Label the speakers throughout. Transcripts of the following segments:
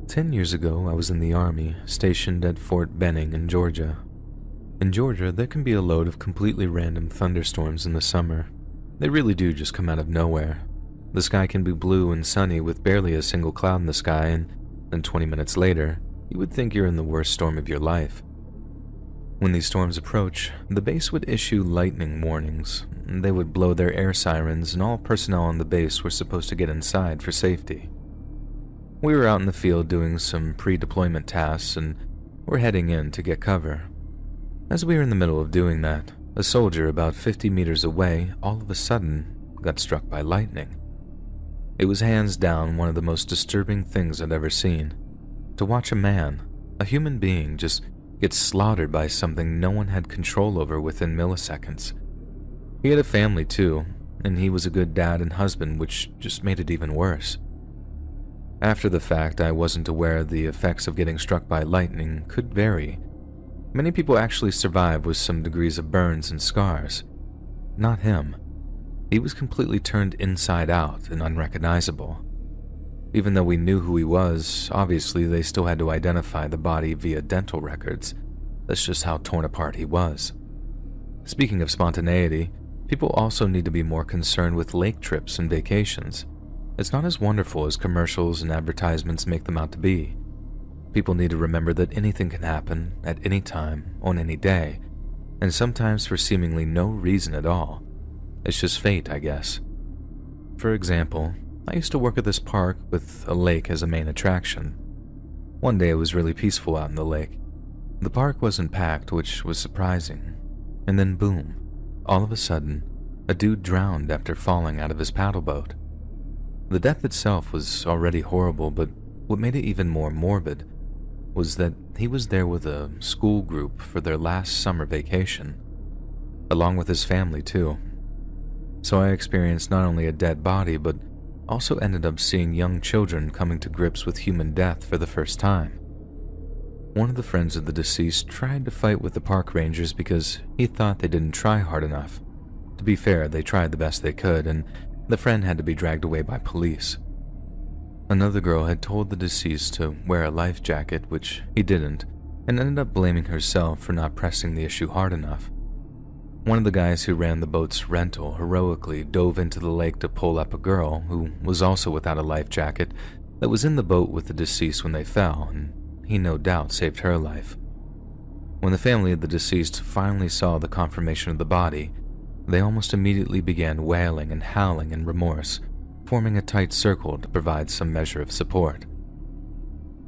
Speaker 1: 10 years ago, I was in the Army, stationed at Fort Benning in Georgia. In Georgia, there can be a load of completely random thunderstorms in the summer. They really do just come out of nowhere. The sky can be blue and sunny with barely a single cloud in the sky, and then 20 minutes later, you would think you're in the worst storm of your life. When these storms approach, the base would issue lightning warnings. They would blow their air sirens, and all personnel on the base were supposed to get inside for safety. We were out in the field doing some pre-deployment tasks, and we're heading in to get cover. As we were in the middle of doing that, a soldier about 50 meters away all of a sudden got struck by lightning. It was hands down one of the most disturbing things I'd ever seen. To watch a man, a human being, just get slaughtered by something no one had control over within milliseconds. He had a family too, and he was a good dad and husband, which just made it even worse. After the fact, I wasn't aware the effects of getting struck by lightning could vary. Many people actually survive with some degrees of burns and scars. Not him. He was completely turned inside out and unrecognizable. Even though we knew who he was, obviously they still had to identify the body via dental records. That's just how torn apart he was. Speaking of spontaneity, people also need to be more concerned with lake trips and vacations. It's not as wonderful as commercials and advertisements make them out to be. People need to remember that anything can happen at any time, on any day, and sometimes for seemingly no reason at all. It's just fate, I guess. For example, I used to work at this park with a lake as a main attraction. One day it was really peaceful out in the lake. The park wasn't packed, which was surprising. And then boom, all of a sudden, a dude drowned after falling out of his paddle boat. The death itself was already horrible, but what made it even more morbid was that he was there with a school group for their last summer vacation, along with his family too. So I experienced not only a dead body, but also ended up seeing young children coming to grips with human death for the first time. One of the friends of the deceased tried to fight with the park rangers because he thought they didn't try hard enough. To be fair, they tried the best they could, and the friend had to be dragged away by police. Another girl had told the deceased to wear a life jacket, which he didn't, and ended up blaming herself for not pressing the issue hard enough. One of the guys who ran the boat's rental heroically dove into the lake to pull up a girl who was also without a life jacket that was in the boat with the deceased when they fell, and he no doubt saved her life. When the family of the deceased finally saw the confirmation of the body, they almost immediately began wailing and howling in remorse, forming a tight circle to provide some measure of support.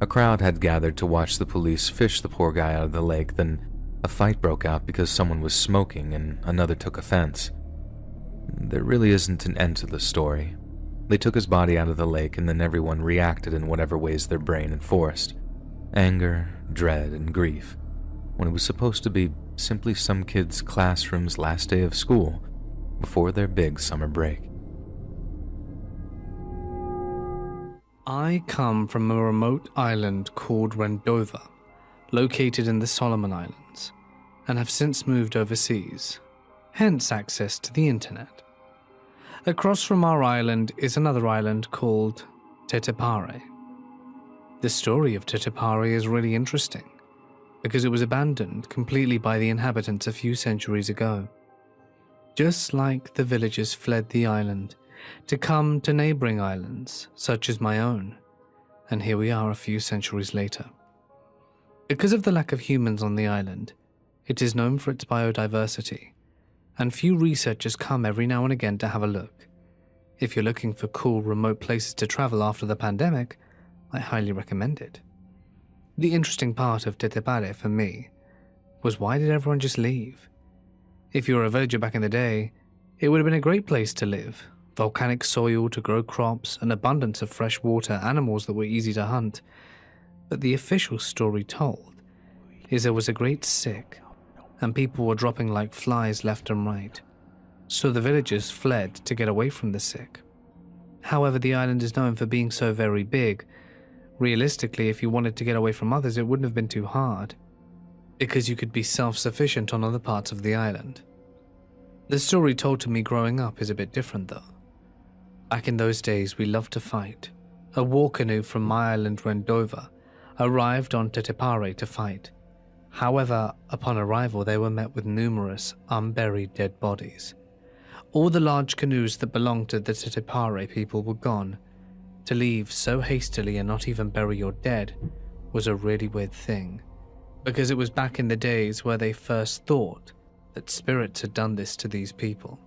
Speaker 1: A crowd had gathered to watch the police fish the poor guy out of the lake, then a fight broke out because someone was smoking and another took offense. There really isn't an end to the story. They took his body out of the lake and then everyone reacted in whatever ways their brain enforced. Anger, dread, and grief, when it was supposed to be simply some kid's classroom's last day of school before their big summer break.
Speaker 2: I come from a remote island called Rendova, located in the Solomon Islands, and have since moved overseas, hence access to the internet. Across from our island is another island called Tetepare. The story of Tetepare is really interesting, because it was abandoned completely by the inhabitants a few centuries ago. Just like the villagers fled the island to come to neighboring islands, such as my own, and here we are a few centuries later. Because of the lack of humans on the island, it is known for its biodiversity, and few researchers come every now and again to have a look. If you're looking for cool remote places to travel after the pandemic, I highly recommend it. The interesting part of Tetepare for me was, why did everyone just leave? If you were a villager back in the day, it would have been a great place to live. Volcanic soil to grow crops, an abundance of fresh water, animals that were easy to hunt. But the official story told is there was a great sick, and people were dropping like flies left and right. So the villagers fled to get away from the sick. However, the island is known for being so very big. Realistically, if you wanted to get away from others, it wouldn't have been too hard, because you could be self-sufficient on other parts of the island. The story told to me growing up is a bit different though. Back in those days, we loved to fight. a war canoe from my island Rendova arrived on Tetepare to fight. However, upon arrival they were met with numerous unburied dead bodies. All the large canoes that belonged to the Tetepare people were gone. To leave so hastily and not even bury your dead was a really weird thing, because it was back in the days where they first thought that spirits had done this to these people.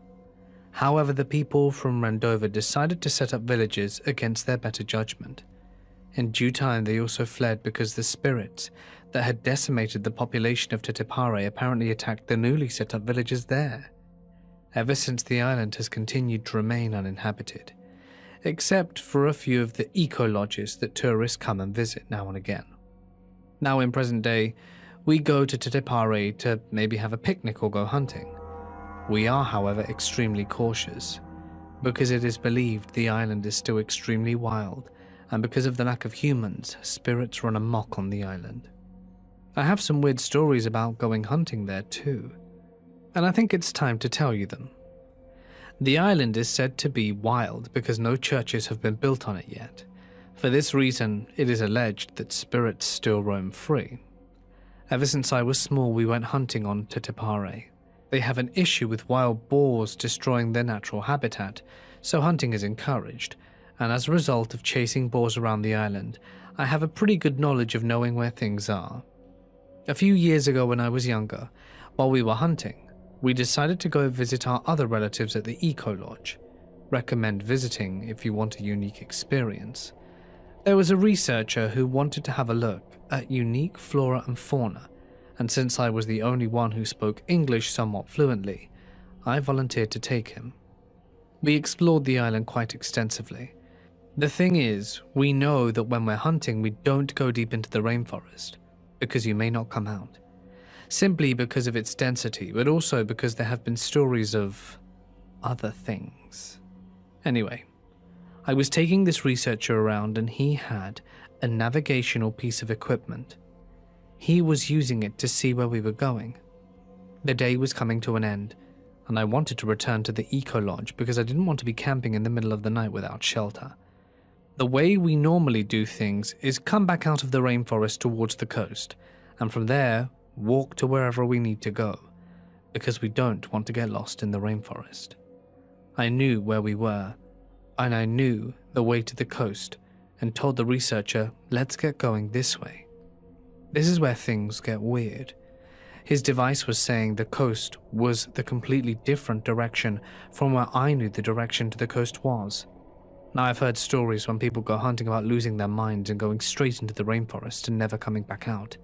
Speaker 2: However, the people from Rendova decided to set up villages against their better judgment. In due time, they also fled because the spirits that had decimated the population of Tetepare apparently attacked the newly set up villages there. Ever since, the island has continued to remain uninhabited, except for a few of the eco-lodges that tourists come and visit now and again. Now in present day, we go to Tetepare to maybe have a picnic or go hunting. We are, however, extremely cautious, because it is believed the island is still extremely wild, and because of the lack of humans, spirits run amok on the island. I have some weird stories about going hunting there too, and I think it's time to tell you them. The island is said to be wild because no churches have been built on it yet. For this reason, it is alleged that spirits still roam free. Ever since I was small, we went hunting on Tetepare. They have an issue with wild boars destroying their natural habitat, so hunting is encouraged, and as a result of chasing boars around the island, I have a pretty good knowledge of knowing where things are. A few years ago when I was younger, while we were hunting, we decided to go visit our other relatives at the Eco Lodge. Recommend visiting if you want a unique experience. There was a researcher who wanted to have a look at unique flora and fauna, and since I was the only one who spoke English somewhat fluently, I volunteered to take him. We explored the island quite extensively. The thing is, we know that when we're hunting we don't go deep into the rainforest, because you may not come out. Simply because of its density, but also because there have been stories of other things. Anyway, I was taking this researcher around and he had a navigational piece of equipment. He was using it to see where we were going. The day was coming to an end, and I wanted to return to the Eco Lodge because I didn't want to be camping in the middle of the night without shelter. The way we normally do things is come back out of the rainforest towards the coast, and from there, walk to wherever we need to go, because we don't want to get lost in the rainforest. I knew where we were, and I knew the way to the coast, and told the researcher, let's get going this way. This is where things get weird. His device was saying the coast was the completely different direction from where I knew the direction to the coast was. Now, I've heard stories when people go hunting about losing their minds and going straight into the rainforest and never coming back out.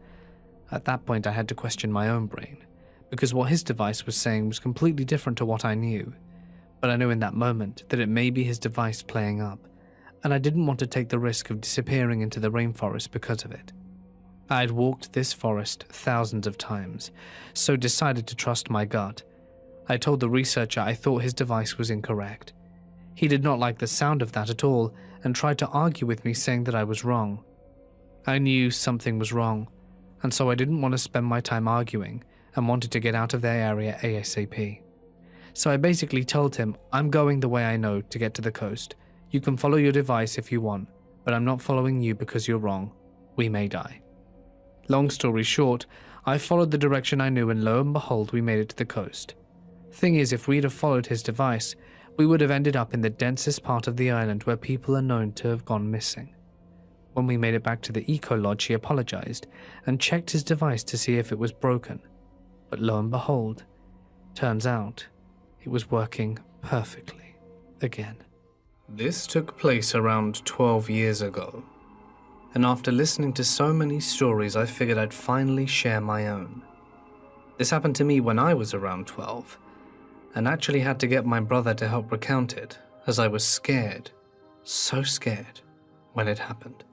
Speaker 2: At that point, I had to question my own brain, because what his device was saying was completely different to what I knew. But I knew in that moment that it may be his device playing up, and I didn't want to take the risk of disappearing into the rainforest because of it. I had walked this forest thousands of times, so decided to trust my gut. I told the researcher I thought his device was incorrect. He did not like the sound of that at all and tried to argue with me, saying that I was wrong. I knew something was wrong, and so I didn't want to spend my time arguing and wanted to get out of their area ASAP. So I basically told him, I'm going the way I know to get to the coast. You can follow your device if you want, but I'm not following you because you're wrong. We may die. Long story short, I followed the direction I knew, and lo and behold, we made it to the coast. Thing is, if we'd have followed his device, we would have ended up in the densest part of the island where people are known to have gone missing. When we made it back to the Eco Lodge, he apologized and checked his device to see if it was broken. But lo and behold, turns out it was working perfectly again. This took place around 12 years ago, and after listening to so many stories, I figured I'd finally share my own. This happened to me when I was around 12, and actually had to get my brother to help recount it, as I was scared, so scared, when it happened.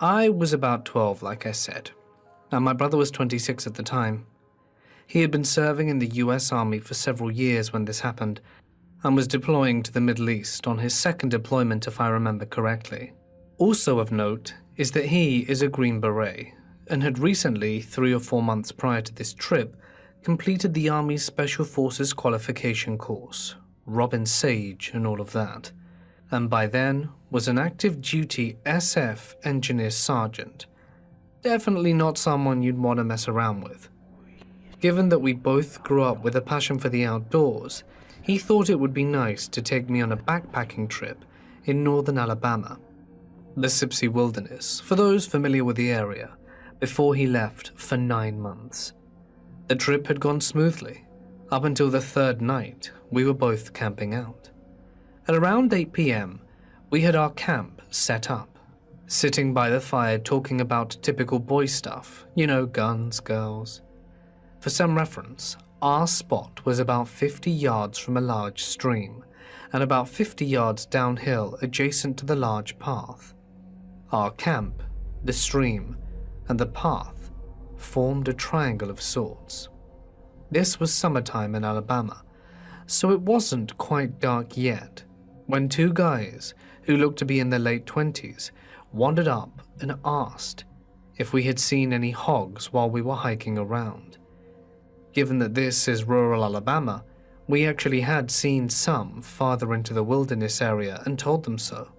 Speaker 2: I was about 12, like I said. Now, my brother was 26 at the time. He had been serving in the US Army for several years when this happened, and was deploying to the Middle East on his second deployment, if I remember correctly. Also of note is that he is a Green Beret, and had recently, 3 or 4 months prior to this trip, completed the Army's Special Forces qualification course, Robin Sage and all of that. and by then was an active duty SF engineer sergeant. Definitely not someone you'd want to mess around with. Given that we both grew up with a passion for the outdoors, he thought it would be nice to take me on a backpacking trip in northern Alabama, the Sipsey Wilderness, for those familiar with the area, before he left for 9 months. The trip had gone smoothly, up until the third night we were both camping out. At around 8 p.m, we had our camp set up, sitting by the fire talking about typical boy stuff, guns, girls. For some reference, our spot was about 50 yards from a large stream, and about 50 yards downhill adjacent to the large path. Our camp, the stream, and the path formed a triangle of sorts. This was summertime in Alabama, so it wasn't quite dark yet, when 2 guys, who looked to be in their late 20s, wandered up and asked if we had seen any hogs while we were hiking around. Given that this is rural Alabama, we actually had seen some farther into the wilderness area and told them so.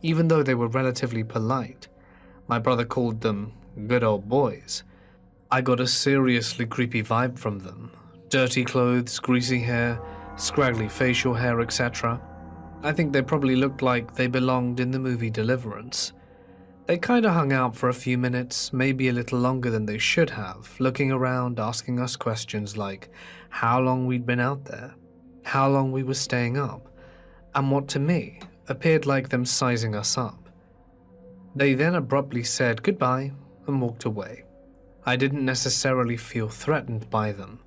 Speaker 2: Even though they were relatively polite, my brother called them good old boys. I got a seriously creepy vibe from them. Dirty clothes, greasy hair, scraggly facial hair, etc. I think they probably looked like they belonged in the movie Deliverance. They kinda hung out for a few minutes, maybe a little longer than they should have, looking around, asking us questions like how long we'd been out there, how long we were staying up, and what to me appeared like them sizing us up. They then abruptly said goodbye and walked away. I didn't necessarily feel threatened by them,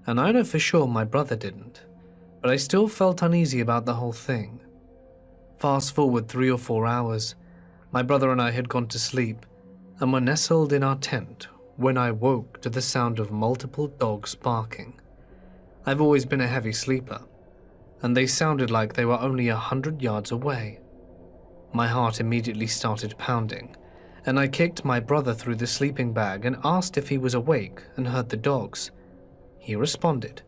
Speaker 2: and I know for sure my brother didn't, but I still felt uneasy about the whole thing. Fast forward 3 or 4 hours, my brother and I had gone to sleep and were nestled in our tent when I woke to the sound of multiple dogs barking. I've always been a heavy sleeper, and they sounded like they were only 100 yards away. My heart immediately started pounding, and I kicked my brother through the sleeping bag and asked if he was awake and heard the dogs. He responded,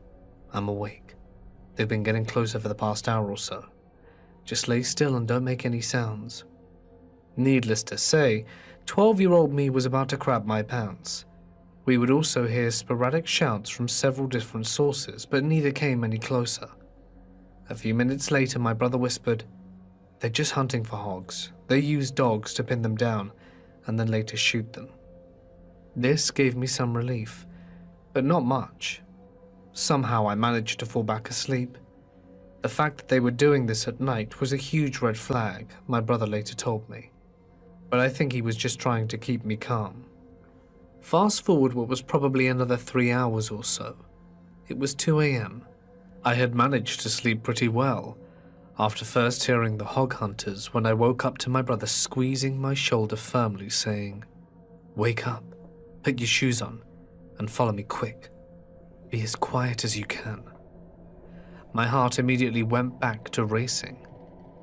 Speaker 2: "I'm awake. They've been getting closer for the past hour or so. Just lay still and don't make any sounds." Needless to say, 12-year-old me was about to crap my pants. We would also hear sporadic shouts from several different sources, but neither came any closer. A few minutes later, my brother whispered, "They're just hunting for hogs. They use dogs to pin them down and then later shoot them." This gave me some relief, but not much. Somehow I managed to fall back asleep. The fact that they were doing this at night was a huge red flag, my brother later told me, but I think he was just trying to keep me calm. Fast forward what was probably another 3 hours or so. It was 2 a.m. I had managed to sleep pretty well, after first hearing the hog hunters when I woke up to my brother squeezing my shoulder firmly saying, "Wake up, put your shoes on, and follow me quick. Be as quiet as you can." My heart immediately went back to racing,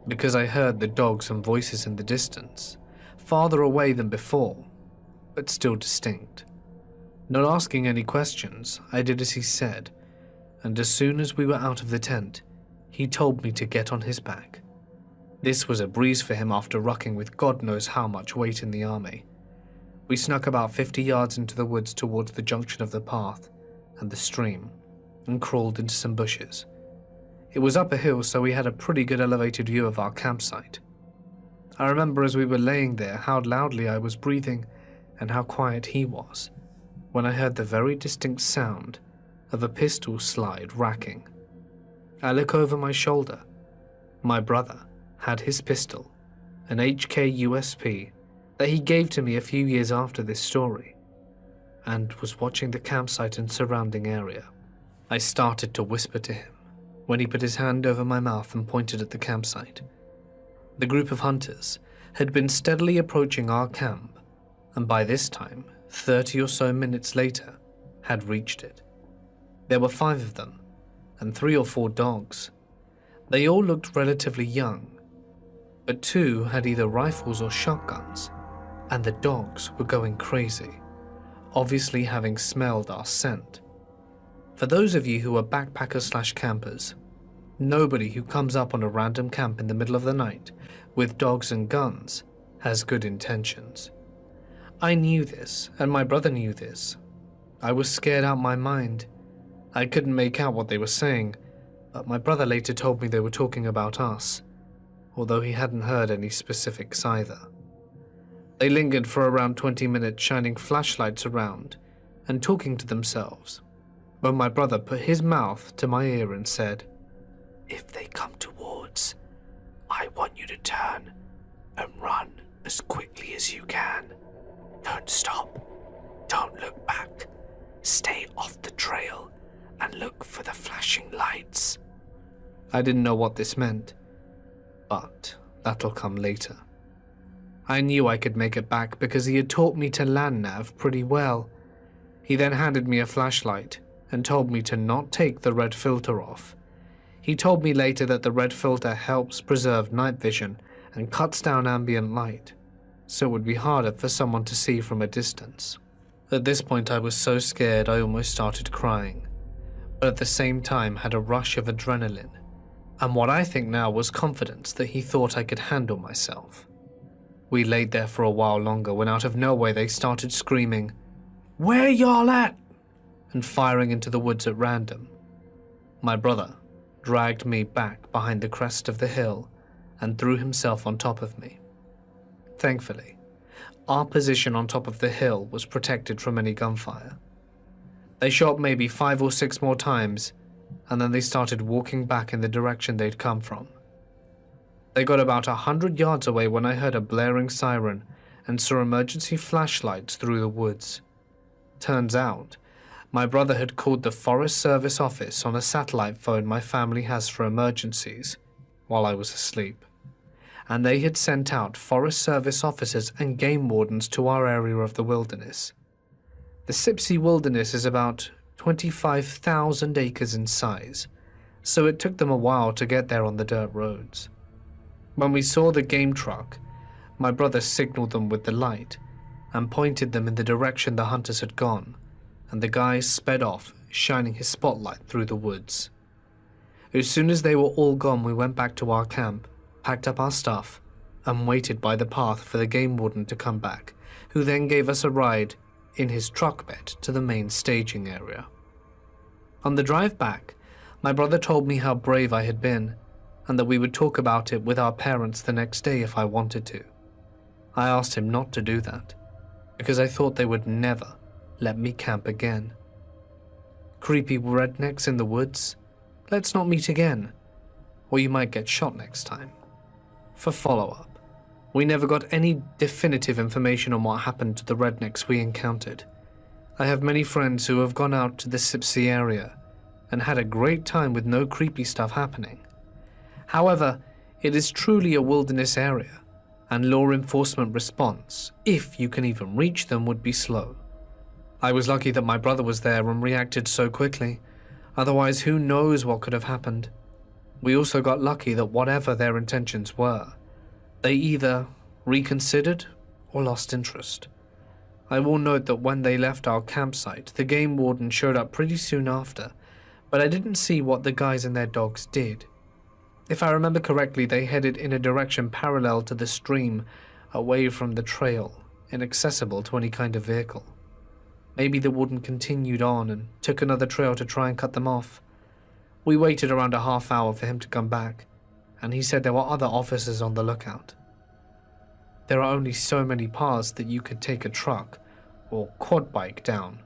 Speaker 2: because I heard the dogs and voices in the distance, farther away than before, but still distinct. Not asking any questions, I did as he said, and as soon as we were out of the tent, he told me to get on his back. This was a breeze for him after rucking with God knows how much weight in the army. We snuck about 50 yards into the woods towards the junction of the path and the stream, and crawled into some bushes. It was up a hill, so we had a pretty good elevated view of our campsite. I remember as we were laying there how loudly I was breathing and how quiet he was, when I heard the very distinct sound of a pistol slide racking. I look over my shoulder. My brother had his pistol, an HK USP that he gave to me a few years after this story, and was watching the campsite and surrounding area. I started to whisper to him when he put his hand over my mouth and pointed at the campsite. The group of hunters had been steadily approaching our camp, and by this time, 30 or so minutes later, had reached it. There were 5 of them, and 3 or 4 dogs. They all looked relatively young, but 2 had either rifles or shotguns, and the dogs were going crazy, obviously having smelled our scent. For those of you who are backpackers/campers, Nobody who comes up on a random camp in the middle of the night with dogs and guns has good intentions. I knew this, and my brother knew this. I was scared out my mind. I couldn't make out what they were saying, but my brother later told me they were talking about us, although he hadn't heard any specifics either. They lingered for around 20 minutes, shining flashlights around and talking to themselves, when my brother put his mouth to my ear and said, "If they come towards, I want you to turn and run as quickly as you can. Don't stop. Don't look back. Stay off the trail and look for the flashing lights." I didn't know what this meant, but that'll come later. I knew I could make it back because he had taught me to land nav pretty well. He then handed me a flashlight and told me to not take the red filter off. He told me later that the red filter helps preserve night vision and cuts down ambient light, so it would be harder for someone to see from a distance. At this point I was so scared I almost started crying, but at the same time had a rush of adrenaline, and what I think now was confidence that he thought I could handle myself. We laid there for a while longer when out of nowhere they started screaming, "Where y'all at?" and firing into the woods at random. My brother dragged me back behind the crest of the hill and threw himself on top of me. Thankfully, our position on top of the hill was protected from any gunfire. They shot maybe 5 or 6 more times, and then they started walking back in the direction they'd come from. They got about 100 yards away when I heard a blaring siren and saw emergency flashlights through the woods. Turns out, my brother had called the Forest Service office on a satellite phone my family has for emergencies while I was asleep, and they had sent out Forest Service officers and game wardens to our area of the wilderness. The Sipsey Wilderness is about 25,000 acres in size, so it took them a while to get there on the dirt roads. When we saw the game truck, my brother signaled them with the light and pointed them in the direction the hunters had gone, and the guys sped off, shining his spotlight through the woods. As soon as they were all gone, we went back to our camp, packed up our stuff, and waited by the path for the game warden to come back, who then gave us a ride in his truck bed to the main staging area. On the drive back, my brother told me how brave I had been, and that we would talk about it with our parents the next day if I wanted to. I asked him not to do that, because I thought they would never let me camp again. Creepy rednecks in the woods? Let's not meet again, or you might get shot next time. For follow-up, we never got any definitive information on what happened to the rednecks we encountered. I have many friends who have gone out to the Sipsey area and had a great time with no creepy stuff happening. However, it is truly a wilderness area, and law enforcement response, if you can even reach them, would be slow. I was lucky that my brother was there and reacted so quickly, otherwise who knows what could have happened. We also got lucky that whatever their intentions were, they either reconsidered or lost interest. I will note that when they left our campsite, the game warden showed up pretty soon after, but I didn't see what the guys and their dogs did. If I remember correctly, they headed in a direction parallel to the stream, away from the trail, inaccessible to any kind of vehicle. Maybe the warden continued on and took another trail to try and cut them off. We waited around a half hour for him to come back, and he said there were other officers on the lookout. There are only so many paths that you could take a truck or quad bike down,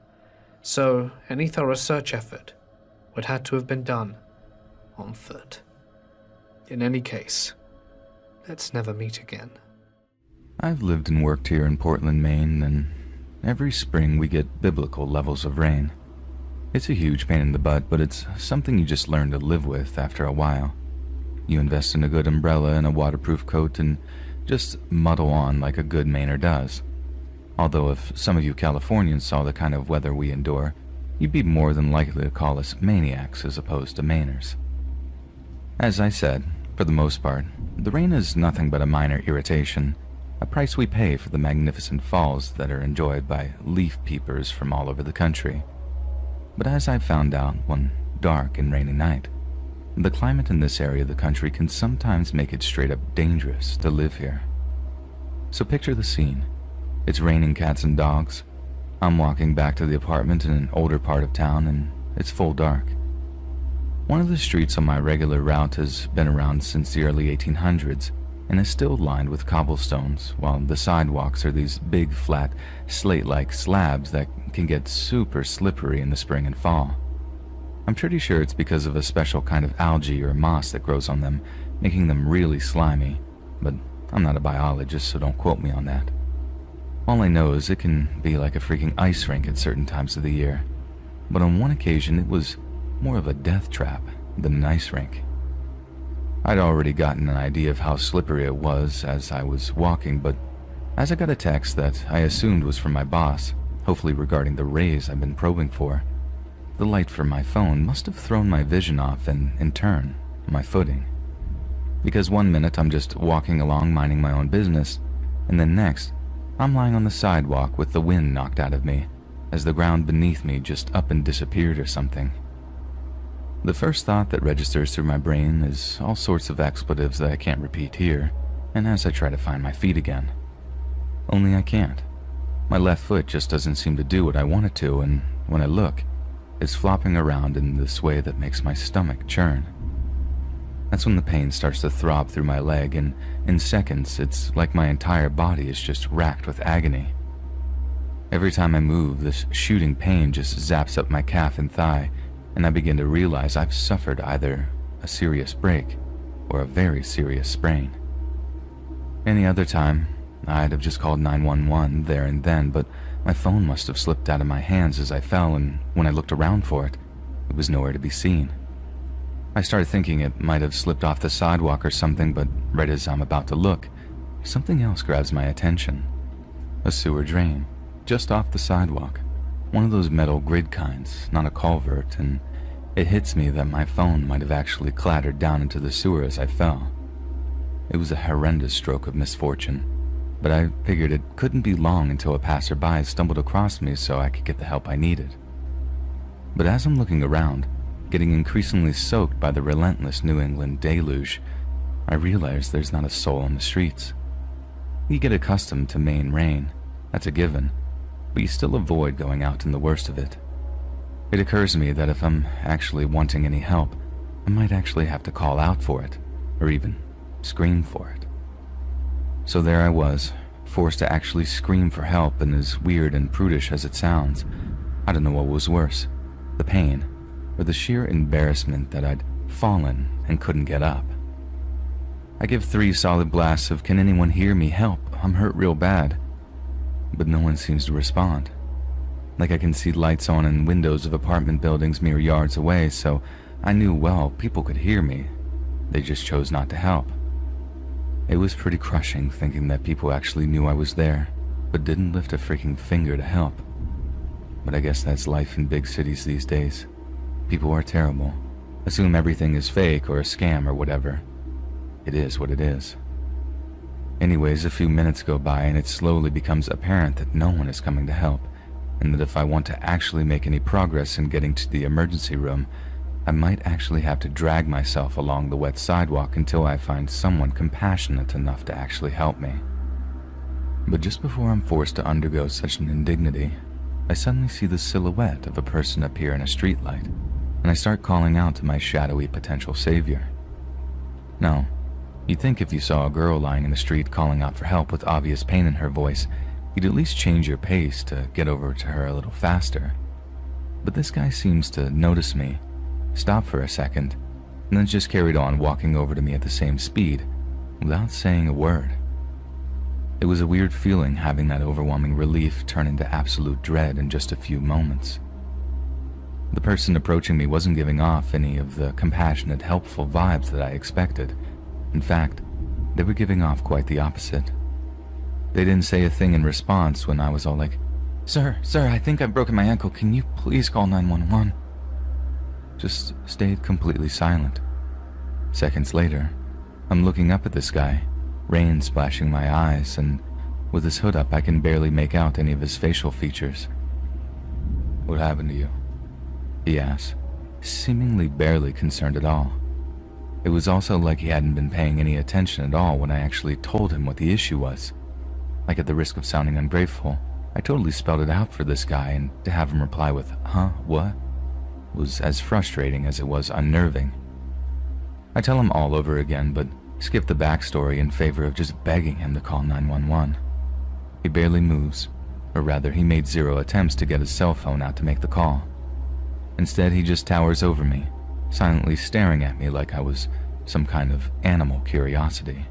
Speaker 2: so any thorough search effort would have to have been done on foot. In any case, let's never meet again.
Speaker 1: I've lived and worked here in Portland, Maine, and every spring we get biblical levels of rain. It's a huge pain in the butt, but it's something you just learn to live with after a while. You invest in a good umbrella and a waterproof coat and just muddle on like a good Mainer does. Although if some of you Californians saw the kind of weather we endure, you'd be more than likely to call us maniacs as opposed to Mainers. As I said, for the most part, the rain is nothing but a minor irritation, a price we pay for the magnificent falls that are enjoyed by leaf peepers from all over the country. But as I found out one dark and rainy night,
Speaker 3: The climate in this area of the country can sometimes make it straight up dangerous to live here. So picture the scene. It's raining cats and dogs. I'm walking back to the apartment in an older part of town, and it's full dark. One of the streets on my regular route has been around since the early 1800s and is still lined with cobblestones, while the sidewalks are these big, flat, slate-like slabs that can get super slippery in the spring and fall. I'm pretty sure it's because of a special kind of algae or moss that grows on them, making them really slimy, but I'm not a biologist, so don't quote me on that. All I know is it can be like a freaking ice rink at certain times of the year, but on one occasion it was more of a death trap than an ice rink. I'd already gotten an idea of how slippery it was as I was walking, but as I got a text that I assumed was from my boss, hopefully regarding the raise I've been probing for, the light from my phone must have thrown my vision off and, in turn, my footing. Because one minute I'm just walking along minding my own business, and then next, I'm lying on the sidewalk with the wind knocked out of me, as the ground beneath me just up and disappeared or something. The first thought that registers through my brain is all sorts of expletives that I can't repeat here, and as I try to find my feet again. Only I can't. My left foot just doesn't seem to do what I want it to, and when I look, it's flopping around in this way that makes my stomach churn. That's when the pain starts to throb through my leg, and in seconds, it's like my entire body is just racked with agony. Every time I move, this shooting pain just zaps up my calf and thigh, and I begin to realize I've suffered either a serious break or a very serious sprain. Any other time, I'd have just called 911 there and then, but my phone must have slipped out of my hands as I fell, and when I looked around for it, it was nowhere to be seen. I started thinking it might have slipped off the sidewalk or something, but right as I'm about to look, something else grabs my attention. A sewer drain, just off the sidewalk. One of those metal grid kinds, not a culvert, and it hits me that my phone might have actually clattered down into the sewer as I fell. It was a horrendous stroke of misfortune, but I figured it couldn't be long until a passerby stumbled across me so I could get the help I needed. But as I'm looking around, getting increasingly soaked by the relentless New England deluge, I realize there's not a soul on the streets. You get accustomed to Maine rain, that's a given, but you still avoid going out in the worst of it. It occurs to me that if I'm actually wanting any help, I might actually have to call out for it, or even scream for it. So there I was, forced to actually scream for help, and as weird and prudish as it sounds, I don't know what was worse, the pain, or the sheer embarrassment that I'd fallen and couldn't get up. I give 3 solid blasts of "Can anyone hear me? Help, I'm hurt real bad." But no one seems to respond. Like I can see lights on in windows of apartment buildings mere yards away, so I knew, well, people could hear me. They just chose not to help. It was pretty crushing thinking that people actually knew I was there, but didn't lift a freaking finger to help. But I guess that's life in big cities these days. People are terrible. Assume everything is fake or a scam or whatever. It is what it is. Anyways, a few minutes go by and it slowly becomes apparent that no one is coming to help, and that if I want to actually make any progress in getting to the emergency room, I might actually have to drag myself along the wet sidewalk until I find someone compassionate enough to actually help me. But just before I'm forced to undergo such an indignity, I suddenly see the silhouette of a person appear in a streetlight, and I start calling out to my shadowy potential savior. Now, you'd think if you saw a girl lying in the street calling out for help with obvious pain in her voice, you'd at least change your pace to get over to her a little faster. But this guy seems to notice me, stop for a second, and then just carried on walking over to me at the same speed, without saying a word. It was a weird feeling having that overwhelming relief turn into absolute dread in just a few moments. The person approaching me wasn't giving off any of the compassionate, helpful vibes that I expected. In fact, they were giving off quite the opposite. They didn't say a thing in response when I was all like, Sir, I think I've broken my ankle. Can you please call 911? Just stayed completely silent. Seconds later, I'm looking up at this guy, rain splashing my eyes, and with his hood up I can barely make out any of his facial features. "What happened to you?" he asks, seemingly barely concerned at all. It was also like he hadn't been paying any attention at all when I actually told him what the issue was. Like, at the risk of sounding ungrateful, I totally spelled it out for this guy, and to have him reply with, "Huh? What?" was as frustrating as it was unnerving. I tell him all over again, but skip the backstory in favor of just begging him to call 911. He barely moves, or rather, he made 0 attempts to get his cell phone out to make the call. Instead, he just towers over me, silently staring at me like I was some kind of animal curiosity.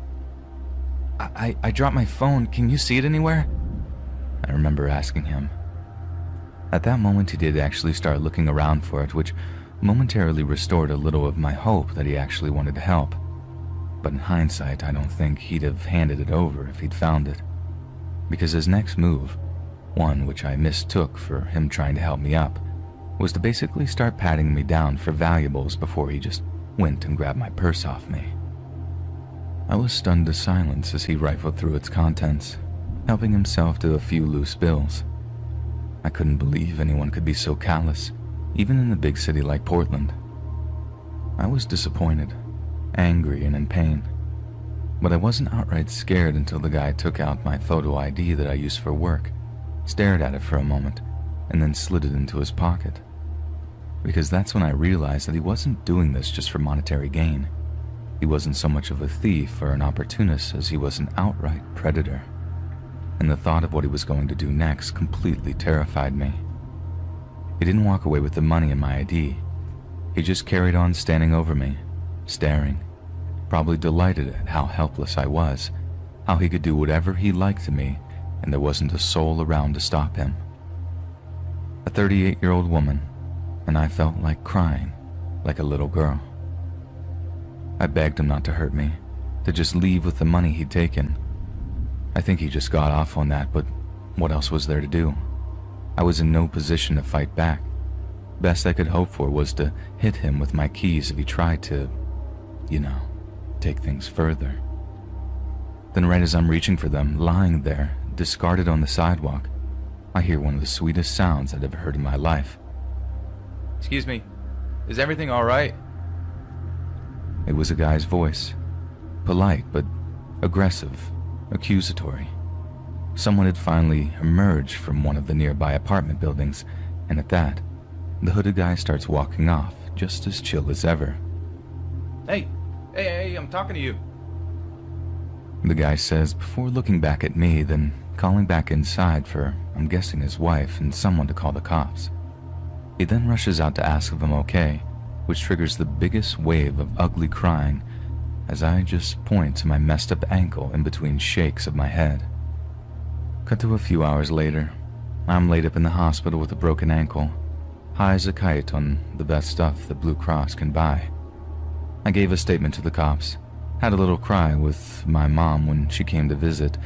Speaker 3: I dropped my phone. Can you see it anywhere?" I remember asking him. At that moment, he did actually start looking around for it, which momentarily restored a little of my hope that he actually wanted to help. But in hindsight, I don't think he'd have handed it over if he'd found it. Because his next move, one which I mistook for him trying to help me up, was to basically start patting me down for valuables before he just went and grabbed my purse off me. I was stunned to silence as he rifled through its contents, helping himself to a few loose bills. I couldn't believe anyone could be so callous, even in a big city like Portland. I was disappointed, angry, and in pain, but I wasn't outright scared until the guy took out my photo ID that I use for work, stared at it for a moment, and then slid it into his pocket. Because that's when I realized that he wasn't doing this just for monetary gain. He wasn't so much of a thief or an opportunist as he was an outright predator. And the thought of what he was going to do next completely terrified me. He didn't walk away with the money and my ID. He just carried on standing over me, staring, probably delighted at how helpless I was, how he could do whatever he liked to me, and there wasn't a soul around to stop him. A 38-year-old woman, and I felt like crying, like a little girl. I begged him not to hurt me, to just leave with the money he'd taken. I think he just got off on that, but what else was there to do? I was in no position to fight back. Best I could hope for was to hit him with my keys if he tried to, take things further. Then right as I'm reaching for them, lying there, discarded on the sidewalk, I hear one of the sweetest sounds I'd ever heard in my life. "Excuse me, is everything all right?" It was a guy's voice, polite but aggressive, accusatory. Someone had finally emerged from one of the nearby apartment buildings, and at that, the hooded guy starts walking off, just as chill as ever. Hey, I'm talking to you," the guy says before looking back at me, then calling back inside for, I'm guessing, his wife and someone to call the cops. He then rushes out to ask if I'm okay, which triggers the biggest wave of ugly crying as I just point to my messed up ankle in between shakes of my head. Cut to a few hours later, I'm laid up in the hospital with a broken ankle, high as a kite on the best stuff the Blue Cross can buy. I gave a statement to the cops, had a little cry with my mom when she came to visit,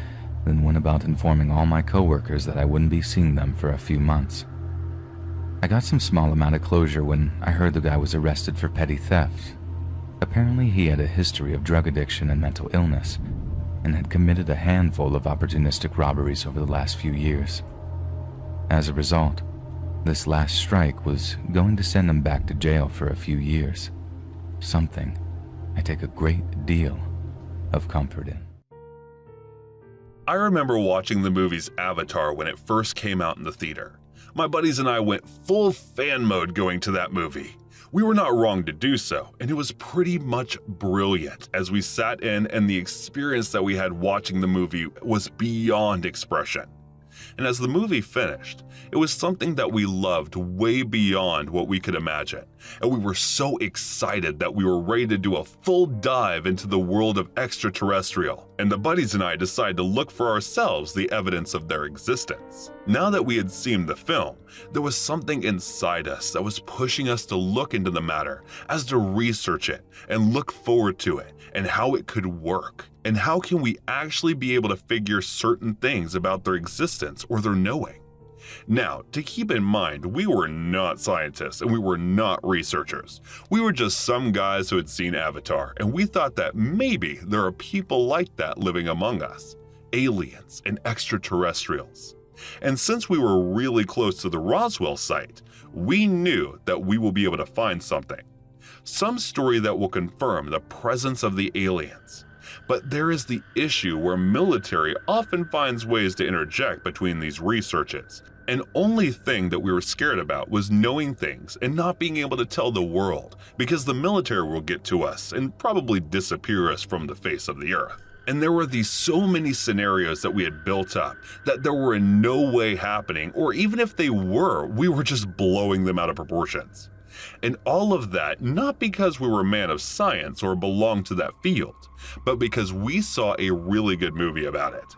Speaker 3: then went about informing all my coworkers that I wouldn't be seeing them for a few months. I got some small amount of closure when I heard the guy was arrested for petty theft. Apparently he had a history of drug addiction and mental illness, and had committed a handful of opportunistic robberies over the last few years. As a result, this last strike was going to send him back to jail for a few years. Something I take a great deal of comfort in.
Speaker 4: I remember watching the movie's Avatar when it first came out in the theater. My buddies and I went full fan mode going to that movie. We were not wrong to do so, and it was pretty much brilliant as we sat in, and the experience that we had watching the movie was beyond expression. And as the movie finished, it was something that we loved way beyond what we could imagine, and we were so excited that we were ready to do a full dive into the world of extraterrestrial, and the buddies and I decided to look for ourselves the evidence of their existence. Now that we had seen the film, there was something inside us that was pushing us to look into the matter, as to research it and look forward to it and how it could work. And how can we actually be able to figure certain things about their existence or their knowing? Now, to keep in mind, we were not scientists and we were not researchers. We were just some guys who had seen Avatar, and we thought that maybe there are people like that living among us, aliens and extraterrestrials. And since we were really close to the Roswell site, we knew that we will be able to find something. some story that will confirm the presence of the aliens. But there is the issue where military often finds ways to interject between these researches. And only thing that we were scared about was knowing things and not being able to tell the world, because the military will get to us and probably disappear us from the face of the earth. And there were these so many scenarios that we had built up that there were in no way happening, or even if they were, we were just blowing them out of proportions. And all of that not because we were a man of science or belonged to that field, but because we saw a really good movie about it.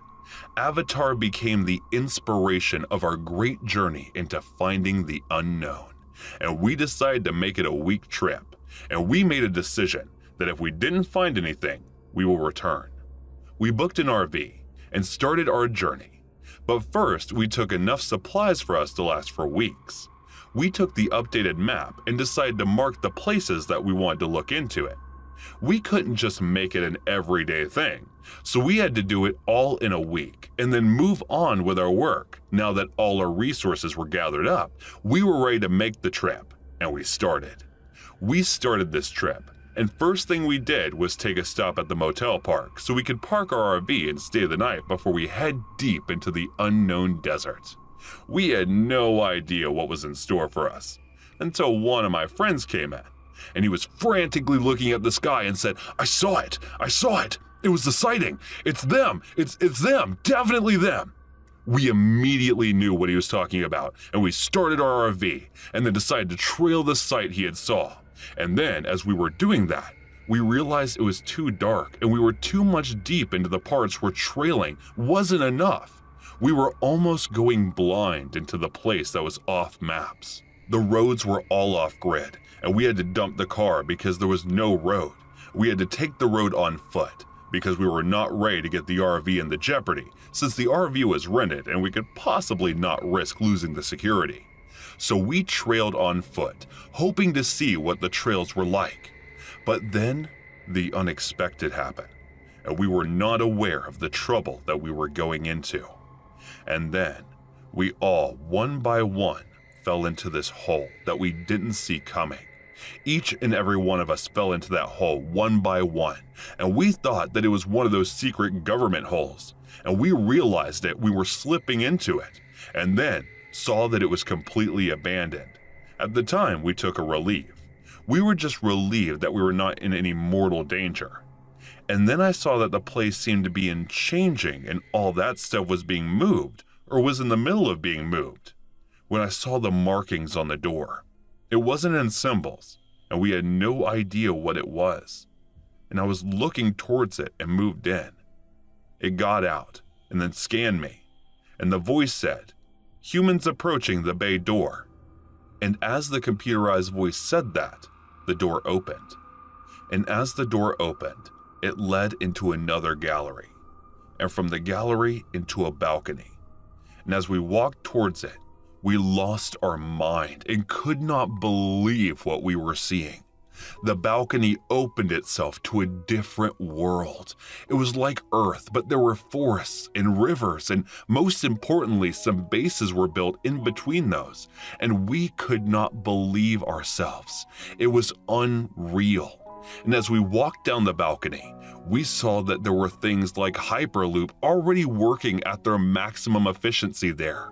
Speaker 4: Avatar became the inspiration of our great journey into finding the unknown, and we decided to make it a week trip, and we made a decision that if we didn't find anything, we will return. We booked an RV and started our journey, but first we took enough supplies for us to last for weeks. We took the updated map and decided to mark the places that we wanted to look into it. We couldn't just make it an everyday thing, so we had to do it all in a week and then move on with our work. Now that all our resources were gathered up, we were ready to make the trip, and we started. We started this trip, and first thing we did was take a stop at the motel park so we could park our RV and stay the night before we head deep into the unknown desert. We had no idea what was in store for us until one of my friends came in, and he was frantically looking at the sky and said, I saw it! It was the sighting! It's them! It's them! Definitely them!" We immediately knew what he was talking about, and we started our RV and then decided to trail the sight he had saw. And then, as we were doing that, we realized it was too dark and we were too much deep into the parts where trailing wasn't enough. We were almost going blind into the place that was off maps. The roads were all off grid, and we had to dump the car because there was no road. We had to take the road on foot because we were not ready to get the RV into jeopardy, since the RV was rented and we could possibly not risk losing the security. So we trailed on foot, hoping to see what the trails were like. But then the unexpected happened, and we were not aware of the trouble that we were going into. And then we all, one by one, fell into this hole that we didn't see coming. Each and every one of us fell into that hole one by one, and we thought that it was one of those secret government holes, and we realized that we were slipping into it, and then saw that it was completely abandoned. At the time, we took a relief. We were just relieved that we were not in any mortal danger. And then I saw that the place seemed to be in changing, and all that stuff was being moved, or was in the middle of being moved, when I saw the markings on the door. It wasn't in symbols, and we had no idea what it was. And I was looking towards it and moved in. It got out, and then scanned me, and the voice said, "Humans approaching the bay door." And as the computerized voice said that, the door opened. And as the door opened, it led into another gallery, and from the gallery into a balcony. And as we walked towards it, we lost our mind and could not believe what we were seeing. The balcony opened itself to a different world. It was like Earth, but there were forests and rivers, and most importantly, some bases were built in between those, and we could not believe ourselves. It was unreal. And as we walked down the balcony, we saw that there were things like Hyperloop already working at their maximum efficiency there.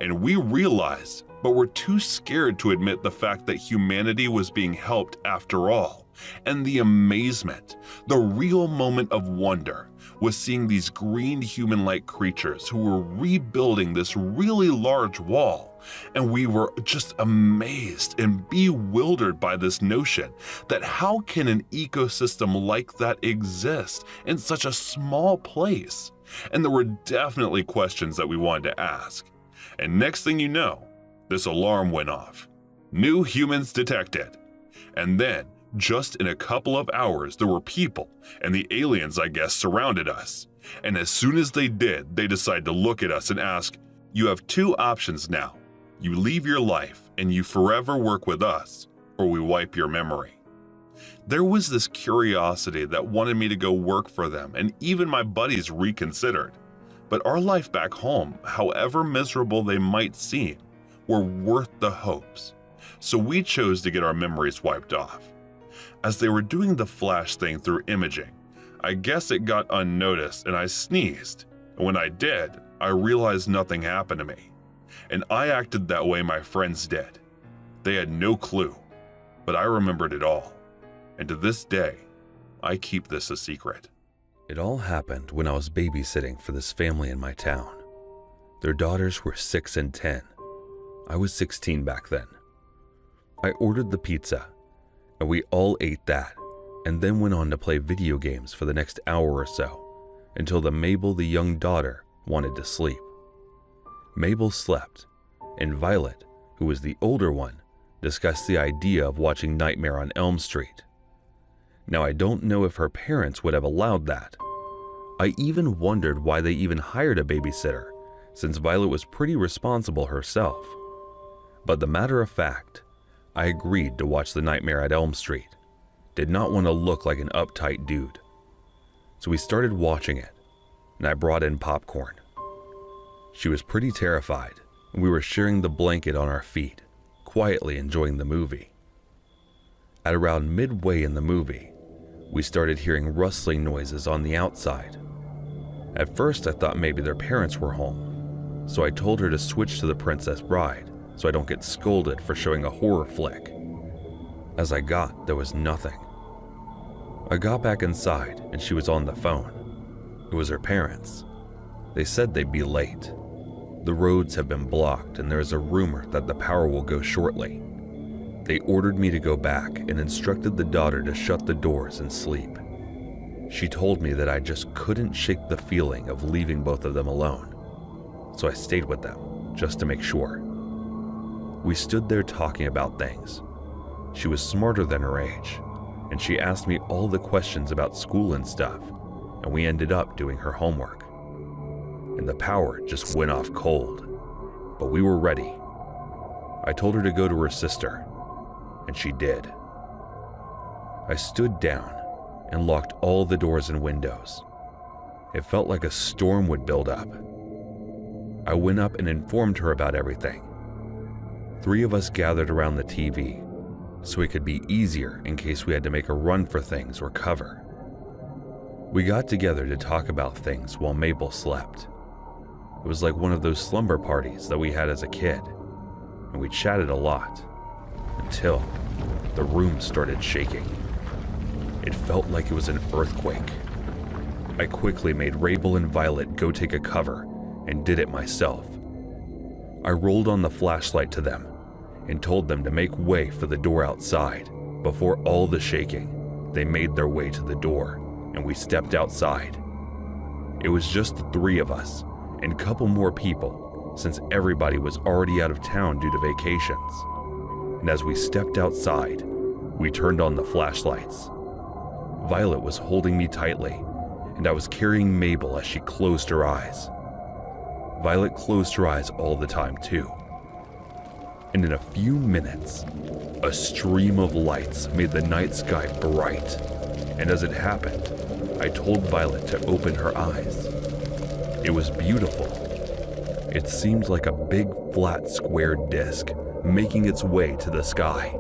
Speaker 4: And we realized, but were too scared to admit the fact that humanity was being helped after all. And the amazement, the real moment of wonder, was seeing these green human-like creatures who were rebuilding this really large wall. And we were just amazed and bewildered by this notion that how can an ecosystem like that exist in such a small place? And there were definitely questions that we wanted to ask. And next thing you know, this alarm went off. New humans detected. And then, just in a couple of hours, there were people, and the aliens, I guess, surrounded us. And as soon as they did, they decided to look at us and ask, "You have two options now. You leave your life and you forever work with us, or we wipe your memory." There was this curiosity that wanted me to go work for them, and even my buddies reconsidered. But our life back home, however miserable they might seem, were worth the hopes. So we chose to get our memories wiped off. as they were doing the flash thing through imaging. I guess it got unnoticed and I sneezed. And when I did, I realized nothing happened to me. And I acted that way my friends did. They had no clue, but I remembered it all. And to this day, I keep this a secret.
Speaker 5: It all happened when I was babysitting for this family in my town. Their daughters were 6 and 10. I was 16 back then. I ordered the pizza, and we all ate that, and then went on to play video games for the next hour or so, until Mabel, the young daughter, wanted to sleep. Mabel slept, and Violet, who was the older one, discussed the idea of watching Nightmare on Elm Street. Now, I don't know if her parents would have allowed that. I even wondered why they even hired a babysitter, since Violet was pretty responsible herself. But the matter of fact, I agreed to watch the Nightmare at Elm Street. Did not want to look like an uptight dude. So we started watching it, and I brought in popcorn. She was pretty terrified, and we were sharing the blanket on our feet, quietly enjoying the movie. At around midway in the movie, we started hearing rustling noises on the outside. At first, I thought maybe their parents were home, so I told her to switch to The Princess Bride so I don't get scolded for showing a horror flick. As I got, there was nothing. I got back inside and she was on the phone. It was her parents. They said they'd be late. The roads have been blocked and there is a rumor that the power will go shortly. They ordered me to go back and instructed the daughter to shut the doors and sleep. She told me that I just couldn't shake the feeling of leaving both of them alone. So I stayed with them, just to make sure. We stood there talking about things. She was smarter than her age, and she asked me all the questions about school and stuff, and we ended up doing her homework. And the power just went off cold, but we were ready. I told her to go to her sister, and she did. I stood down and locked all the doors and windows. It felt like a storm would build up. I went up and informed her about everything. 3 of us gathered around the TV, so it could be easier in case we had to make a run for things or cover. We got together to talk about things while Mabel slept. It was like one of those slumber parties that we had as a kid, and we chatted a lot, until the room started shaking. It felt like it was an earthquake. I quickly made Mabel and Violet go take a cover and did it myself. I rolled on the flashlight to them and told them to make way for the door outside. Before all the shaking, they made their way to the door and we stepped outside. It was just the 3 of us and a couple more people since everybody was already out of town due to vacations. And as we stepped outside, we turned on the flashlights. Violet was holding me tightly, and I was carrying Mabel as she closed her eyes. Violet closed her eyes all the time too. And in a few minutes, a stream of lights made the night sky bright. And as it happened, I told Violet to open her eyes. It was beautiful. It seemed like a big flat square disc making its way to the sky.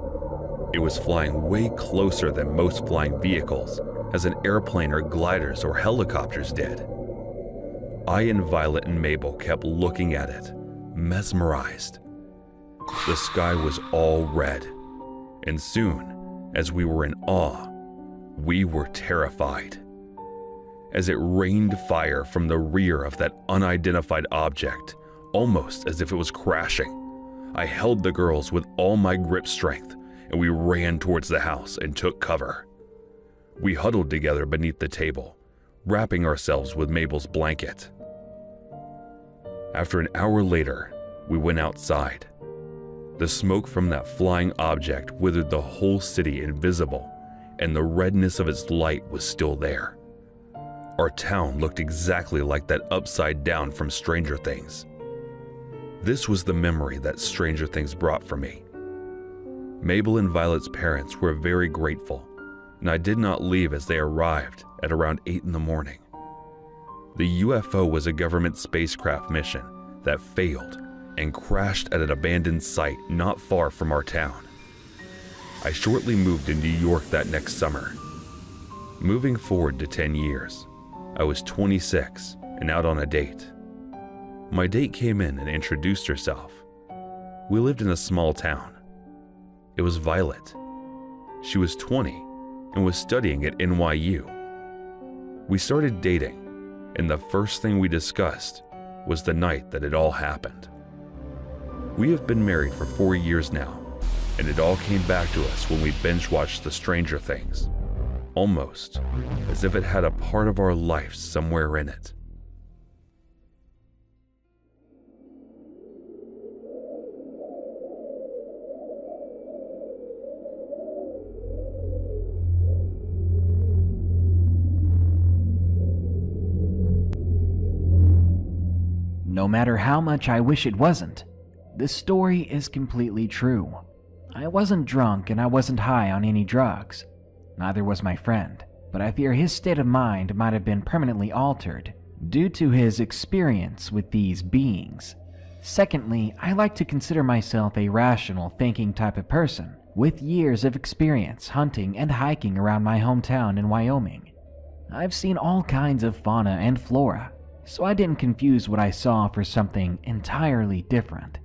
Speaker 5: It was flying way closer than most flying vehicles, as an airplane or gliders or helicopters did. I and Violet and Mabel kept looking at it, mesmerized. The sky was all red, and soon, as we were in awe, we were terrified. As it rained fire from the rear of that unidentified object, almost as if it was crashing, I held the girls with all my grip strength, and we ran towards the house and took cover. We huddled together beneath the table, wrapping ourselves with Mabel's blanket. After an hour later, we went outside. The smoke from that flying object withered the whole city invisible, and the redness of its light was still there. Our town looked exactly like that upside down from Stranger Things. This was the memory that Stranger Things brought for me. Mabel and Violet's parents were very grateful, and I did not leave as they arrived at around 8 in the morning. The UFO was a government spacecraft mission that failed and crashed at an abandoned site not far from our town. I shortly moved to New York that next summer. Moving forward to 10 years, I was 26 and out on a date. My date came in and introduced herself. We lived in a small town. It was Violet. She was 20 and was studying at NYU. We started dating, and the first thing we discussed was the night that it all happened. We have been married for 4 years now, and it all came back to us when we binge-watched The Stranger Things, almost as if it had a part of our life somewhere in it.
Speaker 6: No matter how much I wish it wasn't, this story is completely true. I wasn't drunk and I wasn't high on any drugs. Neither was my friend, but I fear his state of mind might have been permanently altered due to his experience with these beings. Secondly, I like to consider myself a rational, thinking type of person with years of experience hunting and hiking around my hometown in Wyoming. I've seen all kinds of fauna and flora, so I didn't confuse what I saw for something entirely different.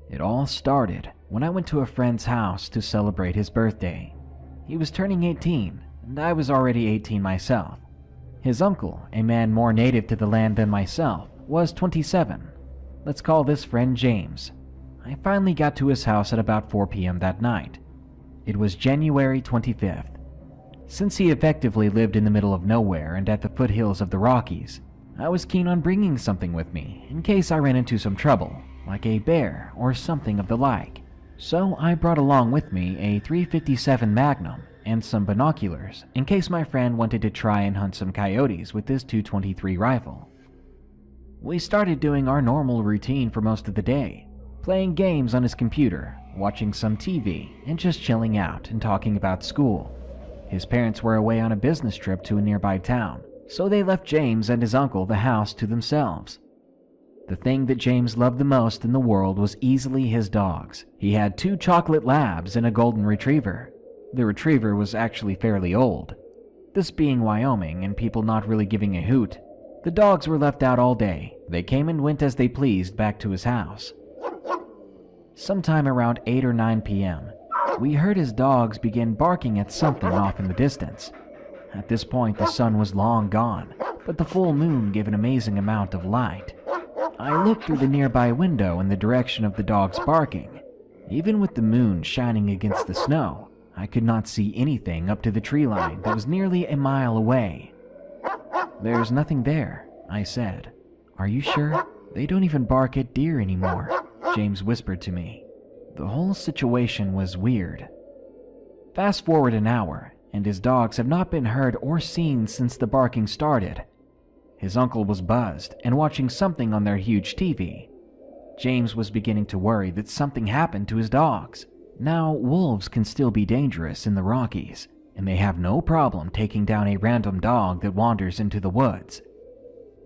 Speaker 6: It all started when I went to a friend's house to celebrate his birthday. He was turning 18, and I was already 18 myself. His uncle, a man more native to the land than myself, was 27. Let's call this friend James. I finally got to his house at about 4 p.m. that night. It was January 25th. Since he effectively lived in the middle of nowhere and at the foothills of the Rockies, I was keen on bringing something with me in case I ran into some trouble, like a bear or something of the like. So I brought along with me a .357 Magnum and some binoculars in case my friend wanted to try and hunt some coyotes with his .223 rifle. We started doing our normal routine for most of the day, playing games on his computer, watching some TV, and just chilling out and talking about school. His parents were away on a business trip to a nearby town, so they left James and his uncle the house to themselves. The thing that James loved the most in the world was easily his dogs. He had 2 chocolate labs and a golden retriever. The retriever was actually fairly old. This being Wyoming and people not really giving a hoot, the dogs were left out all day. They came and went as they pleased back to his house. Sometime around 8 or 9 p.m., we heard his dogs begin barking at something off in the distance. At this point, the sun was long gone, but the full moon gave an amazing amount of light. I looked through the nearby window in the direction of the dogs barking. Even with the moon shining against the snow, I could not see anything up to the tree line that was nearly a mile away. "There's nothing there," I said. "Are you sure? They don't even bark at deer anymore," James whispered to me. The whole situation was weird. Fast forward an hour, and his dogs have not been heard or seen since the barking started. His uncle was buzzed and watching something on their huge TV. James was beginning to worry that something happened to his dogs. Now, wolves can still be dangerous in the Rockies, and they have no problem taking down a random dog that wanders into the woods.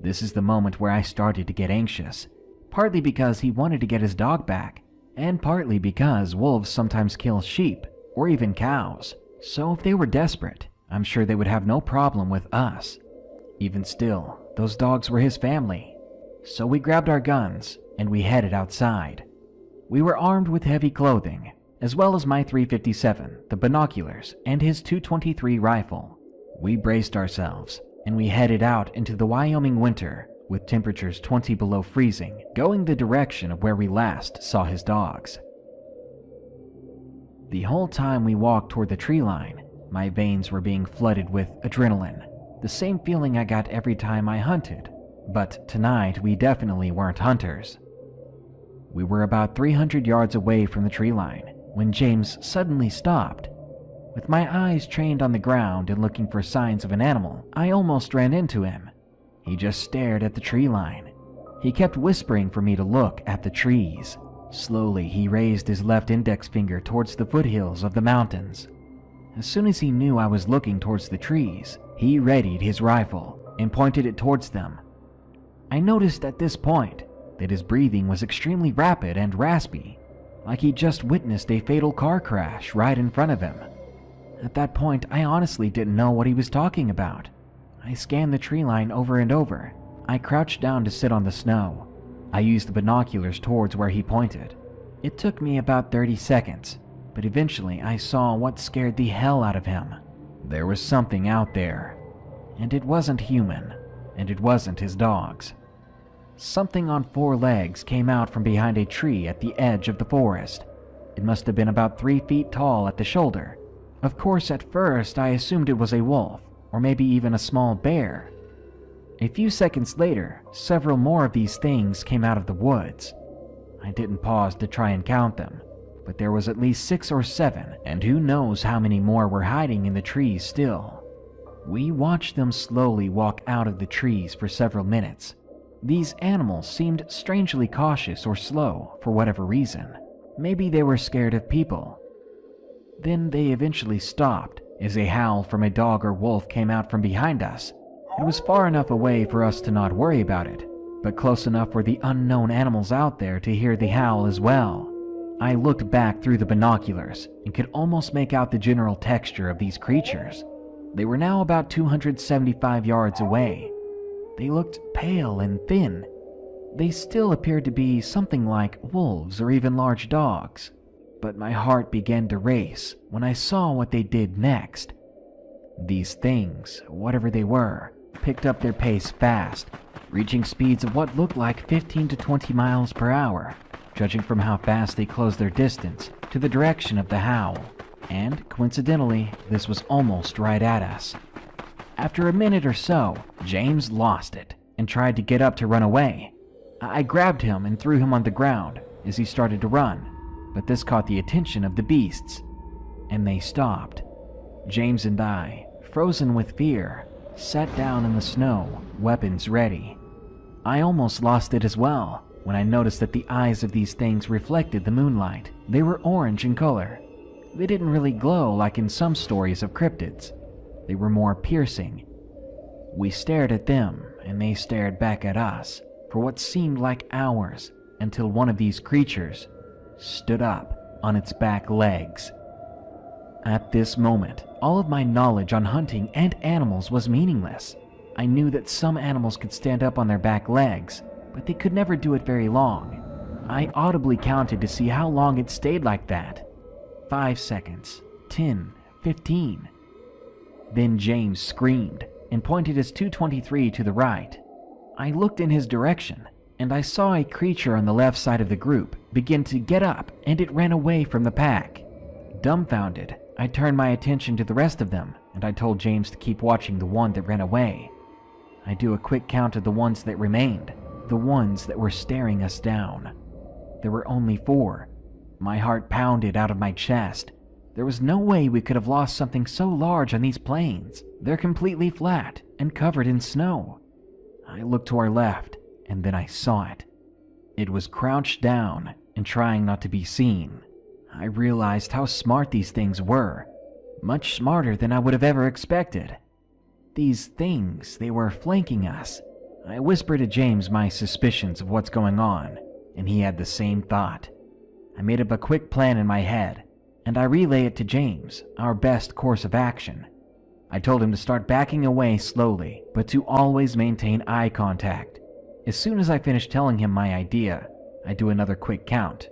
Speaker 6: This is the moment where I started to get anxious, partly because he wanted to get his dog back, and partly because wolves sometimes kill sheep or even cows. So if they were desperate, I'm sure they would have no problem with us. Even still, those dogs were his family. So we grabbed our guns and we headed outside. We were armed with heavy clothing, as well as my .357, the binoculars, and his .223 rifle. We braced ourselves and we headed out into the Wyoming winter with temperatures 20 below freezing, going the direction of where we last saw his dogs. The whole time we walked toward the tree line, my veins were being flooded with adrenaline, the same feeling I got every time I hunted, but tonight we definitely weren't hunters. We were about 300 yards away from the tree line when James suddenly stopped. With my eyes trained on the ground and looking for signs of an animal, I almost ran into him. He just stared at the tree line. He kept whispering for me to look at the trees. Slowly, he raised his left index finger towards the foothills of the mountains. As soon as he knew I was looking towards the trees, he readied his rifle and pointed it towards them. I noticed at this point that his breathing was extremely rapid and raspy. like he just witnessed a fatal car crash right in front of him. At that point, I honestly didn't know what he was talking about. I scanned the tree line over and over. I crouched down to sit on the snow. I used the binoculars towards where he pointed. It took me about 30 seconds, but eventually I saw what scared the hell out of him. There was something out there, and it wasn't human, and it wasn't his dogs. Something on 4 legs came out from behind a tree at the edge of the forest. It must have been about 3 feet tall at the shoulder. Of course, at first I assumed it was a wolf, or maybe even a small bear. A few seconds later, several more of these things came out of the woods. I didn't pause to try and count them, but there was at least 6 or 7, and who knows how many more were hiding in the trees still. We watched them slowly walk out of the trees for several minutes. These animals seemed strangely cautious or slow for whatever reason. Maybe they were scared of people. Then they eventually stopped as a howl from a dog or wolf came out from behind us. It was far enough away for us to not worry about it, but close enough for the unknown animals out there to hear the howl as well. I looked back through the binoculars and could almost make out the general texture of these creatures. They were now about 275 yards away. They looked pale and thin. They still appeared to be something like wolves or even large dogs, but my heart began to race when I saw what they did next. These things, whatever they were, picked up their pace fast, reaching speeds of what looked like 15 to 20 miles per hour, judging from how fast they closed their distance to the direction of the howl. And coincidentally, this was almost right at us. After a minute or so, James lost it and tried to get up to run away. I grabbed him and threw him on the ground as he started to run, but this caught the attention of the beasts, and they stopped. James and I, frozen with fear, sat down in the snow, weapons ready. I almost lost it as well when I noticed that the eyes of these things reflected the moonlight. They were orange in color. They didn't really glow like in some stories of cryptids. They were more piercing. We stared at them, and they stared back at us for what seemed like hours, until one of these creatures stood up on its back legs. At this moment, all of my knowledge on hunting and animals was meaningless. I knew that some animals could stand up on their back legs, but they could never do it very long. I audibly counted to see how long it stayed like that. 5 seconds, 10, 15. Then James screamed and pointed his .223 to the right. I looked in his direction, and I saw a creature on the left side of the group begin to get up, and it ran away from the pack. Dumbfounded, I turned my attention to the rest of them, and I told James to keep watching the one that ran away. I do a quick count of the ones that remained, the ones that were staring us down. There were only 4. My heart pounded out of my chest. There was no way we could have lost something so large on these plains. They're completely flat and covered in snow. I looked to our left, and then I saw it. It was crouched down and trying not to be seen. I realized how smart these things were, much smarter than I would have ever expected. These things, they were flanking us. I whispered to James my suspicions of what's going on, and he had the same thought. I made up a quick plan in my head, and I relayed it to James, our best course of action. I told him to start backing away slowly, but to always maintain eye contact. As soon as I finished telling him my idea, I do another quick count.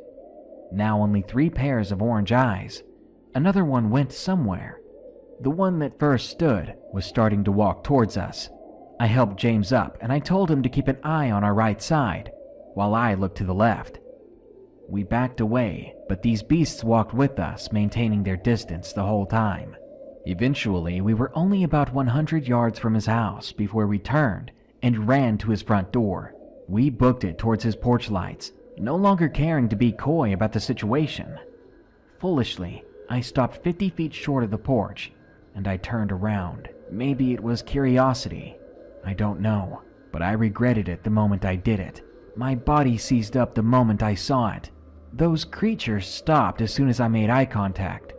Speaker 6: Now only 3 pairs of orange eyes. Another one went somewhere. The one that first stood was starting to walk towards us. I helped James up, and I told him to keep an eye on our right side, while I looked to the left. We backed away, but these beasts walked with us, maintaining their distance the whole time. Eventually, we were only about 100 yards from his house before we turned and ran to his front door. We booked it towards his porch lights, no longer caring to be coy about the situation. Foolishly, I stopped 50 feet short of the porch, and I turned around. Maybe it was curiosity. I don't know, but I regretted it the moment I did it. My body seized up the moment I saw it. Those creatures stopped as soon as I made eye contact.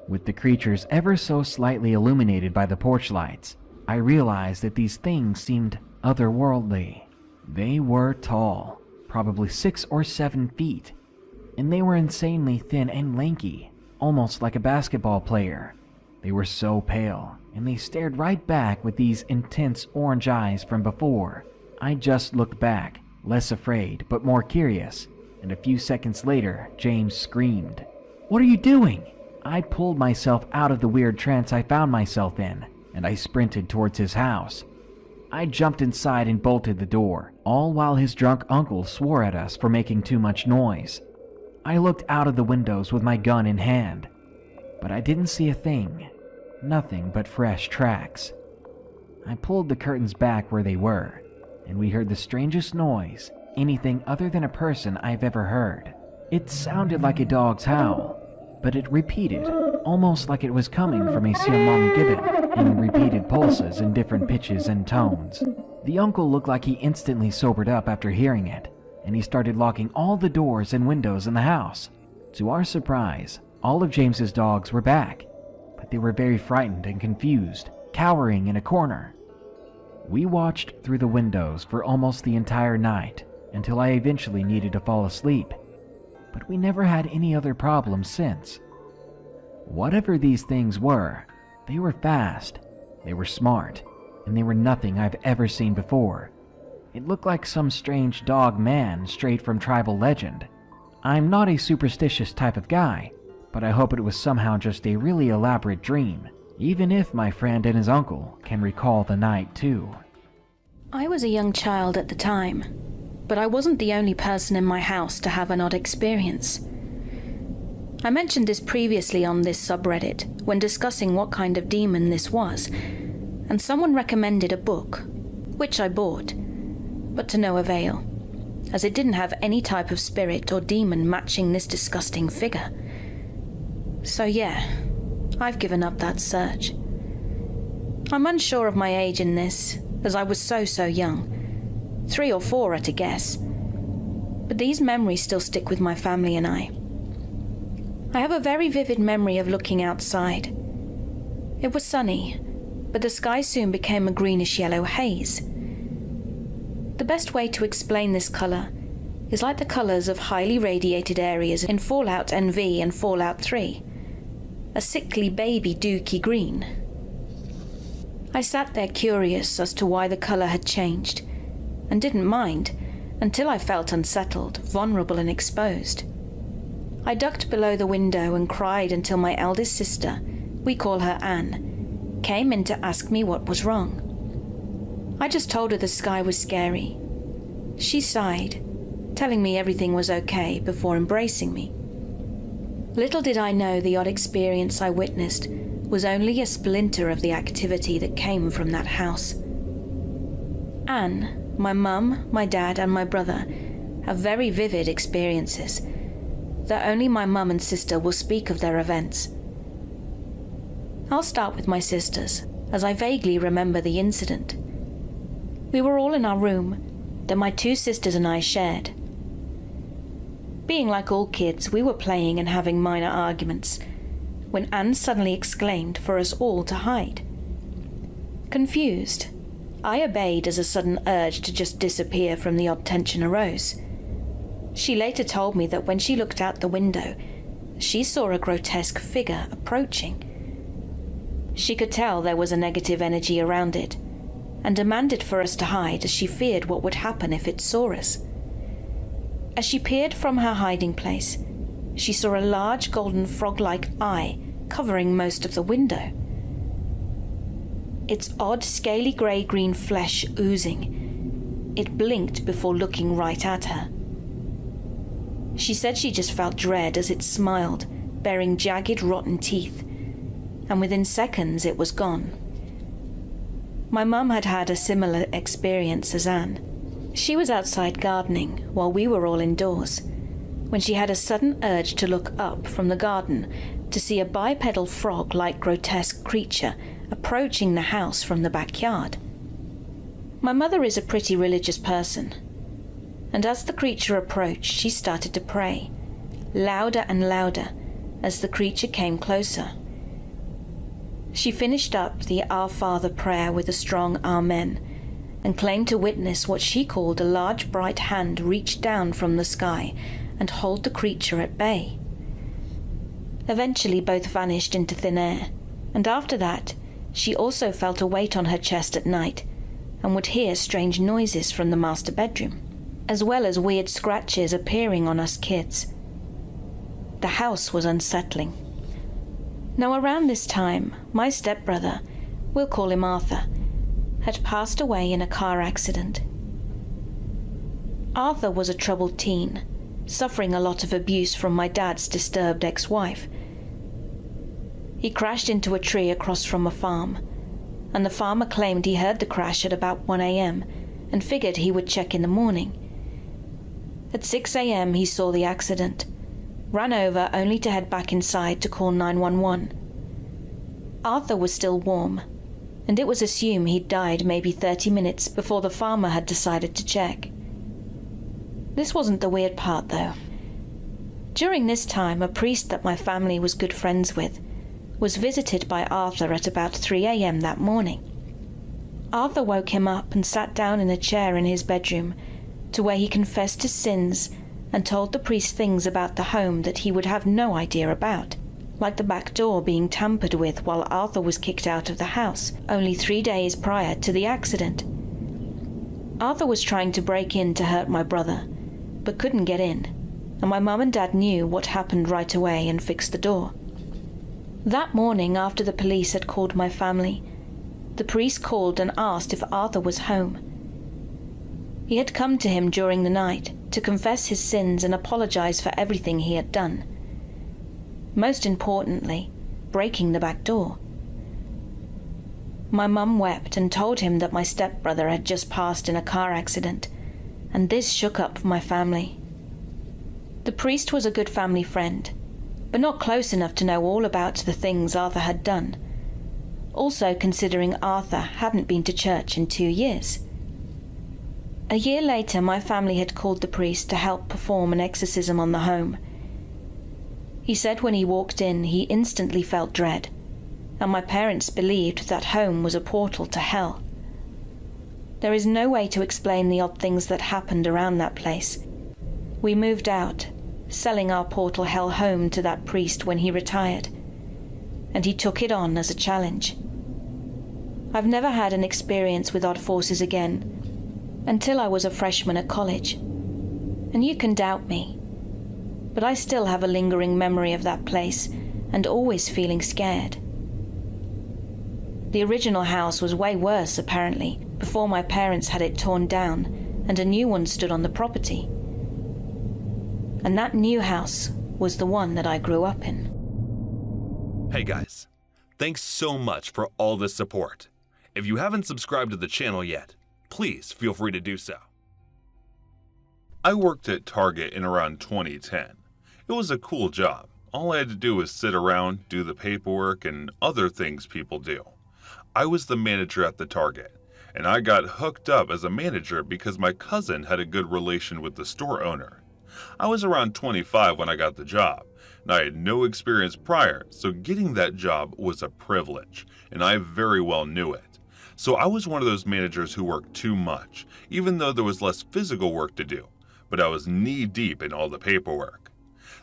Speaker 6: With the creatures ever so slightly illuminated by the porch lights, I realized that these things seemed otherworldly. They were tall, probably 6 or 7 feet. and they were insanely thin and lanky, almost like a basketball player. They were so pale, and they stared right back with these intense orange eyes from before. I just looked back, less afraid but more curious, and a few seconds later, James screamed, "What are you doing?" I pulled myself out of the weird trance I found myself in, and I sprinted towards his house. I jumped inside and bolted the door, all while his drunk uncle swore at us for making too much noise. I looked out of the windows with my gun in hand, but I didn't see a thing. Nothing but fresh tracks. I pulled the curtains back where they were, and we heard the strangest noise, anything other than a person I've ever heard. It sounded like a dog's howl, but it repeated, almost like it was coming from a Siamese gibbon, in repeated pulses in different pitches and tones. The uncle looked like he instantly sobered up after hearing it, and he started locking all the doors and windows in the house. To our surprise, all of James's dogs were back, but they were very frightened and confused, cowering in a corner. We watched through the windows for almost the entire night, until I eventually needed to fall asleep, but we never had any other problems since. Whatever these things were, they were fast, they were smart, and they were nothing I've ever seen before. It looked like some strange dog man straight from tribal legend. I'm not a superstitious type of guy, but I hope it was somehow just a really elaborate dream, even if my friend and his uncle can recall the night too.
Speaker 7: I was a young child at the time, but I wasn't the only person in my house to have an odd experience. I mentioned this previously on this subreddit when discussing what kind of demon this was, and someone recommended a book, which I bought, but to no avail, as it didn't have any type of spirit or demon matching this disgusting figure. So yeah, I've given up that search. I'm unsure of my age in this, as I was so young. 3 or 4 at a guess. But these memories still stick with my family and I. I have a very vivid memory of looking outside. It was sunny, but the sky soon became a greenish-yellow haze. The best way to explain this color is like the colors of highly radiated areas in Fallout NV and Fallout 3. A sickly baby dooky green. I sat there curious as to why the color had changed, and didn't mind until I felt unsettled, vulnerable and exposed. I ducked below the window and cried until my eldest sister, we call her Anne, came in to ask me what was wrong. I just told her the sky was scary. She sighed, telling me everything was okay before embracing me. Little did I know the odd experience I witnessed was only a splinter of the activity that came from that house. Anne, my mum, my dad, and my brother have very vivid experiences, though only my mum and sister will speak of their events. I'll start with my sisters, as I vaguely remember the incident. We were all in our room that my 2 sisters and I shared. Being like all kids, we were playing and having minor arguments, when Anne suddenly exclaimed for us all to hide. Confused, I obeyed as a sudden urge to just disappear from the odd tension arose. She later told me that when she looked out the window, she saw a grotesque figure approaching. She could tell there was a negative energy around it, and demanded for us to hide as she feared what would happen if it saw us. As she peered from her hiding place, she saw a large golden frog-like eye covering most of the window. Its odd scaly grey-green flesh oozing. It blinked before looking right at her. She said she just felt dread as it smiled, bearing jagged, rotten teeth, and within seconds it was gone. My mum had had a similar experience as Anne. She was outside gardening while we were all indoors, when she had a sudden urge to look up from the garden to see a bipedal frog-like grotesque creature approaching the house from the backyard. My mother is a pretty religious person, and as the creature approached, she started to pray, louder and louder, as the creature came closer. She finished up the Our Father prayer with a strong Amen, and claimed to witness what she called a large bright hand reach down from the sky and hold the creature at bay. Eventually both vanished into thin air, and after that, she also felt a weight on her chest at night and would hear strange noises from the master bedroom, as well as weird scratches appearing on us kids. The house was unsettling. Now around this time, my stepbrother, we'll call him Arthur, had passed away in a car accident. Arthur was a troubled teen, suffering a lot of abuse from my dad's disturbed ex-wife. He crashed into a tree across from a farm, and the farmer claimed he heard the crash at about 1 a.m. and figured he would check in the morning. At 6 a.m. he saw the accident, ran over only to head back inside to call 911. Arthur was still warm, and it was assumed he'd died maybe 30 minutes before the farmer had decided to check. This wasn't the weird part, though. During this time, a priest that my family was good friends with was visited by Arthur at about 3 a.m. that morning. Arthur woke him up and sat down in a chair in his bedroom, to where he confessed his sins and told the priest things about the home that he would have no idea about, like the back door being tampered with while Arthur was kicked out of the house only 3 days prior to the accident. Arthur was trying to break in to hurt my brother, but couldn't get in, and my mum and dad knew what happened right away and fixed the door. That morning, after the police had called my family, the priest called and asked if Arthur was home. He had come to him during the night to confess his sins and apologize for everything he had done. Most importantly, breaking the back door. My mum wept and told him that my stepbrother had just passed in a car accident, and this shook up my family. The priest was a good family friend, but not close enough to know all about the things Arthur had done. Also considering Arthur hadn't been to church in 2 years. A year later, my family had called the priest to help perform an exorcism on the home. He said when he walked in, he instantly felt dread, and my parents believed that home was a portal to hell. There is no way to explain the odd things that happened around that place. We moved out, selling our portal hell home to that priest when he retired, and he took it on as a challenge. I've never had an experience with odd forces again, until I was a freshman at college. And you can doubt me, but I still have a lingering memory of that place and always feeling scared. The original house was way worse, apparently, before my parents had it torn down and a new one stood on the property. And that new house was the one that I grew up in.
Speaker 4: Hey guys, thanks so much for all the support. If you haven't subscribed to the channel yet, please feel free to do so. I worked at Target in around 2010. It was a cool job. All I had to do was sit around, do the paperwork, and other things people do. I was the manager at the Target, and I got hooked up as a manager because my cousin had a good relation with the store owner. I was around 25 when I got the job, and I had no experience prior, so getting that job was a privilege, and I very well knew it. So I was one of those managers who worked too much, even though there was less physical work to do, but I was knee-deep in all the paperwork.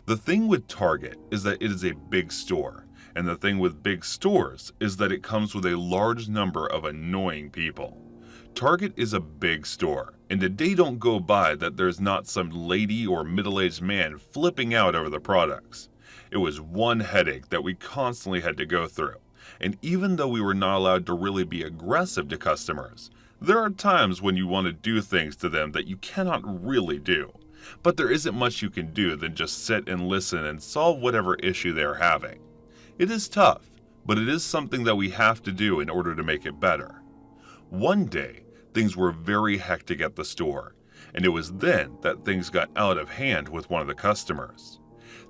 Speaker 4: The thing with Target is that it is a big store, and the thing with big stores is that it comes with a large number of annoying people. Target is a big store, and a day don't go by that there's not some lady or middle-aged man flipping out over the products. It was one headache that we constantly had to go through. And even though we were not allowed to really be aggressive to customers, there are times when you want to do things to them that you cannot really do. But there isn't much you can do than just sit and listen and solve whatever issue they are having. It is tough, but it is something that we have to do in order to make it better. One day, things were very hectic at the store, and it was then that things got out of hand with one of the customers.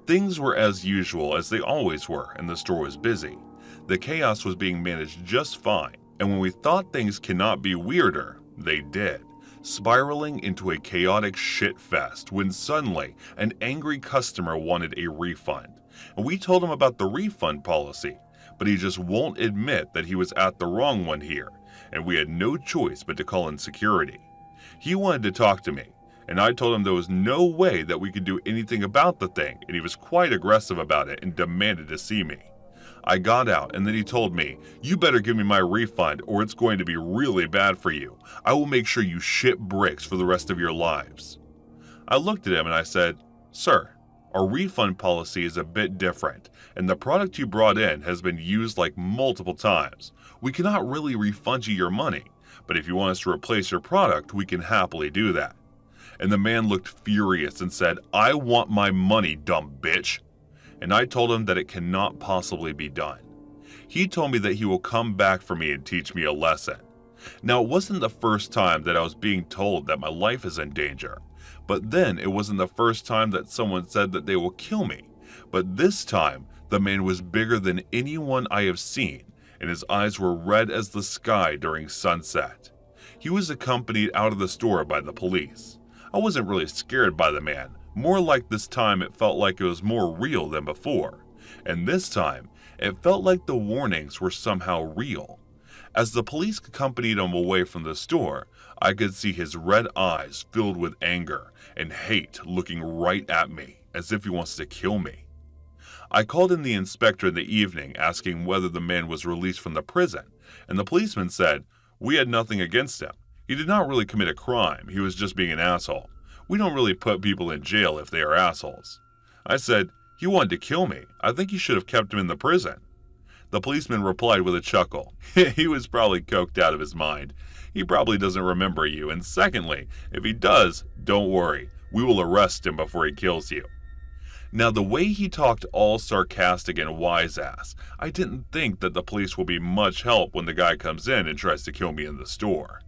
Speaker 4: Things were as usual as they always were, and the store was busy. The chaos was being managed just fine, and when we thought things cannot be weirder, they did, spiraling into a chaotic shitfest when suddenly an angry customer wanted a refund. And we told him about the refund policy, but he just won't admit that he was at the wrong one here, and we had no choice but to call in security. He wanted to talk to me, and I told him there was no way that we could do anything about the thing, and he was quite aggressive about it and demanded to see me. I got out, and then he told me, "You better give me my refund or it's going to be really bad for you. I will make sure you shit bricks for the rest of your lives." I looked at him and I said, "Sir, our refund policy is a bit different, and the product you brought in has been used like multiple times. We cannot really refund you your money, but if you want us to replace your product, we can happily do that." And the man looked furious and said, "I want my money, dumb bitch." And I told him that it cannot possibly be done. He told me that he will come back for me and teach me a lesson. Now, it wasn't the first time that I was being told that my life is in danger, but then it wasn't the first time that someone said that they will kill me. But this time, the man was bigger than anyone I have seen, and his eyes were red as the sky during sunset. He was accompanied out of the store by the police. I wasn't really scared by the man. More like this time it felt like it was more real than before. And this time, it felt like the warnings were somehow real. As the police accompanied him away from the store, I could see his red eyes filled with anger and hate looking right at me, as if he wants to kill me. I called in the inspector in the evening asking whether the man was released from the prison, and the policeman said, "We had nothing against him. He did not really commit a crime, he was just being an asshole. We don't really put people in jail if they are assholes." I said, "He wanted to kill me. I think you should have kept him in the prison." The policeman replied with a chuckle. "He was probably coked out of his mind. He probably doesn't remember you, and secondly, if he does, don't worry. We will arrest him before he kills you." Now, the way he talked all sarcastic and wise-ass, I didn't think that the police will be much help when the guy comes in and tries to kill me in the store.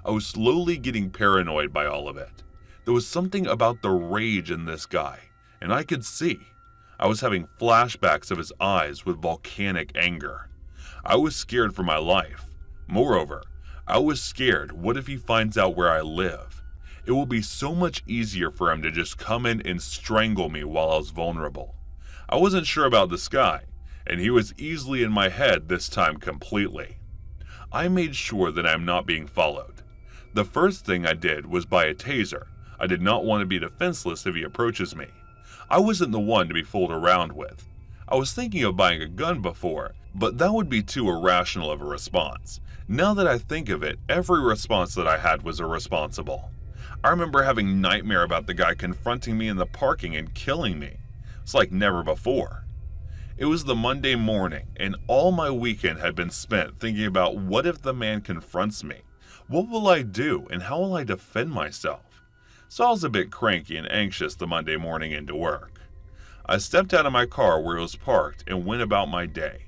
Speaker 4: I was slowly getting paranoid by all of it. There was something about the rage in this guy, and I could see. I was having flashbacks of his eyes with volcanic anger. I was scared for my life. Moreover, I was scared, what if he finds out where I live? It will be so much easier for him to just come in and strangle me while I was vulnerable. I wasn't sure about this guy, and he was easily in my head this time completely. I made sure that I am not being followed. The first thing I did was buy a taser. I did not want to be defenseless if he approaches me. I wasn't the one to be fooled around with. I was thinking of buying a gun before, but that would be too irrational of a response. Now that I think of it, every response that I had was irresponsible. I remember having nightmare about the guy confronting me in the parking and killing me. It's like never before. It was the Monday morning, and all my weekend had been spent thinking about what if the man confronts me? What will I do, and how will I defend myself? So I was a bit cranky and anxious the Monday morning into work. I stepped out of my car where it was parked and went about my day.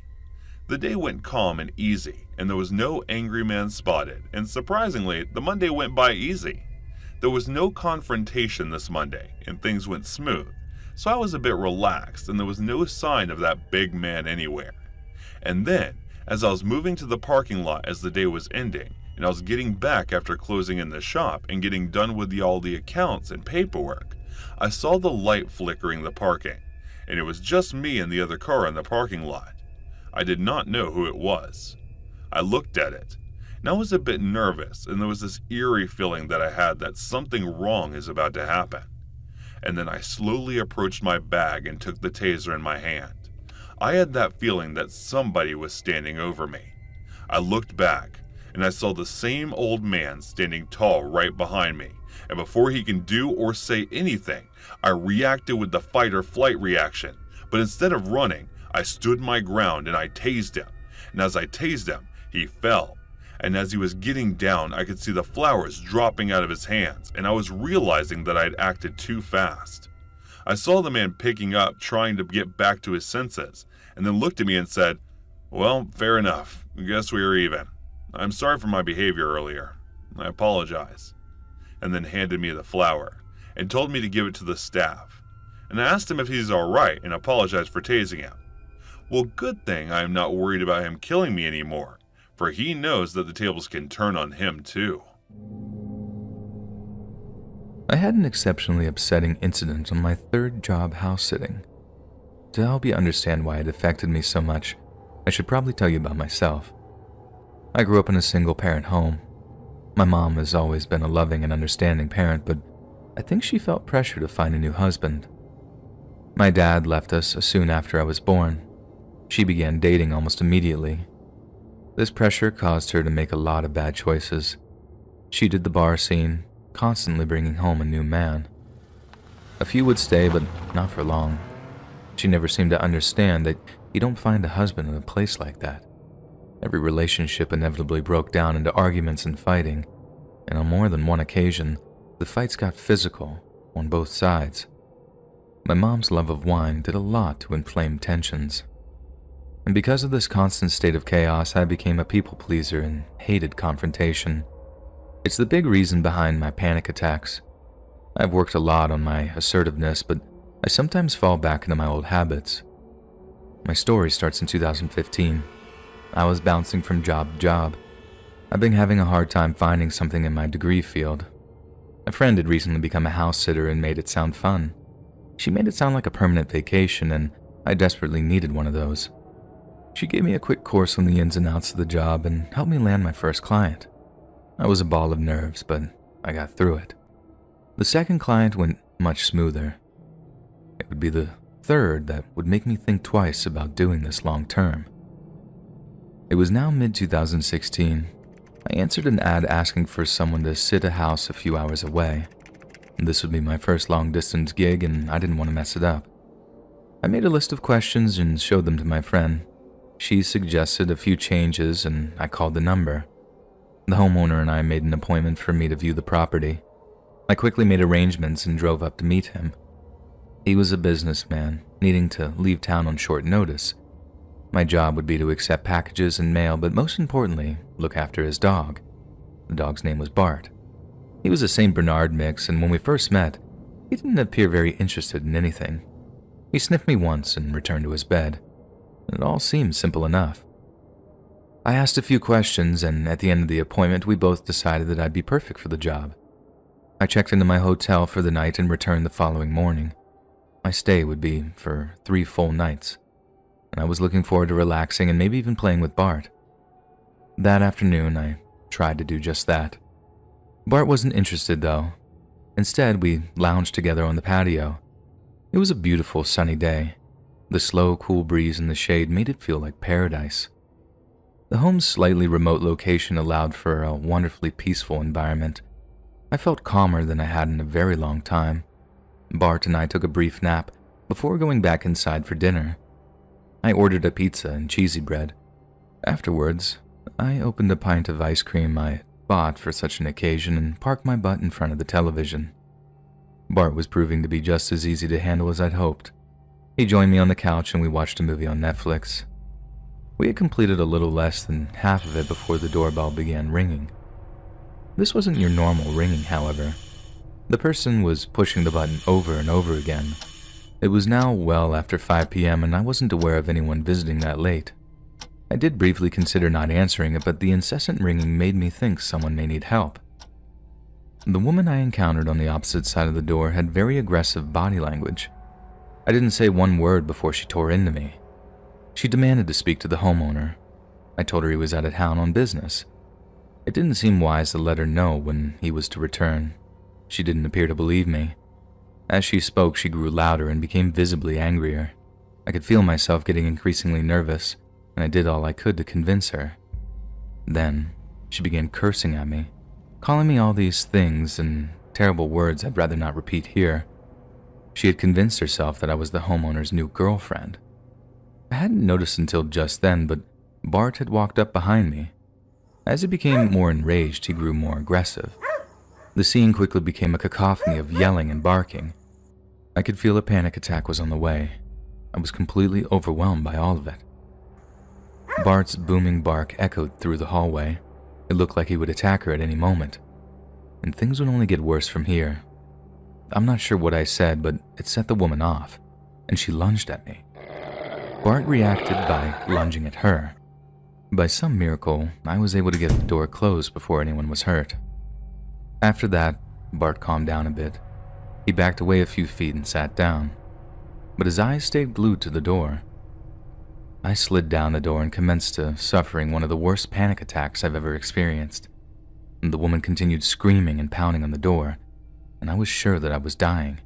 Speaker 4: The day went calm and easy, and there was no angry man spotted, and surprisingly, the Monday went by easy. There was no confrontation this Monday, and things went smooth, so I was a bit relaxed, and there was no sign of that big man anywhere. And then, as I was moving to the parking lot as the day was ending, and I was getting back after closing in the shop and getting done with all the accounts and paperwork, I saw the light flickering the parking, and it was just me and the other car in the parking lot. I did not know who it was. I looked at it, and I was a bit nervous, and there was this eerie feeling that I had that something wrong is about to happen. And then I slowly approached my bag and took the taser in my hand. I had that feeling that somebody was standing over me. I looked back, and I saw the same old man standing tall right behind me, and before he can do or say anything, I reacted with the fight or flight reaction, but instead of running, I stood my ground and I tased him, and as I tased him, he fell, and as he was getting down, I could see the flowers dropping out of his hands, and I was realizing that I had acted too fast. I saw the man picking up, trying to get back to his senses, and then looked at me and said, "Well, fair enough, I guess we are even. I'm sorry for my behavior earlier. I apologize." And then handed me the flower, and told me to give it to the staff. And I asked him if he's alright and apologized for tasing him. Well, good thing I am not worried about him killing me anymore, for he knows that the tables can turn on him too.
Speaker 1: I had an exceptionally upsetting incident on my third job house sitting. To help you understand why it affected me so much, I should probably tell you about myself. I grew up in a single-parent home. My mom has always been a loving and understanding parent, but I think she felt pressure to find a new husband. My dad left us soon after I was born. She began dating almost immediately. This pressure caused her to make a lot of bad choices. She did the bar scene, constantly bringing home a new man. A few would stay, but not for long. She never seemed to understand that you don't find a husband in a place like that. Every relationship inevitably broke down into arguments and fighting, and on more than one occasion, the fights got physical on both sides. My mom's love of wine did a lot to inflame tensions. And because of this constant state of chaos, I became a people pleaser and hated confrontation. It's the big reason behind my panic attacks. I've worked a lot on my assertiveness, but I sometimes fall back into my old habits. My story starts in 2015. I was bouncing from job to job. I've been having a hard time finding something in my degree field. A friend had recently become a house sitter and made it sound fun. She made it sound like a permanent vacation, and I desperately needed one of those. She gave me a quick course on the ins and outs of the job and helped me land my first client. I was a ball of nerves, but I got through it. The second client went much smoother. It would be the third that would make me think twice about doing this long term. It was now mid-2016. I answered an ad asking for someone to sit a house a few hours away. This would be my first long-distance gig, and I didn't want to mess it up. I made a list of questions and showed them to my friend. She suggested a few changes, and I called the number. The homeowner and I made an appointment for me to view the property. I quickly made arrangements and drove up to meet him. He was a businessman, needing to leave town on short notice. My job would be to accept packages and mail, but most importantly, look after his dog. The dog's name was Bart. He was a St. Bernard mix, and when we first met, he didn't appear very interested in anything. He sniffed me once and returned to his bed. It all seemed simple enough. I asked a few questions, and at the end of the appointment, we both decided that I'd be perfect for the job. I checked into my hotel for the night and returned the following morning. My stay would be for 3 full nights, and I was looking forward to relaxing and maybe even playing with Bart. That afternoon, I tried to do just that. Bart wasn't interested, though. Instead, we lounged together on the patio. It was a beautiful sunny day. The slow, cool breeze in the shade made it feel like paradise. The home's slightly remote location allowed for a wonderfully peaceful environment. I felt calmer than I had in a very long time. Bart and I took a brief nap before going back inside for dinner. I ordered a pizza and cheesy bread. Afterwards, I opened a pint of ice cream I bought for such an occasion and parked my butt in front of the television. Bart was proving to be just as easy to handle as I'd hoped. He joined me on the couch and we watched a movie on Netflix. We had completed a little less than half of it before the doorbell began ringing. This wasn't your normal ringing, however. The person was pushing the button over and over again. It was now well after 5 p.m. and I wasn't aware of anyone visiting that late. I did briefly consider not answering it, but the incessant ringing made me think someone may need help. The woman I encountered on the opposite side of the door had very aggressive body language. I didn't say one word before she tore into me. She demanded to speak to the homeowner. I told her he was out of town on business. It didn't seem wise to let her know when he was to return. She didn't appear to believe me. As she spoke, she grew louder and became visibly angrier. I could feel myself getting increasingly nervous, and I did all I could to convince her. Then, she began cursing at me, calling me all these things and terrible words I'd rather not repeat here. She had convinced herself that I was the homeowner's new girlfriend. I hadn't noticed until just then, but Bart had walked up behind me. As he became more enraged, he grew more aggressive. The scene quickly became a cacophony of yelling and barking. I could feel a panic attack was on the way. I was completely overwhelmed by all of it. Bart's booming bark echoed through the hallway. It looked like he would attack her at any moment. And things would only get worse from here. I'm not sure what I said, but it set the woman off, and she lunged at me. Bart reacted by lunging at her. By some miracle, I was able to get the door closed before anyone was hurt. After that, Bart calmed down a bit. He backed away a few feet and sat down, but his eyes stayed glued to the door. I slid down the door and commenced to suffering one of the worst panic attacks I've ever experienced. The woman continued screaming and pounding on the door.
Speaker 3: and I was sure that I was dying.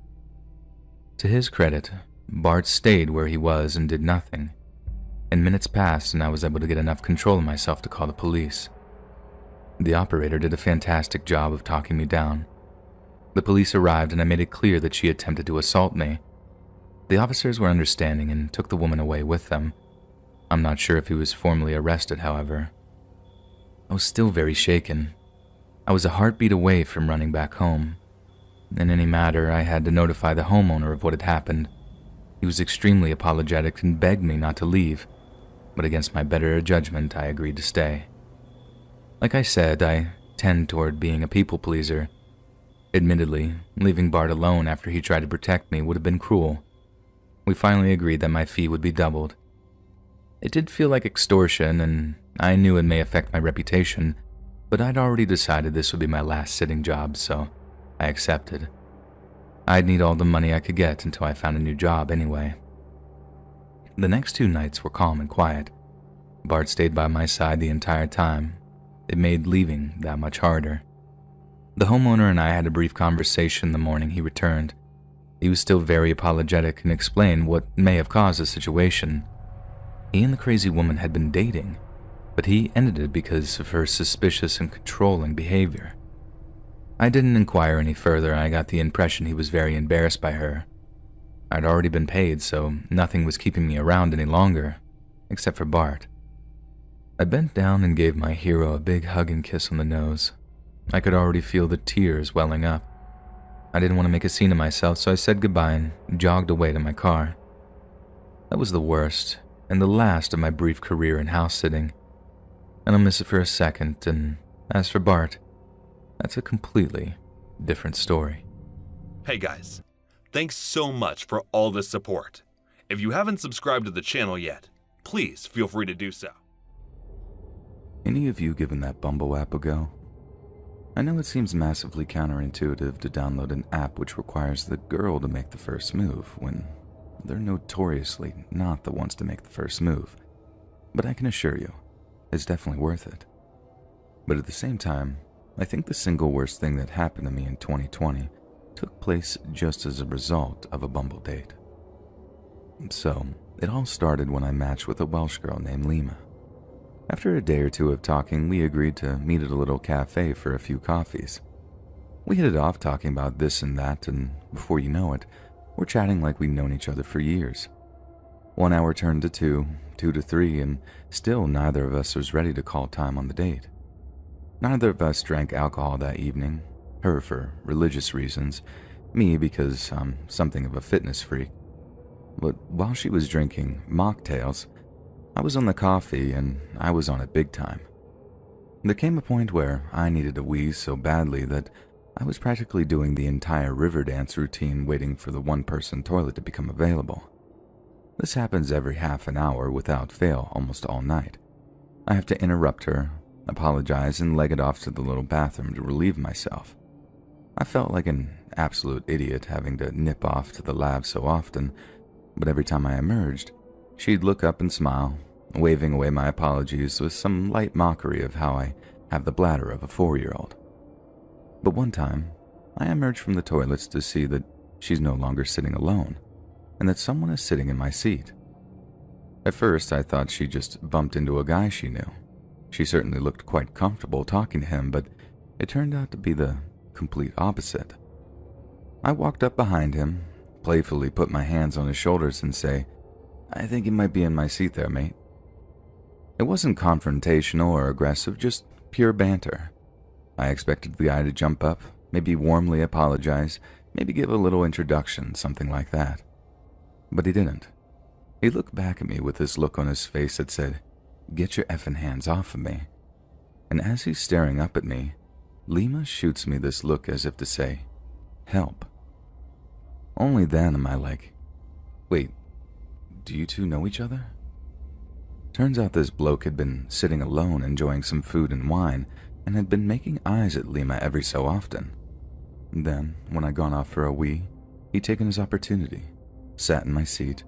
Speaker 3: To his credit, Bart stayed where he was and did nothing, and minutes passed and I was able to get enough control of myself to call the police. The operator did a fantastic job of talking me down. The police arrived and I made it clear that she attempted to assault me. The officers were understanding and took the woman away with them. I'm not sure if he was formally arrested, however. I was still very shaken. I was a heartbeat away from running back home. In any matter, I had to notify the homeowner of what had happened. He was extremely apologetic and begged me not to leave, but against my better judgment, I agreed to stay. Like I said, I tend toward being a people pleaser. Admittedly, leaving Bart alone after he tried to protect me would have been cruel. We finally agreed that my fee would be doubled. It did feel like extortion, and I knew it may affect my reputation, but I'd already decided this would be my last sitting job, so I accepted. I'd need all the money I could get until I found a new job anyway. The next 2 nights were calm and quiet. Bart stayed by my side the entire time. It made leaving that much harder. The homeowner and I had a brief conversation the morning he returned. He was still very apologetic and explained what may have caused the situation. He and the crazy woman had been dating, but he ended it because of her suspicious and controlling behavior. I didn't inquire any further, and I got the impression he was very embarrassed by her. I'd already been paid, so nothing was keeping me around any longer, except for Bart. I bent down and gave my hero a big hug and kiss on the nose. I could already feel the tears welling up. I didn't want to make a scene of myself, so I said goodbye and jogged away to my car. That was the worst and the last of my brief career in house sitting. And I'll miss it for a second, and as for Bart, that's a completely different story.
Speaker 4: Hey guys, thanks so much for all the support. If you haven't subscribed to the channel yet, please feel free to do so.
Speaker 3: Any of you given that Bumble app a go? I know it seems massively counterintuitive to download an app which requires the girl to make the first move when they're notoriously not the ones to make the first move, but I can assure you, it's definitely worth it. But at the same time, I think the single worst thing that happened to me in 2020 took place just as a result of a Bumble date. So, it all started when I matched with a Welsh girl named Lima. After a day or two of talking, we agreed to meet at a little cafe for a few coffees. We hit it off talking about this and that, and before you know it, we're chatting like we'd known each other for years. 1 hour turned to 2, 2 to 3, and still neither of us was ready to call time on the date. Neither of us drank alcohol that evening, her for religious reasons, me because I'm something of a fitness freak. But while she was drinking mocktails, I was on the coffee and I was on it big time. There came a point where I needed a wee so badly that I was practically doing the entire river dance routine waiting for the one-person toilet to become available. This happens every half an hour without fail almost all night. I have to interrupt her, apologize, and leg it off to the little bathroom to relieve myself. I felt like an absolute idiot having to nip off to the lab so often, but every time I emerged, she'd look up and smile, waving away my apologies with some light mockery of how I have the bladder of a 4-year-old. But one time, I emerged from the toilets to see that she's no longer sitting alone, and that someone is sitting in my seat. At first, I thought she just bumped into a guy she knew. She certainly looked quite comfortable talking to him, but it turned out to be the complete opposite. I walked up behind him, playfully put my hands on his shoulders and say, "I think you might be in my seat there, mate." It wasn't confrontational or aggressive, just pure banter. I expected the guy to jump up, maybe warmly apologize, maybe give a little introduction, something like that. But he didn't. He looked back at me with this look on his face that said, "Get your effing hands off of me." And as he's staring up at me, Lima shoots me this look as if to say, "Help." Only then am I like, wait, do you two know each other? Turns out this bloke had been sitting alone enjoying some food and wine and had been making eyes at Lima every so often. Then, when I'd gone off for a wee, he'd taken his opportunity, sat in my seat,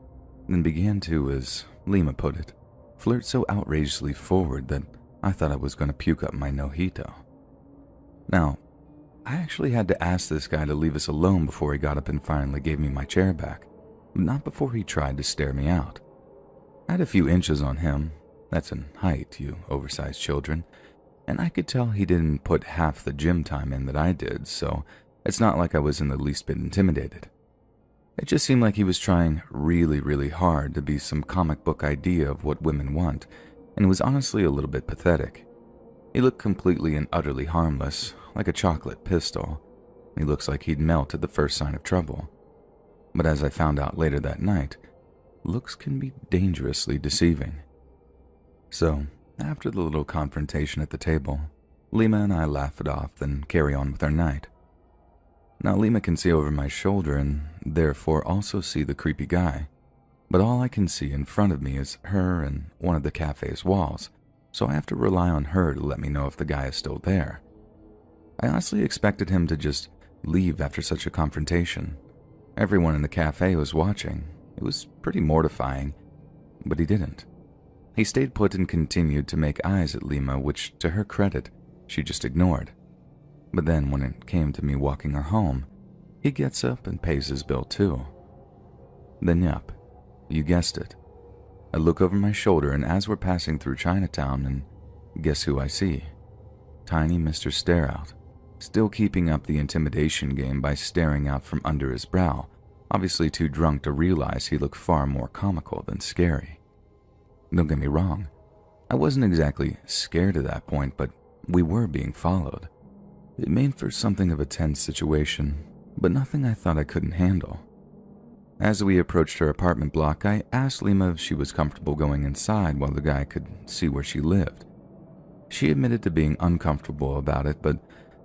Speaker 3: then began to, as Lima put it, flirt so outrageously forward that I thought I was going to puke up my nojito. Now, I actually had to ask this guy to leave us alone before he got up and finally gave me my chair back, but not before he tried to stare me out. I had a few inches on him. That's in height, you oversized children. And I could tell he didn't put half the gym time in that I did, so it's not like I was in the least bit intimidated. It just seemed like he was trying really, really hard to be some comic book idea of what women want, and it was honestly a little bit pathetic. He looked completely and utterly harmless, like a chocolate pistol. He looks like he'd melt at the first sign of trouble. But as I found out later that night, looks can be dangerously deceiving. So, after the little confrontation at the table, Lima and I laugh it off, then carry on with our night. Now, Lima can see over my shoulder and therefore also see the creepy guy, but all I can see in front of me is her and one of the cafe's walls, so I have to rely on her to let me know if the guy is still there. I honestly expected him to just leave after such a confrontation. Everyone in the cafe was watching. It was pretty mortifying, but he didn't. He stayed put and continued to make eyes at Lima, which, to her credit, she just ignored. But then when it came to me walking her home, he gets up and pays his bill too. Then yup, you guessed it. I look over my shoulder, and as we're passing through Chinatown, and guess who I see? Tiny Mr. Stareout, still keeping up the intimidation game by staring out from under his brow, obviously too drunk to realize he looked far more comical than scary. Don't get me wrong, I wasn't exactly scared at that point, but we were being followed. It made for something of a tense situation, but nothing I thought I couldn't handle. As we approached her apartment block, I asked Lima if she was comfortable going inside while the guy could see where she lived. She admitted to being uncomfortable about it, but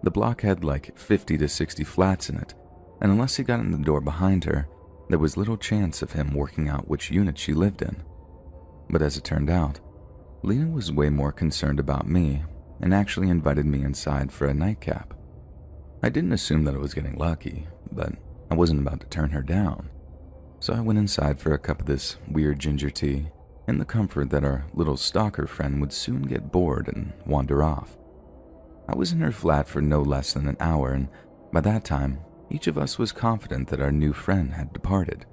Speaker 3: the block had like 50 to 60 flats in it, and unless he got in the door behind her, there was little chance of him working out which unit she lived in. But as it turned out, Lena was way more concerned about me and actually invited me inside for a nightcap. I didn't assume that I was getting lucky, but I wasn't about to turn her down. So I went inside for a cup of this weird ginger tea, in the comfort that our little stalker friend would soon get bored and wander off. I was in her flat for no less than an hour, and by that time, each of us was confident that our new friend had departed.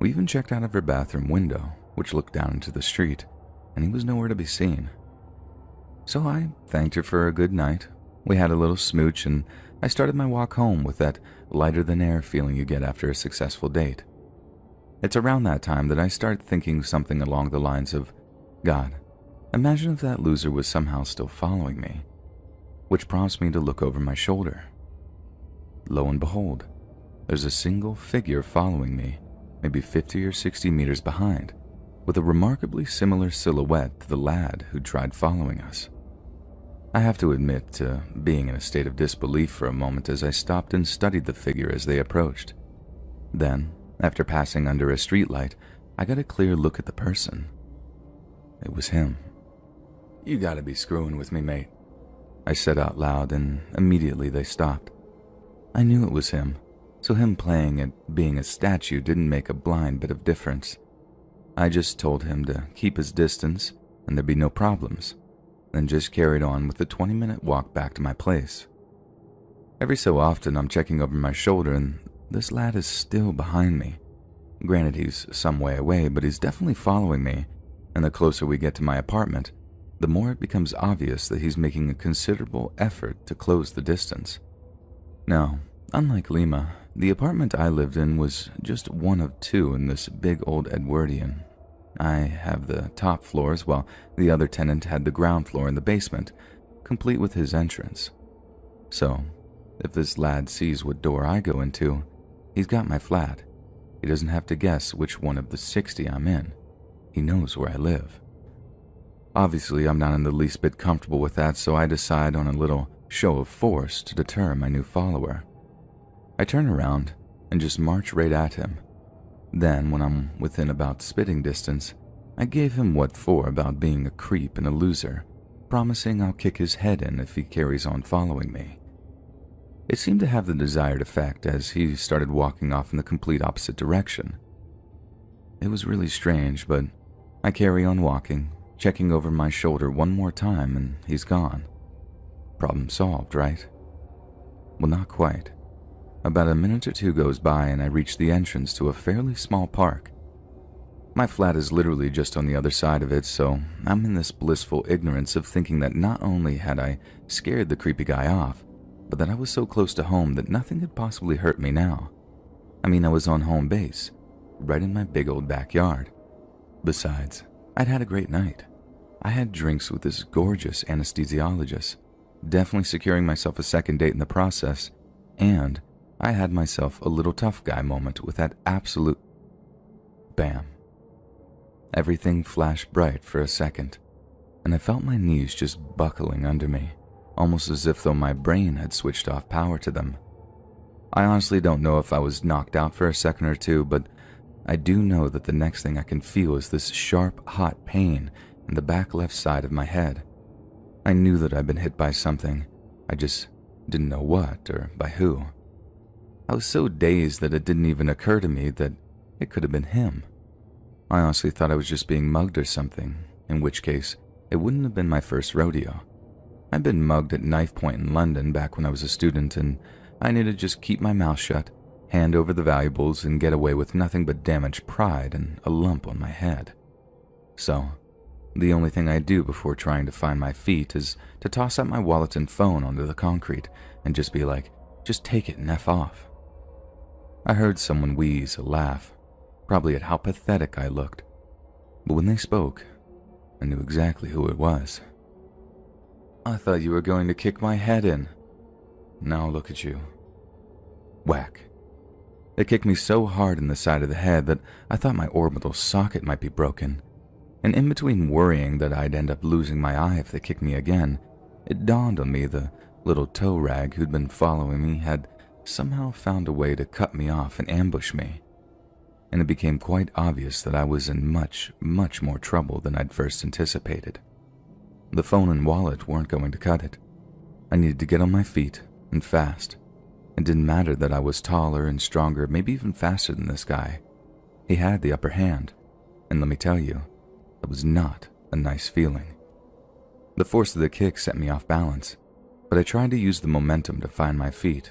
Speaker 3: We even checked out of her bathroom window, which looked down into the street, and he was nowhere to be seen. So I thanked her for a good night. We had a little smooch, and I started my walk home with that lighter-than-air feeling you get after a successful date. It's around that time that I start thinking something along the lines of, God, imagine if that loser was somehow still following me, which prompts me to look over my shoulder. Lo and behold, there's a single figure following me, maybe 50 or 60 meters behind, with a remarkably similar silhouette to the lad who tried following us. I have to admit to being in a state of disbelief for a moment as I stopped and studied the figure as they approached. Then, after passing under a streetlight, I got a clear look at the person. It was him. "You gotta be screwing with me, mate," I said out loud, and immediately they stopped. I knew it was him, so him playing at being a statue didn't make a blind bit of difference. I just told him to keep his distance and there'd be no problems, then just carried on with the 20-minute walk back to my place. Every so often I'm checking over my shoulder and this lad is still behind me. Granted, he's some way away, but he's definitely following me, and the closer we get to my apartment, the more it becomes obvious that he's making a considerable effort to close the distance. Now, unlike Lima, the apartment I lived in was just one of two in this big old Edwardian. I have the top floors, while the other tenant had the ground floor and the basement, complete with his entrance. So, if this lad sees what door I go into, he's got my flat. He doesn't have to guess which one of the 60 I'm in. He knows where I live. Obviously, I'm not in the least bit comfortable with that, so I decide on a little show of force to deter my new follower. I turn around and just march right at him. Then, when I'm within about spitting distance, I gave him what for about being a creep and a loser, promising I'll kick his head in if he carries on following me. It seemed to have the desired effect as he started walking off in the complete opposite direction. It was really strange, but I carry on walking, checking over my shoulder one more time, and he's gone. Problem solved, right? Well, not quite. About a minute or two goes by and I reach the entrance to a fairly small park. My flat is literally just on the other side of it, so I'm in this blissful ignorance of thinking that not only had I scared the creepy guy off, but that I was so close to home that nothing could possibly hurt me now. I mean, I was on home base, right in my big old backyard. Besides, I'd had a great night. I had drinks with this gorgeous anesthesiologist, definitely securing myself a second date in the process, and I had myself a little tough guy moment with that absolute bam. Everything flashed bright for a second, and I felt my knees just buckling under me, almost as if though my brain had switched off power to them. I honestly don't know if I was knocked out for a second or two, but I do know that the next thing I can feel is this sharp, hot pain in the back left side of my head. I knew that I'd been hit by something, I just didn't know what or by who. I was so dazed that it didn't even occur to me that it could have been him. I honestly thought I was just being mugged or something, in which case it wouldn't have been my first rodeo. I'd been mugged at knife point in London back when I was a student, and I needed to just keep my mouth shut, hand over the valuables, and get away with nothing but damaged pride and a lump on my head. So, the only thing I do before trying to find my feet is to toss out my wallet and phone onto the concrete and just be like, just take it and F off. I heard someone wheeze a laugh, probably at how pathetic I looked, but when they spoke, I knew exactly who it was. I thought you were going to kick my head in. Now look at you. Whack. It kicked me so hard in the side of the head that I thought my orbital socket might be broken, and in between worrying that I'd end up losing my eye if they kicked me again, it dawned on me the little tow rag who'd been following me had somehow found a way to cut me off and ambush me. And it became quite obvious that I was in much, much more trouble than I'd first anticipated. The phone and wallet weren't going to cut it. I needed to get on my feet, and fast. It didn't matter that I was taller and stronger, maybe even faster than this guy. He had the upper hand, and let me tell you, it was not a nice feeling. The force of the kick set me off balance, but I tried to use the momentum to find my feet.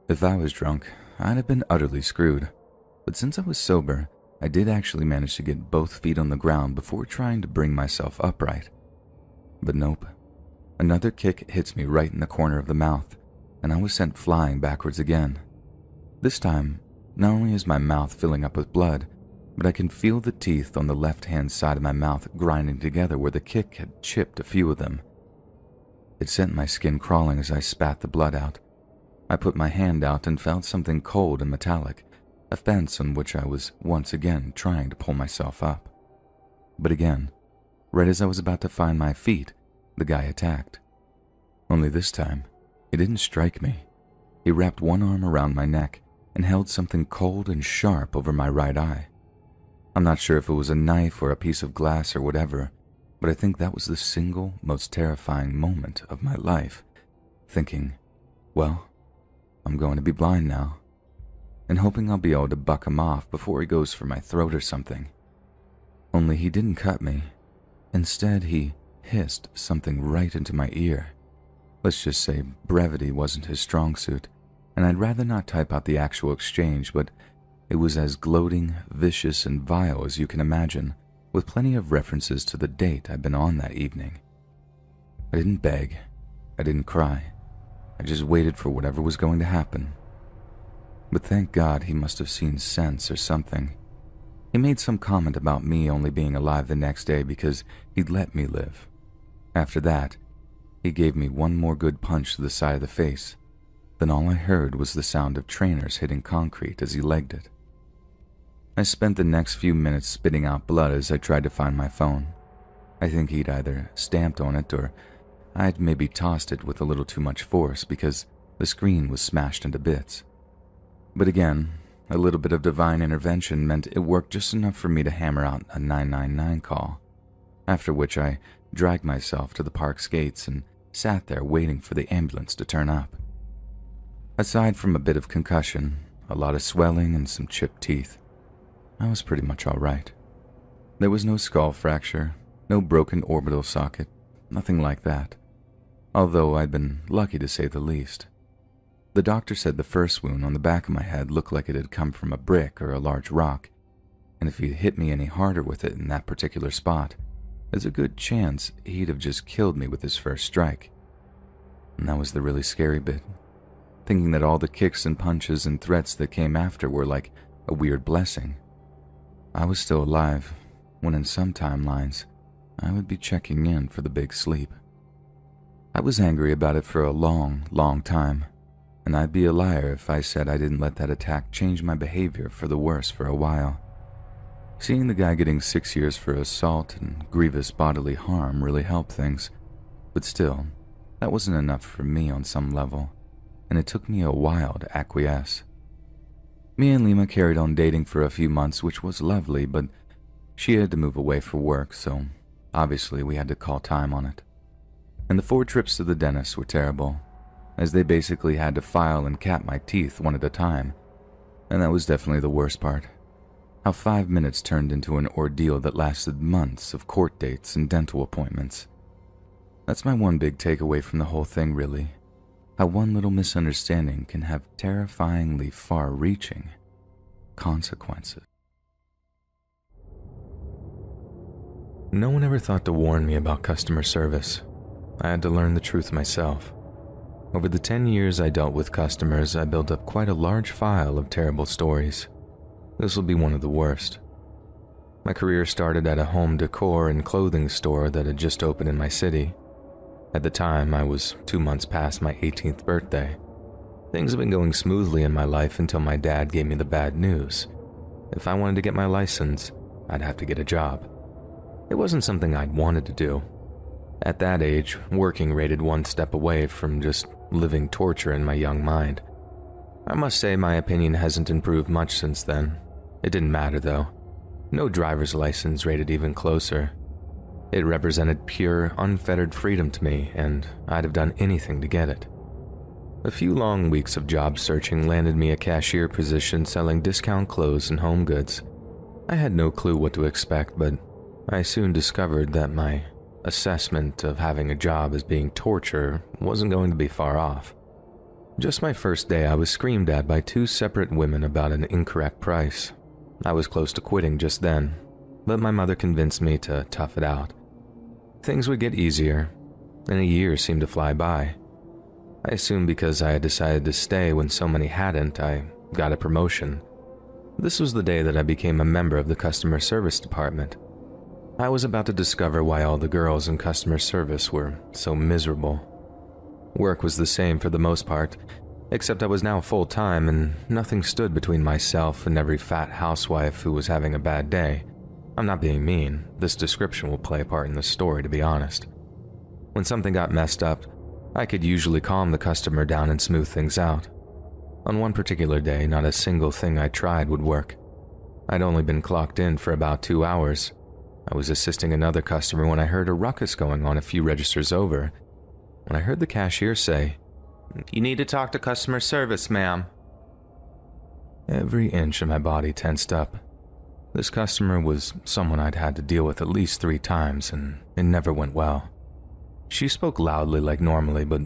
Speaker 3: If I was drunk, I'd have been utterly screwed. But since I was sober, I did actually manage to get both feet on the ground before trying to bring myself upright. But nope. Another kick hits me right in the corner of the mouth, and I was sent flying backwards again. This time, not only is my mouth filling up with blood, but I can feel the teeth on the left-hand side of my mouth grinding together where the kick had chipped a few of them. It sent my skin crawling as I spat the blood out. I put my hand out and felt something cold and metallic, a fence on which I was once again trying to pull myself up. But again, right as I was about to find my feet, the guy attacked. Only this time, he didn't strike me. He wrapped one arm around my neck and held something cold and sharp over my right eye. I'm not sure if it was a knife or a piece of glass or whatever, but I think that was the single most terrifying moment of my life, thinking, well, I'm going to be blind now, and hoping I'll be able to buck him off before he goes for my throat or something. Only he didn't cut me. Instead, he hissed something right into my ear. Let's just say brevity wasn't his strong suit, and I'd rather not type out the actual exchange, but it was as gloating, vicious, and vile as you can imagine, with plenty of references to the date I'd been on that evening. I didn't beg. I didn't cry. I just waited for whatever was going to happen. But thank God he must have seen sense or something. He made some comment about me only being alive the next day because he'd let me live. After that, he gave me one more good punch to the side of the face. Then all I heard was the sound of trainers hitting concrete as he legged it. I spent the next few minutes spitting out blood as I tried to find my phone. I think he'd either stamped on it or I'd maybe tossed it with a little too much force because the screen was smashed into bits. But again, a little bit of divine intervention meant it worked just enough for me to hammer out a 999 call, after which I dragged myself to the park's gates and sat there waiting for the ambulance to turn up. Aside from a bit of concussion, a lot of swelling, and some chipped teeth, I was pretty much all right. There was no skull fracture, no broken orbital socket, nothing like that, although I'd been lucky to say the least. The doctor said the first wound on the back of my head looked like it had come from a brick or a large rock, and if he'd hit me any harder with it in that particular spot, there's a good chance he'd have just killed me with his first strike. And that was the really scary bit, thinking that all the kicks and punches and threats that came after were like a weird blessing. I was still alive, when in some timelines, I would be checking in for the big sleep. I was angry about it for a long, long time, and I'd be a liar if I said I didn't let that attack change my behavior for the worse for a while. Seeing the guy getting 6 years for assault and grievous bodily harm really helped things, but still, that wasn't enough for me on some level, and it took me a while to acquiesce. Me and Lima carried on dating for a few months, which was lovely, but she had to move away for work, so obviously we had to call time on it. And the 4 trips to the dentist were terrible, as they basically had to file and cap my teeth one at a time, and that was definitely the worst part. How 5 minutes turned into an ordeal that lasted months of court dates and dental appointments. That's my one big takeaway from the whole thing, really. How one little misunderstanding can have terrifyingly far-reaching consequences.
Speaker 1: No one ever thought to warn me about customer service. I had to learn the truth myself. Over the 10 years I dealt with customers, I built up quite a large file of terrible stories. This will be one of the worst. My career started at a home decor and clothing store that had just opened in my city. At the time, I was 2 months past my 18th birthday. Things had been going smoothly in my life until my dad gave me the bad news. If I wanted to get my license, I'd have to get a job. It wasn't something I'd wanted to do. At that age, working rated one step away from just living torture in my young mind. I must say my opinion hasn't improved much since then. It didn't matter though. No driver's license rated even closer. It represented pure, unfettered freedom to me, and I'd have done anything to get it. A few long weeks of job searching landed me a cashier position selling discount clothes and home goods. I had no clue what to expect, but I soon discovered that my assessment of having a job as being torture wasn't going to be far off. Just my first day, I was screamed at by 2 separate women about an incorrect price. I was close to quitting just then, but my mother convinced me to tough it out. Things would get easier, and a year seemed to fly by. I assumed because I had decided to stay when so many hadn't, I got a promotion. This was the day that I became a member of the customer service department. I was about to discover why all the girls in customer service were so miserable. Work was the same for the most part, except I was now full-time and nothing stood between myself and every fat housewife who was having a bad day. I'm not being mean, this description will play a part in the story to be honest. When something got messed up, I could usually calm the customer down and smooth things out. On one particular day, not a single thing I tried would work. I'd only been clocked in for about 2 hours. I was assisting another customer when I heard a ruckus going on a few registers over. When I heard the cashier say, "You need to talk to customer service, ma'am." Every inch of my body tensed up. This customer was someone I'd had to deal with at least 3 times, and it never went well. She spoke loudly like normally, but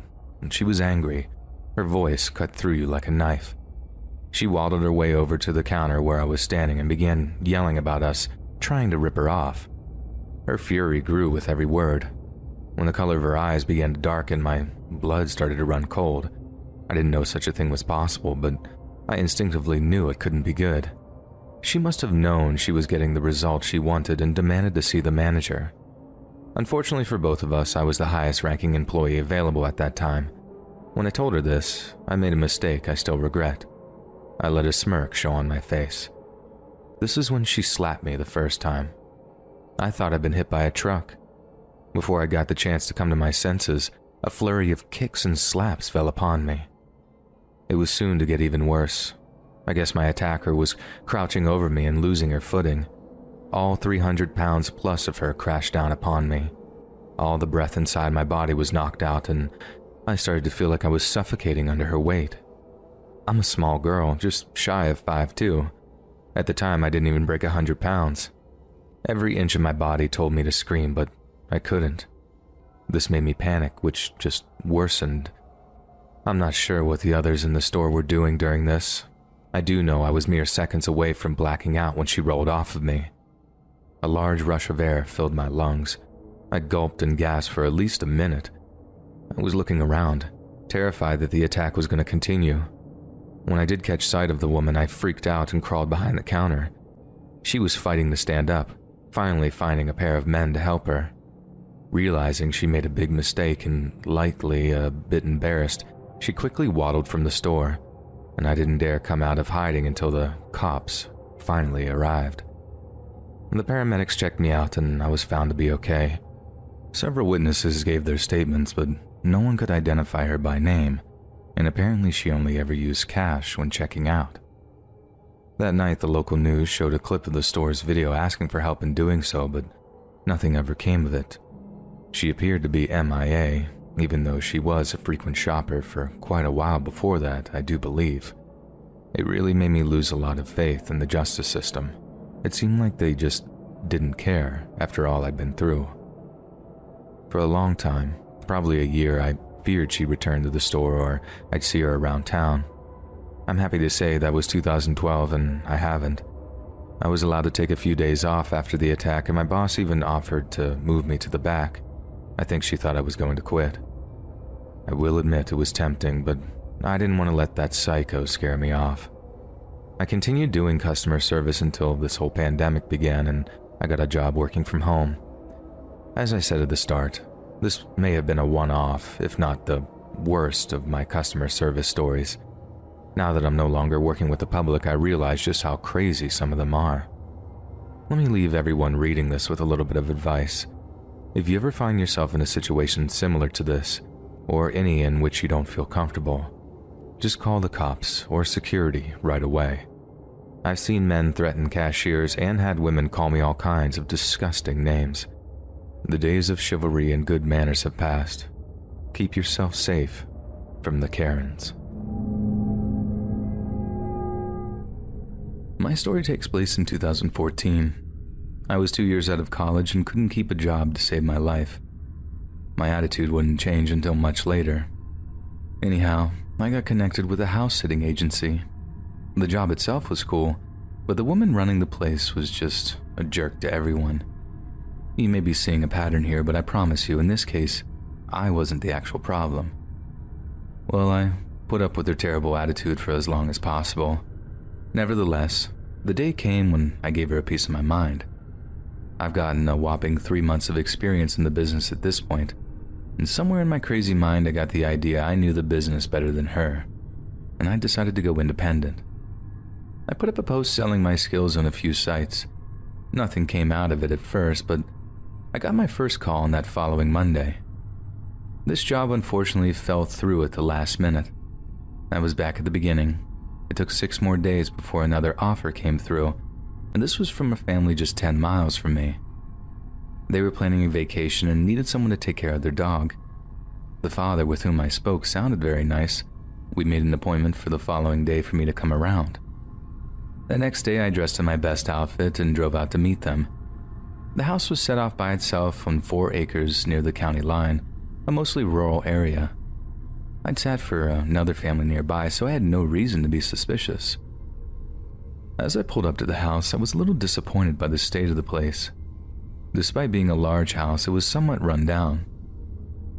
Speaker 1: she was angry. Her voice cut through you like a knife. She waddled her way over to the counter where I was standing and began yelling about us, trying to rip her off. Her fury grew with every word. When the color of her eyes began to darken, my blood started to run cold. I didn't know such a thing was possible, but I instinctively knew it couldn't be good. She must have known she was getting the result she wanted and demanded to see the manager. Unfortunately for both of us, I was the highest-ranking employee available at that time. When I told her this, I made a mistake I still regret. I let a smirk show on my face. This is when she slapped me the first time. I thought I'd been hit by a truck. Before I got the chance to come to my senses, a flurry of kicks and slaps fell upon me. It was soon to get even worse. I guess my attacker was crouching over me and losing her footing. All 300 pounds plus of her crashed down upon me. All the breath inside my body was knocked out, and I started to feel like I was suffocating under her weight. I'm a small girl, just shy of 5'2". At the time, I didn't even break 100 pounds. Every inch of my body told me to scream, but I couldn't. This made me panic, which just worsened. I'm not sure what the others in the store were doing during this. I do know I was mere seconds away from blacking out when she rolled off of me. A large rush of air filled my lungs. I gulped and gasped for at least a minute. I was looking around, terrified that the attack was going to continue. When I did catch sight of the woman, I freaked out and crawled behind the counter. She was fighting to stand up, finally finding a pair of men to help her. Realizing she made a big mistake and likely a bit embarrassed, she quickly waddled from the store, and I didn't dare come out of hiding until the cops finally arrived. The paramedics checked me out and I was found to be okay. Several witnesses gave their statements, but no one could identify her by name, and apparently she only ever used cash when checking out. That night, the local news showed a clip of the store's video asking for help in doing so, but nothing ever came of it. She appeared to be MIA, even though she was a frequent shopper for quite a while before that, I do believe. It really made me lose a lot of faith in the justice system. It seemed like they just didn't care after all I'd been through. For a long time, probably a year, I feared she'd return to the store or I'd see her around town. I'm happy to say that was 2012 and I haven't. I was allowed to take a few days off after the attack and my boss even offered to move me to the back. I think she thought I was going to quit. I will admit it was tempting, but I didn't want to let that psycho scare me off. I continued doing customer service until this whole pandemic began and I got a job working from home. As I said at the start, this may have been a one-off, if not the worst of my customer service stories. Now that I'm no longer working with the public, I realize just how crazy some of them are. Let me leave everyone reading this with a little bit of advice. If you ever find yourself in a situation similar to this, or any in which you don't feel comfortable, just call the cops or security right away. I've seen men threaten cashiers and had women call me all kinds of disgusting names. The days of chivalry and good manners have passed. Keep yourself safe from the Karens. My story takes place in 2014. I was 2 years out of college and couldn't keep a job to save my life. My attitude wouldn't change until much later. Anyhow, I got connected with a house-sitting agency. The job itself was cool, but the woman running the place was just a jerk to everyone. You may be seeing a pattern here, but I promise you, in this case, I wasn't the actual problem. Well, I put up with her terrible attitude for as long as possible. Nevertheless, the day came when I gave her a piece of my mind. I've gotten a whopping 3 months of experience in the business at this point, and somewhere in my crazy mind I got the idea I knew the business better than her, and I decided to go independent. I put up a post selling my skills on a few sites. Nothing came out of it at first, but I got my first call on that following Monday. This job unfortunately fell through at the last minute. I was back at the beginning. It took 6 more days before another offer came through, and this was from a family just 10 miles from me. They were planning a vacation and needed someone to take care of their dog. The father with whom I spoke sounded very nice. We made an appointment for the following day for me to come around. The next day I dressed in my best outfit and drove out to meet them. The house was set off by itself on 4 acres near the county line, a mostly rural area. I'd sat for another family nearby, so I had no reason to be suspicious. As I pulled up to the house, I was a little disappointed by the state of the place. Despite being a large house, it was somewhat run down.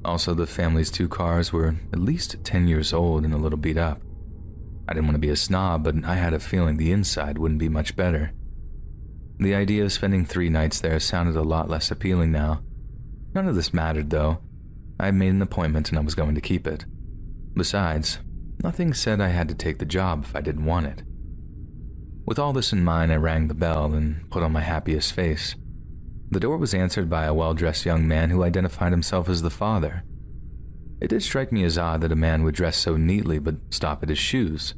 Speaker 1: Also, the family's 2 cars were at least 10 years old and a little beat up. I didn't want to be a snob, but I had a feeling the inside wouldn't be much better. The idea of spending 3 nights there sounded a lot less appealing now. None of this mattered, though. I had made an appointment and I was going to keep it. Besides, nothing said I had to take the job if I didn't want it. With all this in mind, I rang the bell and put on my happiest face. The door was answered by a well-dressed young man who identified himself as the father. It did strike me as odd that a man would dress so neatly but stop at his shoes,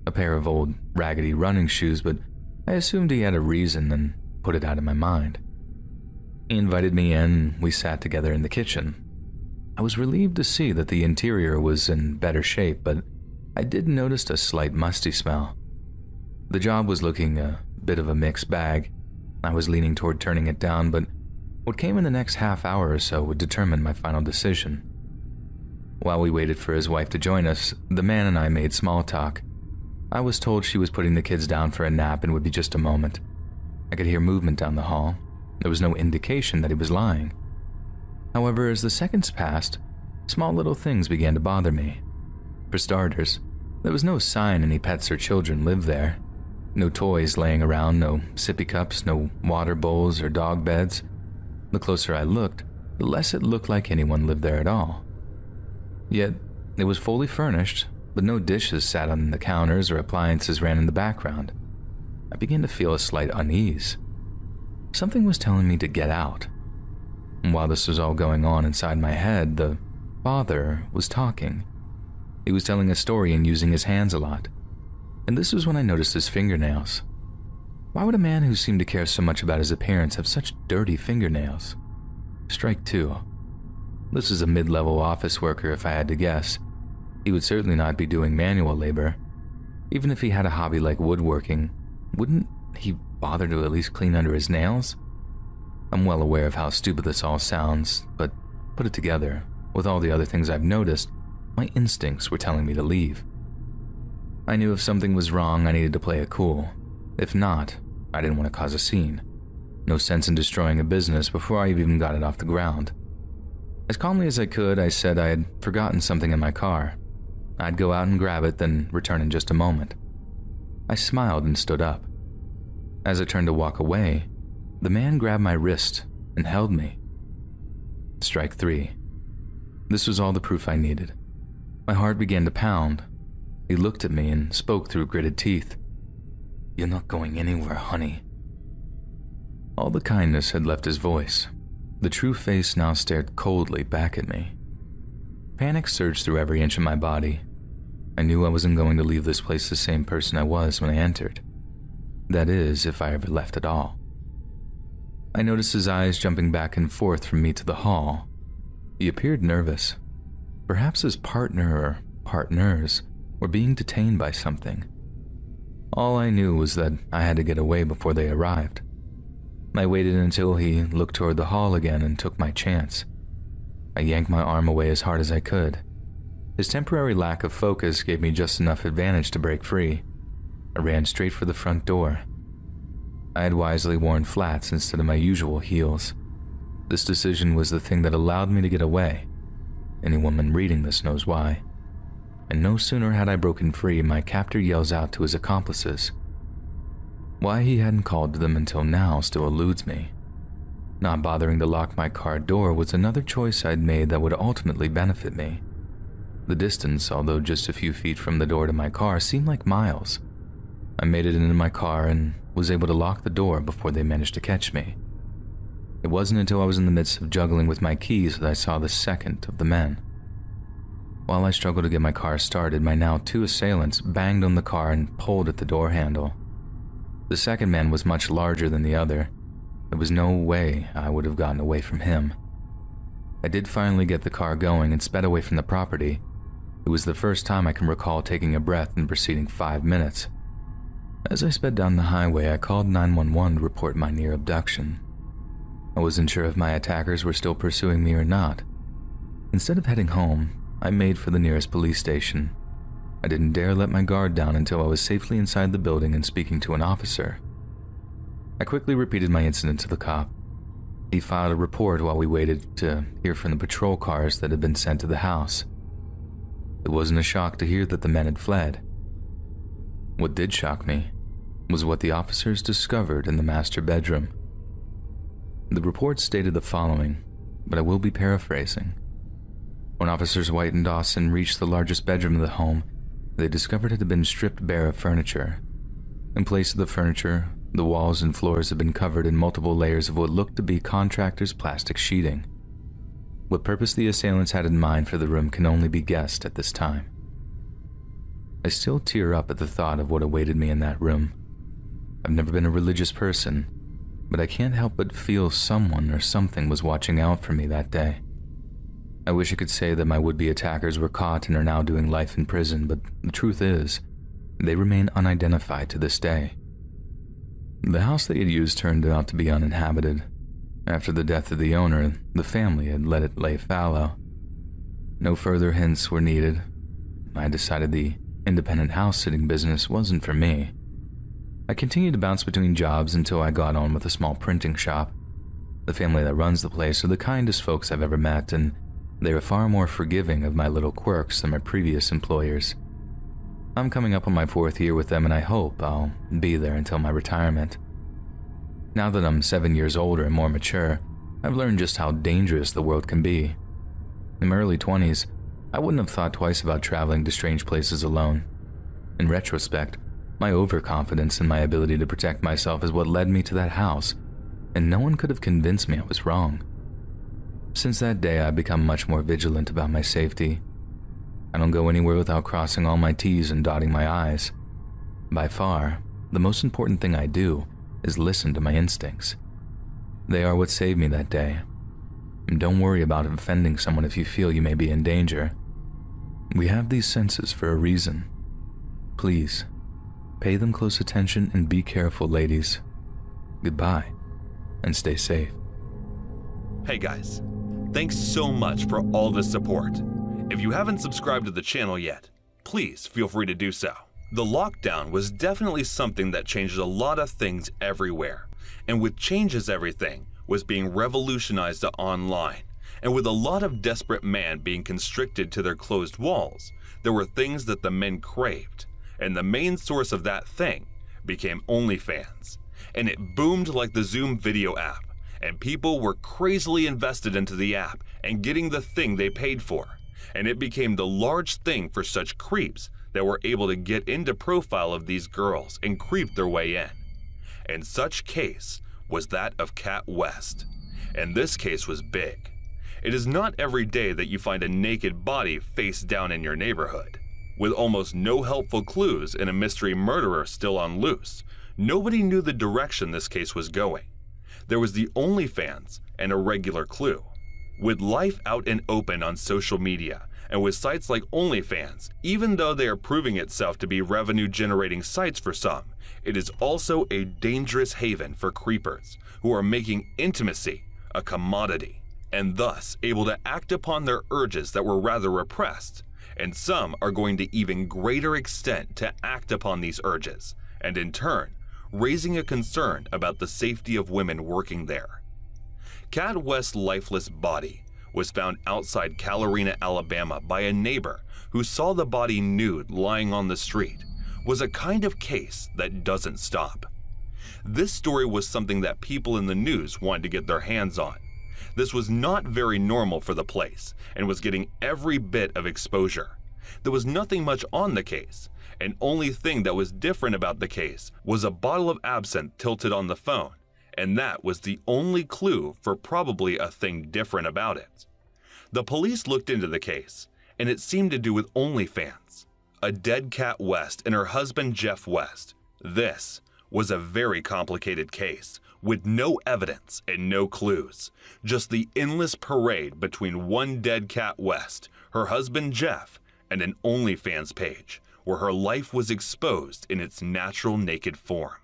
Speaker 1: a pair of old, raggedy running shoes, but I assumed he had a reason and put it out of my mind. He invited me in and we sat together in the kitchen. I was relieved to see that the interior was in better shape, but I did notice a slight musty smell. The job was looking a bit of a mixed bag. I was leaning toward turning it down, but what came in the next half hour or so would determine my final decision.
Speaker 3: While we waited for his wife to join us, the man and I made small talk. I was told she was putting the kids down for a nap and would be just a moment. I could hear movement down the hall. There was no indication that he was lying. However, as the seconds passed, small little things began to bother me. For starters, there was no sign any pets or children lived there. No toys laying around, no sippy cups, no water bowls or dog beds. The closer I looked, the less it looked like anyone lived there at all. Yet, it was fully furnished, but no dishes sat on the counters or appliances ran in the background. I began to feel a slight unease. Something was telling me to get out. And while this was all going on inside my head, the father was talking. He was telling a story and using his hands a lot. And this was when I noticed his fingernails. Why would a man who seemed to care so much about his appearance have such dirty fingernails? Strike two. This is a mid-level office worker if I had to guess. He would certainly not be doing manual labor. Even if he had a hobby like woodworking, wouldn't he bother to at least clean under his nails? I'm well aware of how stupid this all sounds, but put it together, with all the other things I've noticed, my instincts were telling me to leave. I knew if something was wrong, I needed to play it cool. If not, I didn't want to cause a scene. No sense in destroying a business before I even got it off the ground. As calmly as I could, I said I had forgotten something in my car. I'd go out and grab it, then return in just a moment. I smiled and stood up. As I turned to walk away, the man grabbed my wrist and held me. Strike three. This was all the proof I needed. My heart began to pound. He looked at me and spoke through gritted teeth. "You're not going anywhere, honey." All the kindness had left his voice. The true face now stared coldly back at me. Panic surged through every inch of my body. I knew I wasn't going to leave this place the same person I was when I entered. That is, if I ever left at all. I noticed his eyes jumping back and forth from me to the hall. He appeared nervous. Perhaps his partner or partners were being detained by something. All I knew was that I had to get away before they arrived. I waited until he looked toward the hall again and took my chance. I yanked my arm away as hard as I could. His temporary lack of focus gave me just enough advantage to break free. I ran straight for the front door. I had wisely worn flats instead of my usual heels. This decision was the thing that allowed me to get away. Any woman reading this knows why. And no sooner had I broken free, my captor yells out to his accomplices. Why he hadn't called to them until now still eludes me. Not bothering to lock my car door was another choice I'd made that would ultimately benefit me. The distance, although just a few feet from the door to my car, seemed like miles. I made it into my car and was able to lock the door before they managed to catch me. It wasn't until I was in the midst of juggling with my keys that I saw the second of the men. While I struggled to get my car started, my now two assailants banged on the car and pulled at the door handle. The second man was much larger than the other. There was no way I would have gotten away from him. I did finally get the car going and sped away from the property. It was the first time I can recall taking a breath in the preceding 5 minutes. As I sped down the highway, I called 911 to report my near abduction. I wasn't sure if my attackers were still pursuing me or not. Instead of heading home, I made for the nearest police station. I didn't dare let my guard down until I was safely inside the building and speaking to an officer. I quickly repeated my incident to the cop. He filed a report while we waited to hear from the patrol cars that had been sent to the house. It wasn't a shock to hear that the men had fled. What did shock me was what the officers discovered in the master bedroom. The report stated the following, but I will be paraphrasing. When Officers White and Dawson reached the largest bedroom of the home, they discovered it had been stripped bare of furniture. In place of the furniture, the walls and floors had been covered in multiple layers of what looked to be contractor's plastic sheeting. What purpose the assailants had in mind for the room can only be guessed at this time. I still tear up at the thought of what awaited me in that room. I've never been a religious person, but I can't help but feel someone or something was watching out for me that day. I wish I could say that my would-be attackers were caught and are now doing life in prison, but the truth is, they remain unidentified to this day. The house they had used turned out to be uninhabited. After the death of the owner, the family had let it lay fallow. No further hints were needed. I decided the independent house-sitting business wasn't for me. I continued to bounce between jobs until I got on with a small printing shop. The family that runs the place are the kindest folks I've ever met, and they are far more forgiving of my little quirks than my previous employers. I'm coming up on my 4th year with them, and I hope I'll be there until my retirement. Now that I'm 7 years older and more mature, I've learned just how dangerous the world can be. In my early 20s, I wouldn't have thought twice about traveling to strange places alone. In retrospect, my overconfidence in my ability to protect myself is what led me to that house, and no one could have convinced me I was wrong. Since that day, I've become much more vigilant about my safety. I don't go anywhere without crossing all my T's and dotting my I's. By far, the most important thing I do is listen to my instincts. They are what saved me that day. And don't worry about offending someone if you feel you may be in danger. We have these senses for a reason. Please, pay them close attention and be careful, ladies. Goodbye, and stay safe.
Speaker 4: Hey guys, thanks so much for all the support. If you haven't subscribed to the channel yet, please feel free to do so. The lockdown was definitely something that changed a lot of things everywhere, and with changes everything was being revolutionized to online, and with a lot of desperate men being constricted to their closed walls, there were things that the men craved, and the main source of that thing became OnlyFans, and it boomed like the Zoom video app, and people were crazily invested into the app and getting the thing they paid for, and it became the large thing for such creeps that were able to get into profile of these girls and creep their way in. And such case was that of Kat West, and this case was big. It is not every day that you find a naked body face down in your neighborhood. With almost no helpful clues and a mystery murderer still on loose, nobody knew the direction this case was going. There was the OnlyFans and a regular clue. With life out and open on social media, and with sites like OnlyFans, even though they are proving itself to be revenue-generating sites for some, it is also a dangerous haven for creepers who are making intimacy a commodity, and thus able to act upon their urges that were rather repressed, and some are going to even greater extent to act upon these urges, and in turn, raising a concern about the safety of women working there. Kat West's lifeless body was found outside Calorina, Alabama by a neighbor who saw the body nude lying on the street, was a kind of case that doesn't stop. This story was something that people in the news wanted to get their hands on. This was not very normal for the place and was getting every bit of exposure. There was nothing much on the case, and only thing that was different about the case was a bottle of absinthe tilted on the phone, and that was the only clue for probably a thing different about it. The police looked into the case, and it seemed to do with OnlyFans, a dead Kat West and her husband Jeff West. This was a very complicated case, with no evidence and no clues, just the endless parade between one dead Kat West, her husband Jeff, and an OnlyFans page, where her life was exposed in its natural naked form.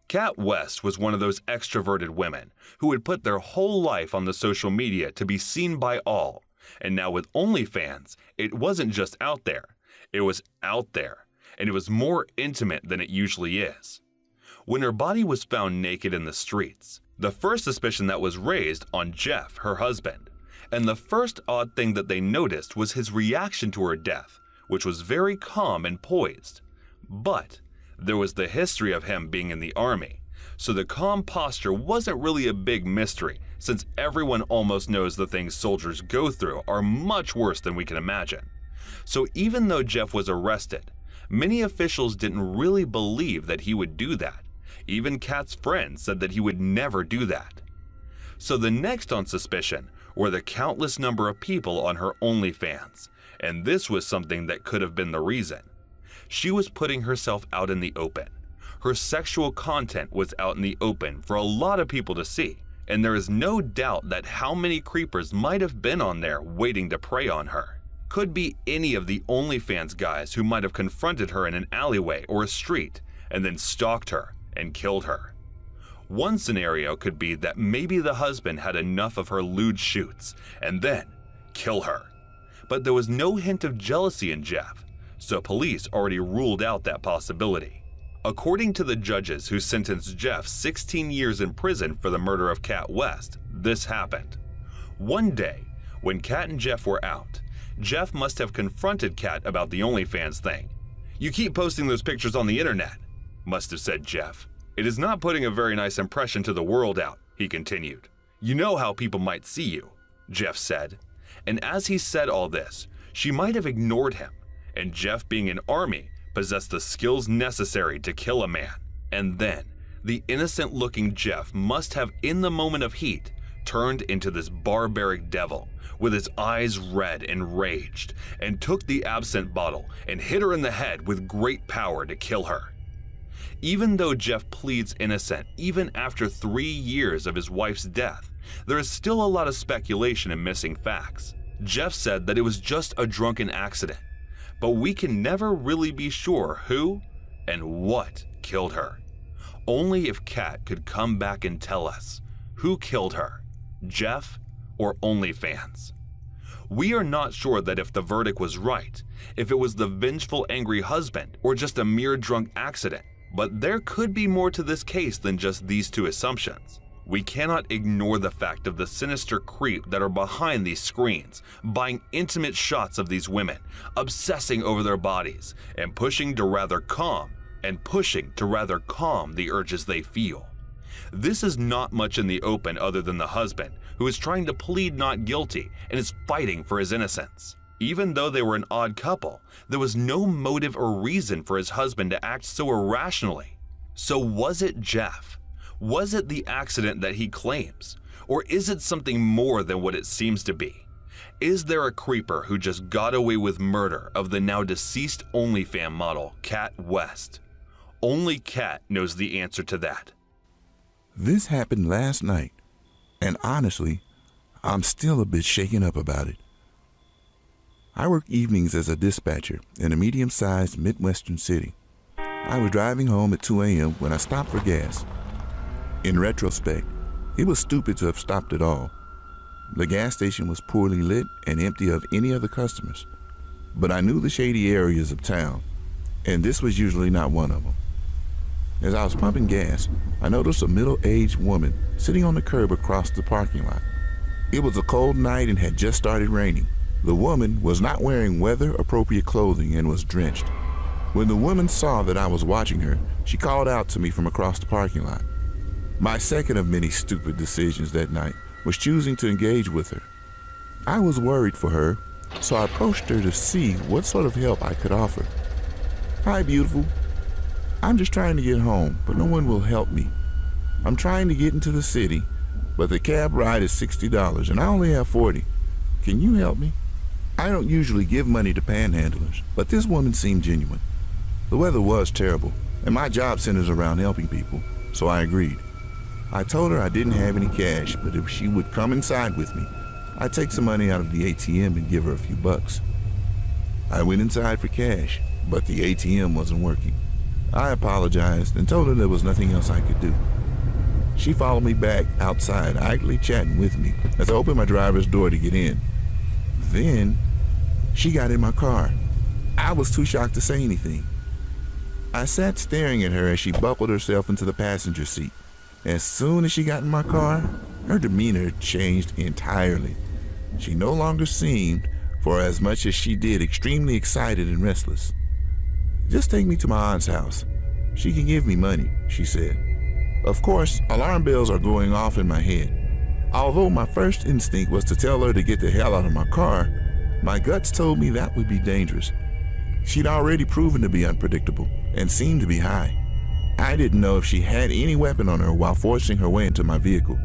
Speaker 4: Kat West was one of those extroverted women who would put their whole life on the social media to be seen by all, and now with OnlyFans, it wasn't just out there, it was out there, and it was more intimate than it usually is. When her body was found naked in the streets, the first suspicion that was raised on Jeff, her husband, and the first odd thing that they noticed was his reaction to her death, which was very calm and poised. But there was the history of him being in the army, so the calm posture wasn't really a big mystery, since everyone almost knows the things soldiers go through are much worse than we can imagine. So even though Jeff was arrested, many officials didn't really believe that he would do that. Even Kat's friends said that he would never do that. So the next on suspicion were the countless number of people on her OnlyFans, and this was something that could have been the reason. She was putting herself out in the open. Her sexual content was out in the open for a lot of people to see, and there is no doubt that how many creepers might have been on there waiting to prey on her. Could be any of the OnlyFans guys who might have confronted her in an alleyway or a street and then stalked her and killed her. One scenario could be that maybe the husband had enough of her lewd shoots and then kill her. but there was no hint of jealousy in Jeff, so police already ruled out that possibility. According to the judges who sentenced Jeff 16 years in prison for the murder of Kat West, this happened. One day, when Kat and Jeff were out, Jeff must have confronted Kat about the OnlyFans thing. "You keep posting those pictures on the internet," must have said Jeff. "It is not putting a very nice impression to the world out," he continued. "You know how people might see you," Jeff said. And as he said all this, she might have ignored him, and Jeff, being an army, possessed the skills necessary to kill a man. And then, the innocent-looking Jeff must have, in the moment of heat, turned into this barbaric devil, with his eyes red and raged, and took the absinthe bottle and hit her in the head with great power to kill her. Even though Jeff pleads innocent even after 3 years of his wife's death, there is still a lot of speculation and missing facts. Jeff said that it was just a drunken accident, but we can never really be sure who and what killed her. Only if Kat could come back and tell us who killed her, Jeff or OnlyFans. We are not sure that if the verdict was right, if it was the vengeful angry husband or just a mere drunk accident, but there could be more to this case than just these two assumptions. We cannot ignore the fact of the sinister creep that are behind these screens, buying intimate shots of these women, obsessing over their bodies, and pushing to rather calm the urges they feel. This is not much in the open other than the husband, who is trying to plead not guilty and is fighting for his innocence. Even though they were an odd couple, there was no motive or reason for his husband to act so irrationally. So was it Jeff? Was it the accident that he claims? Or is it something more than what it seems to be? Is there a creeper who just got away with murder of the now deceased OnlyFans model, Kat West? Only Kat knows the answer to that.
Speaker 8: This happened last night, and honestly, I'm still a bit shaken up about it. I work evenings as a dispatcher in a medium-sized Midwestern city. I was driving home at 2 a.m. when I stopped for gas. In retrospect, it was stupid to have stopped at all. The gas station was poorly lit and empty of any other customers, but I knew the shady areas of town, and this was usually not one of them. As I was pumping gas, I noticed a middle-aged woman sitting on the curb across the parking lot. It was a cold night and had just started raining. The woman was not wearing weather-appropriate clothing and was drenched. When the woman saw that I was watching her, she called out to me from across the parking lot. My second of many stupid decisions that night was choosing to engage with her. I was worried for her, so I approached her to see what sort of help I could offer. "Hi, beautiful. I'm just trying to get home, but no one will help me. I'm trying to get into the city, but the cab ride is $60 and I only have $40. Can you help me?" I don't usually give money to panhandlers, but this woman seemed genuine. The weather was terrible, and my job centers around helping people, so I agreed. I told her I didn't have any cash, but if she would come inside with me, I'd take some money out of the ATM and give her a few bucks. I went inside for cash, but the ATM wasn't working. I apologized and told her there was nothing else I could do. She followed me back outside, idly chatting with me as I opened my driver's door to get in. Then, she got in my car. I was too shocked to say anything. I sat staring at her as she buckled herself into the passenger seat. As soon as she got in my car, her demeanor changed entirely. She no longer seemed, for as much as she did, extremely excited and restless. "Just take me to my aunt's house. She can give me money," she said. Of course, alarm bells are going off in my head. Although my first instinct was to tell her to get the hell out of my car, my guts told me that would be dangerous. She'd already proven to be unpredictable and seemed to be high. I didn't know if she had any weapon on her while forcing her way into my vehicle.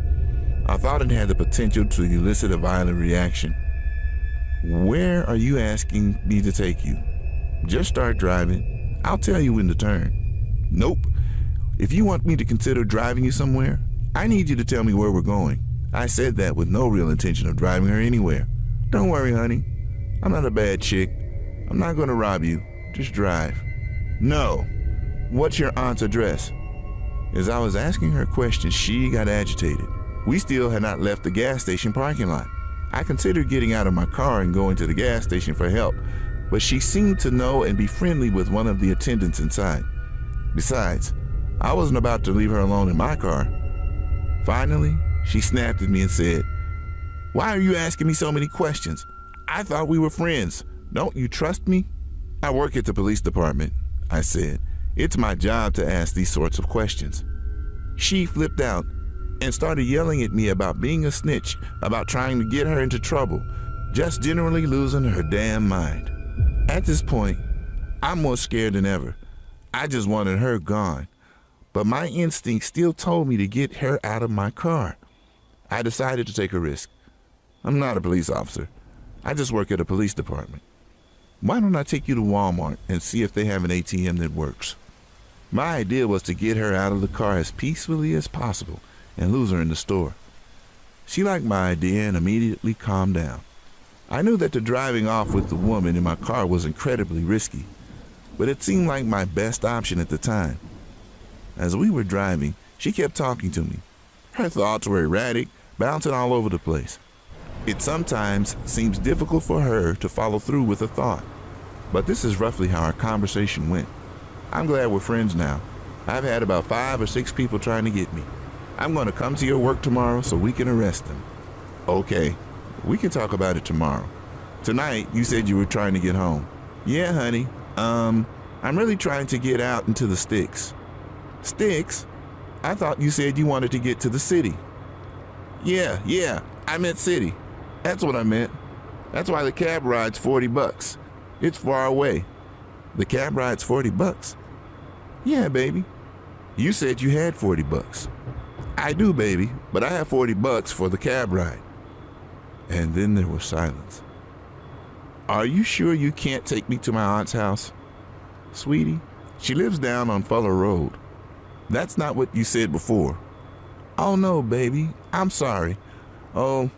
Speaker 8: I thought it had the potential to elicit a violent reaction. "Where are you asking me to take you?" "Just start driving. I'll tell you when to turn." "Nope. If you want me to consider driving you somewhere, I need you to tell me where we're going." I said that with no real intention of driving her anywhere. "Don't worry, honey. I'm not a bad chick. I'm not going to rob you. Just drive." "No. What's your aunt's address?" As I was asking her questions, she got agitated. We still had not left the gas station parking lot. I considered getting out of my car and going to the gas station for help, but she seemed to know and be friendly with one of the attendants inside. Besides, I wasn't about to leave her alone in my car. Finally, she snapped at me and said, "Why are you asking me so many questions? I thought we were friends. Don't you trust me?" "I work at the police department," I said. "It's my job to ask these sorts of questions." She flipped out and started yelling at me about being a snitch, about trying to get her into trouble, just generally losing her damn mind. At this point, I'm more scared than ever. I just wanted her gone, but my instinct still told me to get her out of my car. I decided to take a risk. I'm not a police officer. I just work at a police department. Why don't I take you to Walmart and see if they have an ATM that works? My idea was to get her out of the car as peacefully as possible and lose her in the store. She liked my idea and immediately calmed down. I knew that the driving off with the woman in my car was incredibly risky, but it seemed like my best option at the time. As we were driving, she kept talking to me. Her thoughts were erratic, bouncing all over the place. It sometimes seems difficult for her to follow through with a thought, but this is roughly how our conversation went. "I'm glad we're friends now. I've had about 5 or 6 people trying to get me. I'm going to come to your work tomorrow so we can arrest them." "Okay, we can talk about it tomorrow. Tonight, you said you were trying to get home." "Yeah, honey. I'm really trying to get out into the sticks." "Sticks? I thought you said you wanted to get to the city." Yeah, I meant city. That's what I meant. That's why the cab ride's $40. It's far away." "The cab ride's $40? "Yeah, baby. You said you had $40. "I do, baby, but I have $40 for the cab ride." And then there was silence. "Are you sure you can't take me to my aunt's house?" "Sweetie, she lives down on Fuller Road." "That's not what you said before." "Oh no, baby, I'm sorry." "Oh,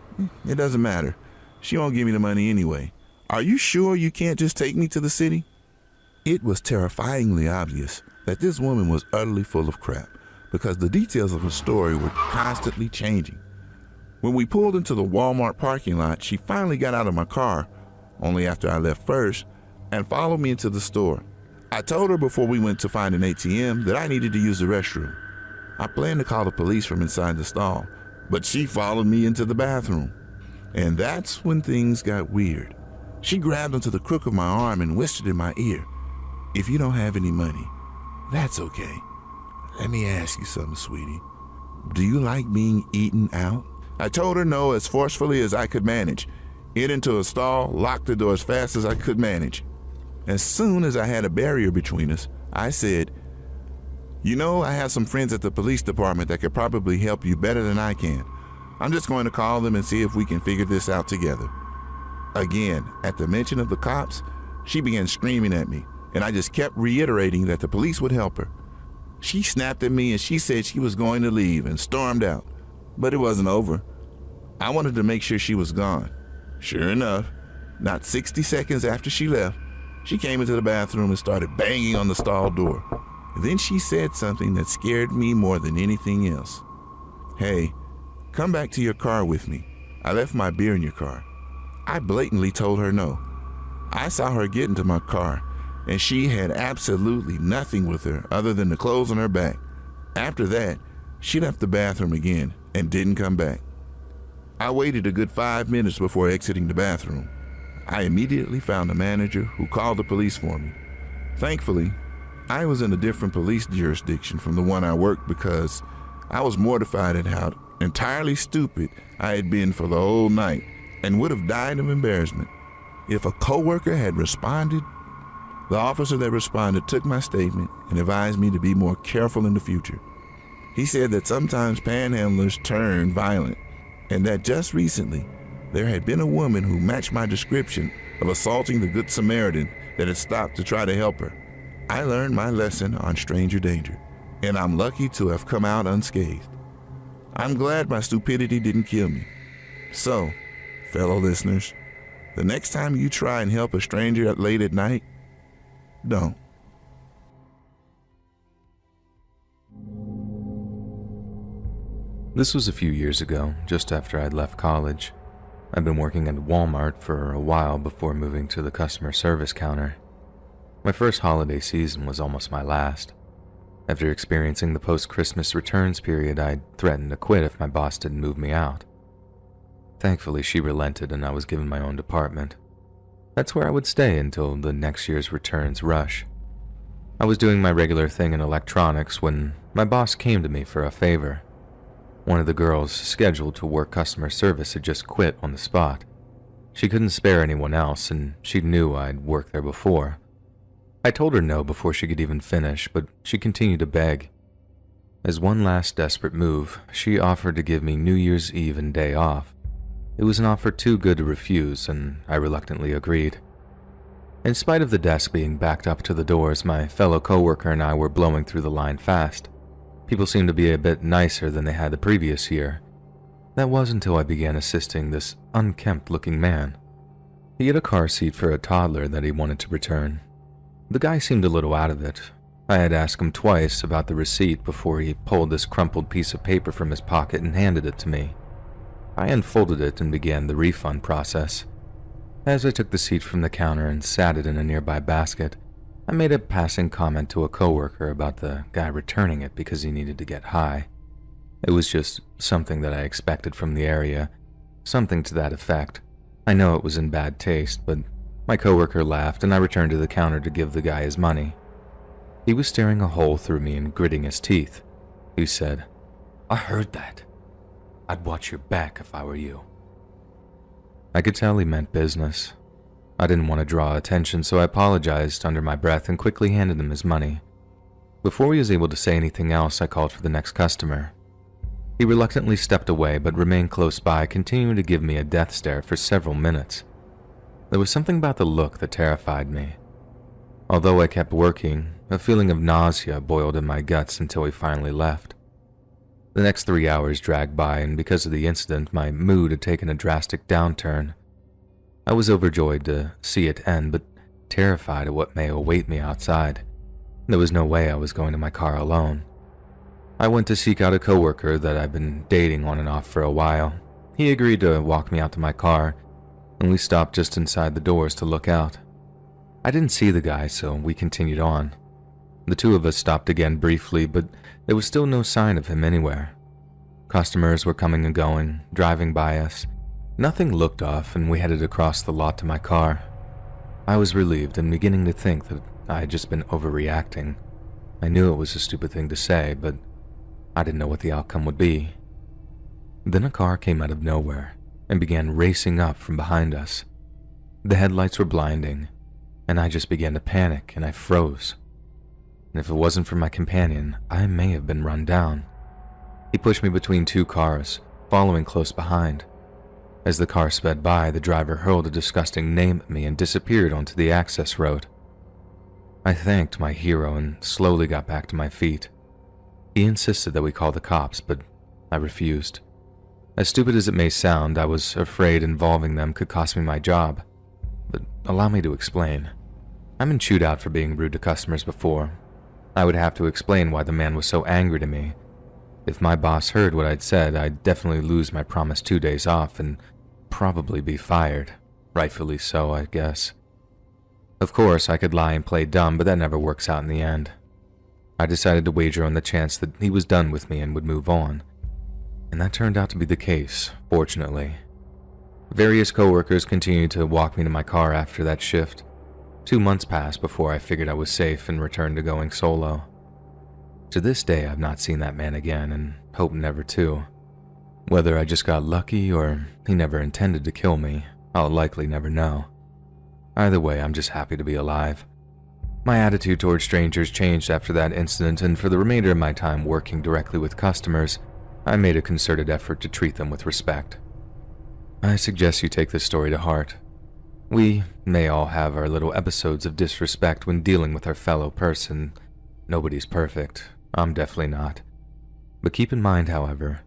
Speaker 8: it doesn't matter. She won't give me the money anyway. Are you sure you can't just take me to the city?" It was terrifyingly obvious that this woman was utterly full of crap, because the details of her story were constantly changing. When we pulled into the Walmart parking lot, she finally got out of my car, only after I left first, and followed me into the store. I told her before we went to find an ATM that I needed to use the restroom. I planned to call the police from inside the stall, but she followed me into the bathroom. And that's when things got weird. She grabbed onto the crook of my arm and whispered in my ear, "If you don't have any money, that's okay. Let me ask you something, sweetie. Do you like being eaten out?" I told her no as forcefully as I could manage, get into a stall, locked the door as fast as I could manage. As soon as I had a barrier between us, I said, "You know, I have some friends at the police department that could probably help you better than I can. I'm just going to call them and see if we can figure this out together." Again, at the mention of the cops, she began screaming at me, and I just kept reiterating that the police would help her. She snapped at me and she said she was going to leave and stormed out, but it wasn't over. I wanted to make sure she was gone. Sure enough, not 60 seconds after she left, she came into the bathroom and started banging on the stall door. Then she said something that scared me more than anything else. "Hey, come back to your car with me. I left my beer in your car." I blatantly told her no. I saw her get into my car, and she had absolutely nothing with her other than the clothes on her back. After that, she left the bathroom again and didn't come back. I waited a good 5 minutes before exiting the bathroom. I immediately found a manager who called the police for me. Thankfully, I was in a different police jurisdiction from the one I worked because I was mortified at how entirely stupid I had been for the whole night and would have died of embarrassment. If a coworker had responded, the officer that responded took my statement and advised me to be more careful in the future. He said that sometimes panhandlers turn violent, and that just recently there had been a woman who matched my description of assaulting the Good Samaritan that had stopped to try to help her. I learned my lesson on stranger danger, and I'm lucky to have come out unscathed. I'm glad my stupidity didn't kill me. So, fellow listeners, the next time you try and help a stranger late at night, don't.
Speaker 1: This was a few years ago, just after I'd left college. I'd been working at Walmart for a while before moving to the customer service counter. My first holiday season was almost my last. After experiencing the post-Christmas returns period, I threatened to quit if my boss didn't move me out. Thankfully, she relented and I was given my own department. That's where I would stay until the next year's returns rush. I was doing my regular thing in electronics when my boss came to me for a favor. One of the girls scheduled to work customer service had just quit on the spot. She couldn't spare anyone else, and she knew I'd worked there before. I told her no before she could even finish, but she continued to beg. As one last desperate move, she offered to give me New Year's Eve and day off. It was an offer too good to refuse, and I reluctantly agreed. In spite of the desk being backed up to the doors, my fellow coworker and I were blowing through the line fast. People seemed to be a bit nicer than they had the previous year. That was until I began assisting this unkempt-looking man. He had a car seat for a toddler that he wanted to return. The guy seemed a little out of it. I had asked him twice about the receipt before he pulled this crumpled piece of paper from his pocket and handed it to me. I unfolded it and began the refund process. As I took the seat from the counter and sat it in a nearby basket, I made a passing comment to a coworker about the guy returning it because he needed to get high. It was just something that I expected from the area, something to that effect. I know it was in bad taste, but my coworker laughed and I returned to the counter to give the guy his money. He was staring a hole through me and gritting his teeth. He said, "I heard that. I'd watch your back if I were you." I could tell he meant business. I didn't want to draw attention, so I apologized under my breath and quickly handed him his money. Before he was able to say anything else, I called for the next customer. He reluctantly stepped away but remained close by, continuing to give me a death stare for several minutes. There was something about the look that terrified me. Although I kept working, a feeling of nausea boiled in my guts until he finally left. The next 3 hours dragged by, and because of the incident, my mood had taken a drastic downturn. I was overjoyed to see it end, but terrified of what may await me outside. There was no way I was going to my car alone. I went to seek out a coworker that I'd been dating on and off for a while. He agreed to walk me out to my car, and we stopped just inside the doors to look out. I didn't see the guy, so we continued on. The two of us stopped again briefly, but there was still no sign of him anywhere. Customers were coming and going, driving by us. Nothing looked off, and we headed across the lot to my car. I was relieved and beginning to think that I had just been overreacting. I knew it was a stupid thing to say, but I didn't know what the outcome would be. Then a car came out of nowhere and began racing up from behind us. The headlights were blinding, and I just began to panic and I froze. And if it wasn't for my companion, I may have been run down. He pushed me between two cars, following close behind. As the car sped by, the driver hurled a disgusting name at me and disappeared onto the access road. I thanked my hero and slowly got back to my feet. He insisted that we call the cops, but I refused. As stupid as it may sound, I was afraid involving them could cost me my job. But allow me to explain. I've been chewed out for being rude to customers before. I would have to explain why the man was so angry to me. If my boss heard what I'd said, I'd definitely lose my promised 2 days off and probably be fired. Rightfully so, I guess. Of course, I could lie and play dumb, but that never works out in the end. I decided to wager on the chance that he was done with me and would move on. And that turned out to be the case, fortunately. Various coworkers continued to walk me to my car after that shift. 2 months passed before I figured I was safe and returned to going solo. To this day, I've not seen that man again and hope never to. Whether I just got lucky or he never intended to kill me, I'll likely never know. Either way, I'm just happy to be alive. My attitude towards strangers changed after that incident, and for the remainder of my time working directly with customers, I made a concerted effort to treat them with respect. I suggest you take this story to heart. We may all have our little episodes of disrespect when dealing with our fellow person. Nobody's perfect. I'm definitely not. But keep in mind, however,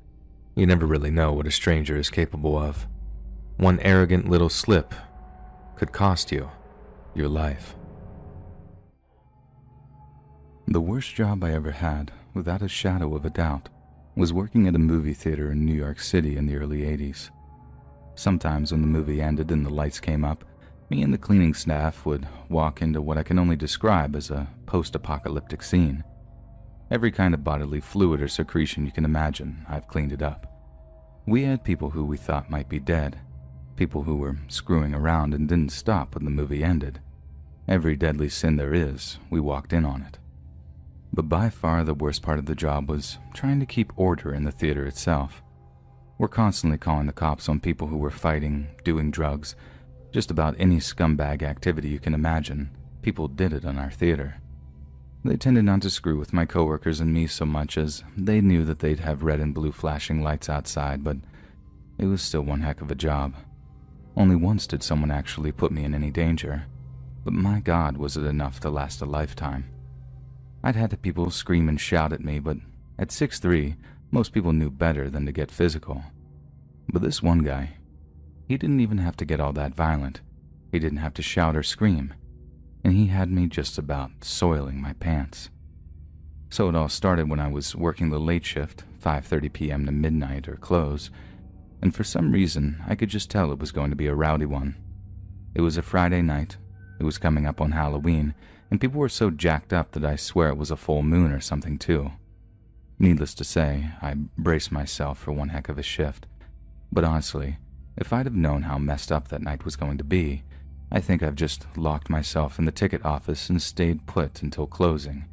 Speaker 1: you never really know what a stranger is capable of. One arrogant little slip could cost you your life.
Speaker 3: The worst job I ever had, without a shadow of a doubt, was working at a movie theater in New York City in the early 80s. Sometimes when the movie ended and the lights came up, me and the cleaning staff would walk into what I can only describe as a post-apocalyptic scene. Every kind of bodily fluid or secretion you can imagine, I've cleaned it up. We had people who we thought might be dead, people who were screwing around and didn't stop when the movie ended. Every deadly sin there is, we walked in on it. But by far the worst part of the job was trying to keep order in the theater itself. We're constantly calling the cops on people who were fighting, doing drugs, just about any scumbag activity you can imagine. People did it in our theater. They tended not to screw with my coworkers and me so much as they knew that they'd have red and blue flashing lights outside, but it was still one heck of a job. Only once did someone actually put me in any danger, but my God, was it enough to last a lifetime. I'd had people scream and shout at me, but at 6'3", most people knew better than to get physical. But this one guy, he didn't even have to get all that violent. He didn't have to shout or scream, and he had me just about soiling my pants. So it all started when I was working the late shift, 5:30 p.m. to midnight or close, and for some reason I could just tell it was going to be a rowdy one. It was a Friday night, it was coming up on Halloween, and people were so jacked up that I swear it was a full moon or something too. Needless to say, I braced myself for one heck of a shift, but honestly, if I'd have known how messed up that night was going to be, I think I've just locked myself in the ticket office and stayed put until closing,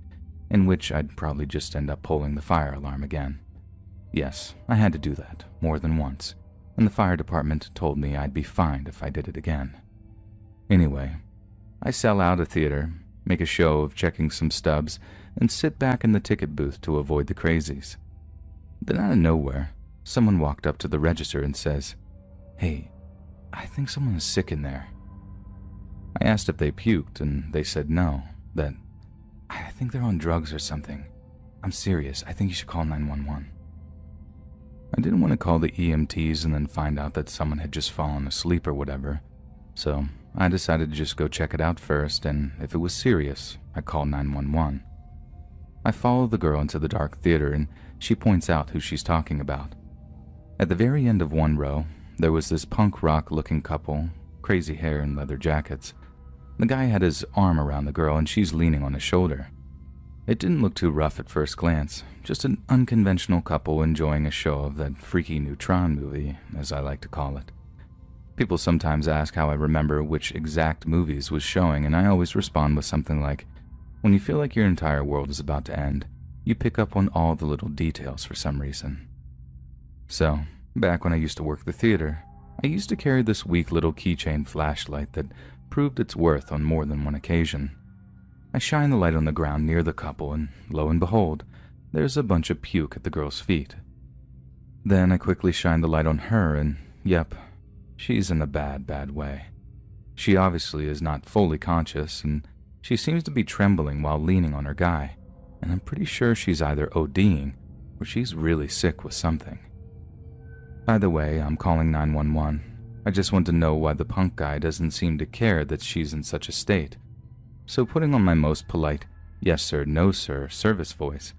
Speaker 3: in which I'd probably just end up pulling the fire alarm again. Yes, I had to do that more than once, and the fire department told me I'd be fined if I did it again. Anyway, I sell out a theater, make a show of checking some stubs, and sit back in the ticket booth to avoid the crazies. Then out of nowhere, someone walked up to the register and says, "Hey, I think someone is sick in there." I asked if they puked, and they said no, that I think they're on drugs or something. I'm serious, I think you should call 911. I didn't want to call the EMTs and then find out that someone had just fallen asleep or whatever, so I decided to just go check it out first, and if it was serious, I'd call 911. I follow the girl into the dark theater, and she points out who she's talking about. At the very end of one row, there was this punk rock-looking couple, crazy hair and leather jackets. The guy had his arm around the girl, and she's leaning on his shoulder. It didn't look too rough at first glance, just an unconventional couple enjoying a show of that freaky new Tron movie, as I like to call it. People sometimes ask how I remember which exact movies was showing, and I always respond with something like, when you feel like your entire world is about to end, you pick up on all the little details for some reason. So, back when I used to work the theater, I used to carry this weak little keychain flashlight that proved its worth on more than one occasion. I shine the light on the ground near the couple, and lo and behold, there's a bunch of puke at the girl's feet. Then I quickly shine the light on her, and yep, she's in a bad way. She obviously is not fully conscious, and she seems to be trembling while leaning on her guy, and I'm pretty sure she's either ODing or she's really sick with something. Either way, I'm calling 911. I just want to know why the punk guy doesn't seem to care that she's in such a state. So putting on my most polite, yes sir, no sir service voice,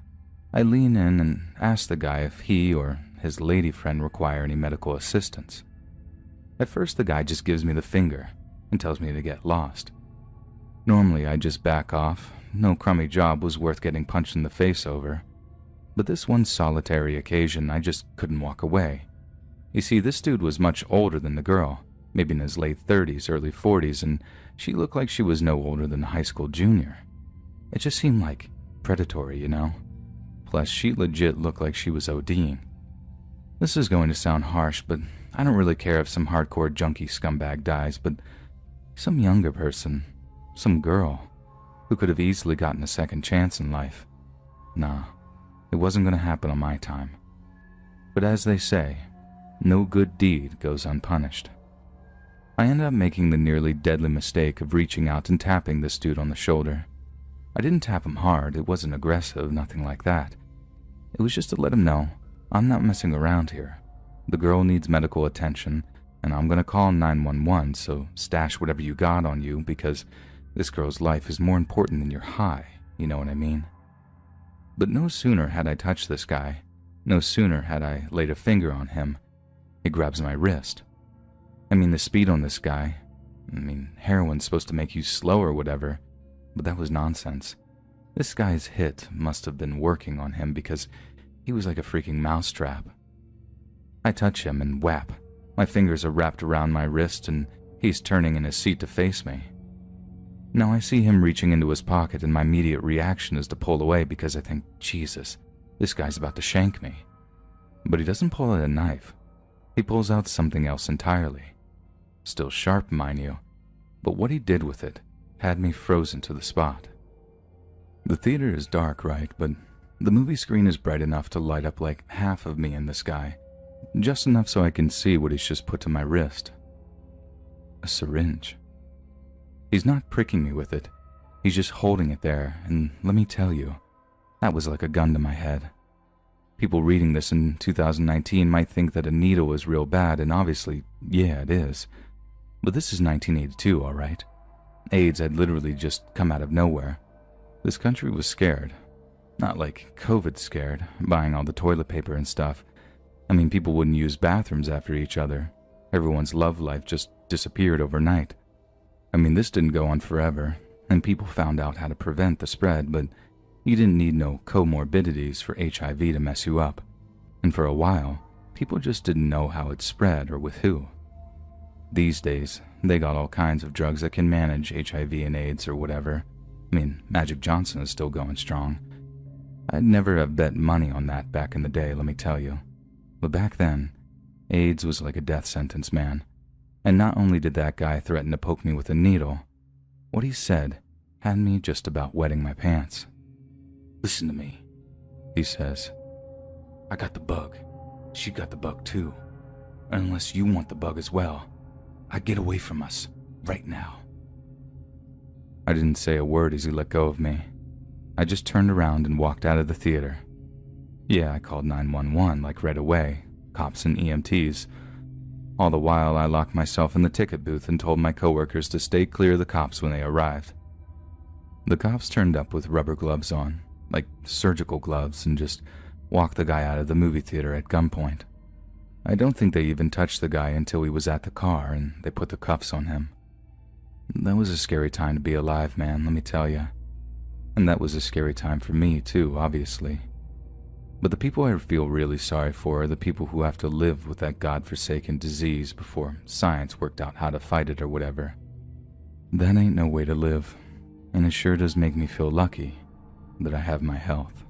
Speaker 3: I lean in and ask the guy if he or his lady friend require any medical assistance. At first the guy just gives me the finger and tells me to get lost. Normally I'd just back off, no crummy job was worth getting punched in the face over. But this one solitary occasion I just couldn't walk away. You see, this dude was much older than the girl, maybe in his late 30s, early 40s, and she looked like she was no older than a high school junior. It just seemed like predatory, you know? Plus, she legit looked like she was ODing. This is going to sound harsh, but I don't really care if some hardcore junkie scumbag dies, but some younger person, some girl, who could have easily gotten a second chance in life. Nah, it wasn't going to happen on my time. But as they say, no good deed goes unpunished. I ended up making the nearly deadly mistake of reaching out and tapping this dude on the shoulder. I didn't tap him hard, it wasn't aggressive, nothing like that. It was just to let him know, I'm not messing around here. The girl needs medical attention, and I'm gonna call 911, so stash whatever you got on you because this girl's life is more important than your high, you know what I mean? But no sooner had I touched this guy, no sooner had I laid a finger on him, he grabs my wrist. I mean, the speed on this guy. I mean, heroin's supposed to make you slow or whatever, but that was nonsense. This guy's hit must have been working on him because he was like a freaking mousetrap. I touch him and whap. My fingers are wrapped around my wrist and he's turning in his seat to face me. Now I see him reaching into his pocket and my immediate reaction is to pull away because I think, Jesus, this guy's about to shank me. But he doesn't pull out a knife. He pulls out something else entirely. Still sharp, mind you, but what he did with it had me frozen to the spot. The theater is dark, right, but the movie screen is bright enough to light up like half of me in the sky, just enough so I can see what he's just put to my wrist. A syringe. He's not pricking me with it, he's just holding it there, and let me tell you, that was like a gun to my head. People reading this in 2019 might think that a needle is real bad, and obviously, yeah, it is. But this is 1982, alright? AIDS had literally just come out of nowhere. This country was scared. Not like COVID scared, buying all the toilet paper and stuff. I mean, people wouldn't use bathrooms after each other. Everyone's love life just disappeared overnight. I mean, this didn't go on forever, and people found out how to prevent the spread, but you didn't need no comorbidities for HIV to mess you up. And for a while, people just didn't know how it spread or with who. These days, they got all kinds of drugs that can manage HIV and AIDS or whatever. I mean, Magic Johnson is still going strong. I'd never have bet money on that back in the day, let me tell you. But back then, AIDS was like a death sentence, man. And not only did that guy threaten to poke me with a needle, what he said had me just about wetting my pants. Listen to me, he says. I got the bug. She got the bug too. Unless you want the bug as well, I get away from us, right now. I didn't say a word as he let go of me. I just turned around and walked out of the theater. Yeah, I called 911 like right away, cops and EMTs. All the while, I locked myself in the ticket booth and told my coworkers to stay clear of the cops when they arrived. The cops turned up with rubber gloves on, like surgical gloves, and just walked the guy out of the movie theater at gunpoint. I don't think they even touched the guy until he was at the car and they put the cuffs on him. That was a scary time to be alive, man, let me tell you. And that was a scary time for me, too, obviously. But the people I feel really sorry for are the people who have to live with that godforsaken disease before science worked out how to fight it or whatever. That ain't no way to live, and it sure does make me feel lucky that I have my health.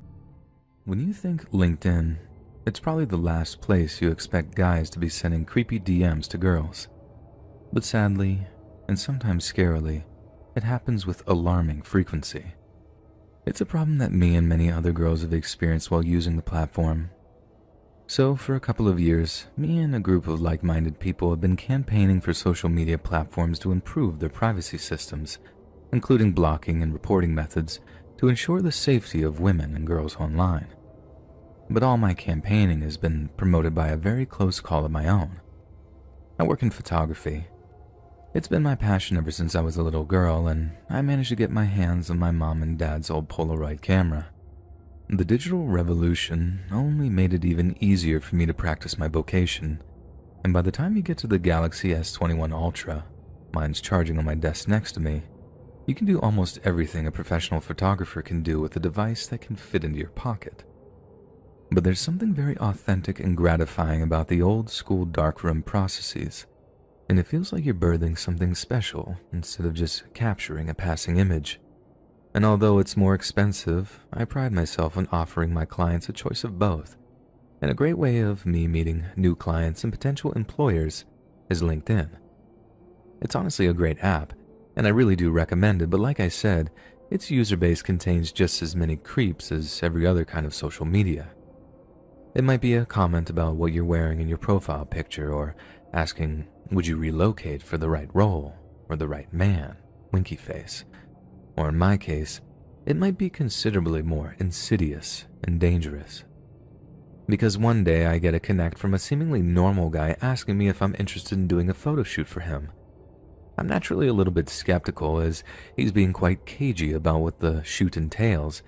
Speaker 1: When you think LinkedIn, it's probably the last place you expect guys to be sending creepy DMs to girls. But sadly, and sometimes scarily, it happens with alarming frequency. It's a problem that me and many other girls have experienced while using the platform. So for a couple of years, me and a group of like-minded people have been campaigning for social media platforms to improve their privacy systems, including blocking and reporting methods to ensure the safety of women and girls online. But all my campaigning has been promoted by a very close call of my own. I work in photography. It's been my passion ever since I was a little girl, and I managed to get my hands on my mom and dad's old Polaroid camera. The digital revolution only made it even easier for me to practice my vocation, and by the time you get to the Galaxy S21 Ultra, mine's charging on my desk next to me, you can do almost everything a professional photographer can do with a device that can fit into your pocket. But there's something very authentic and gratifying about the old-school darkroom processes, and it feels like you're birthing something special instead of just capturing a passing image. And although it's more expensive, I pride myself on offering my clients a choice of both. And a great way of me meeting new clients and potential employers is LinkedIn. It's honestly a great app, and I really do recommend it, but like I said, its user base contains just as many creeps as every other kind of social media. It might be a comment about what you're wearing in your profile picture, or asking, would you relocate for the right role, or the right man, winky face. Or in my case, it might be considerably more insidious and dangerous. Because one day I get a connect from a seemingly normal guy asking me if I'm interested in doing a photo shoot for him. I'm naturally a little bit skeptical, as he's being quite cagey about what the shoot entails,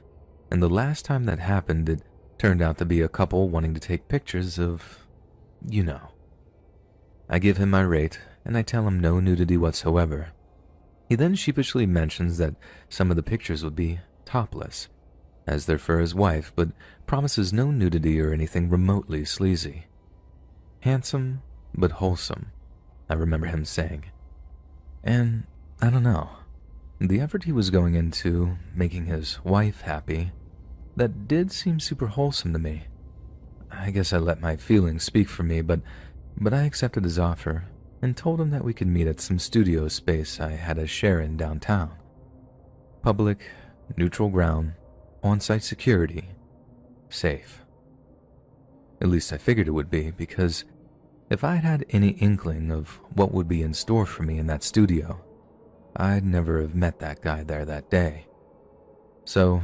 Speaker 1: and the last time that happened it turned out to be a couple wanting to take pictures of, you know. I give him my rate, and I tell him no nudity whatsoever. He then sheepishly mentions that some of the pictures would be topless, as they're for his wife, but promises no nudity or anything remotely sleazy. Handsome, but wholesome, I remember him saying. And I don't know, the effort he was going into making his wife happy, that did seem super wholesome to me. I guess I let my feelings speak for me, but I accepted his offer and told him that we could meet at some studio space I had a share in downtown. Public, neutral ground, on-site security, safe. At least I figured it would be, because if I'd had any inkling of what would be in store for me in that studio, I'd never have met that guy there that day. So,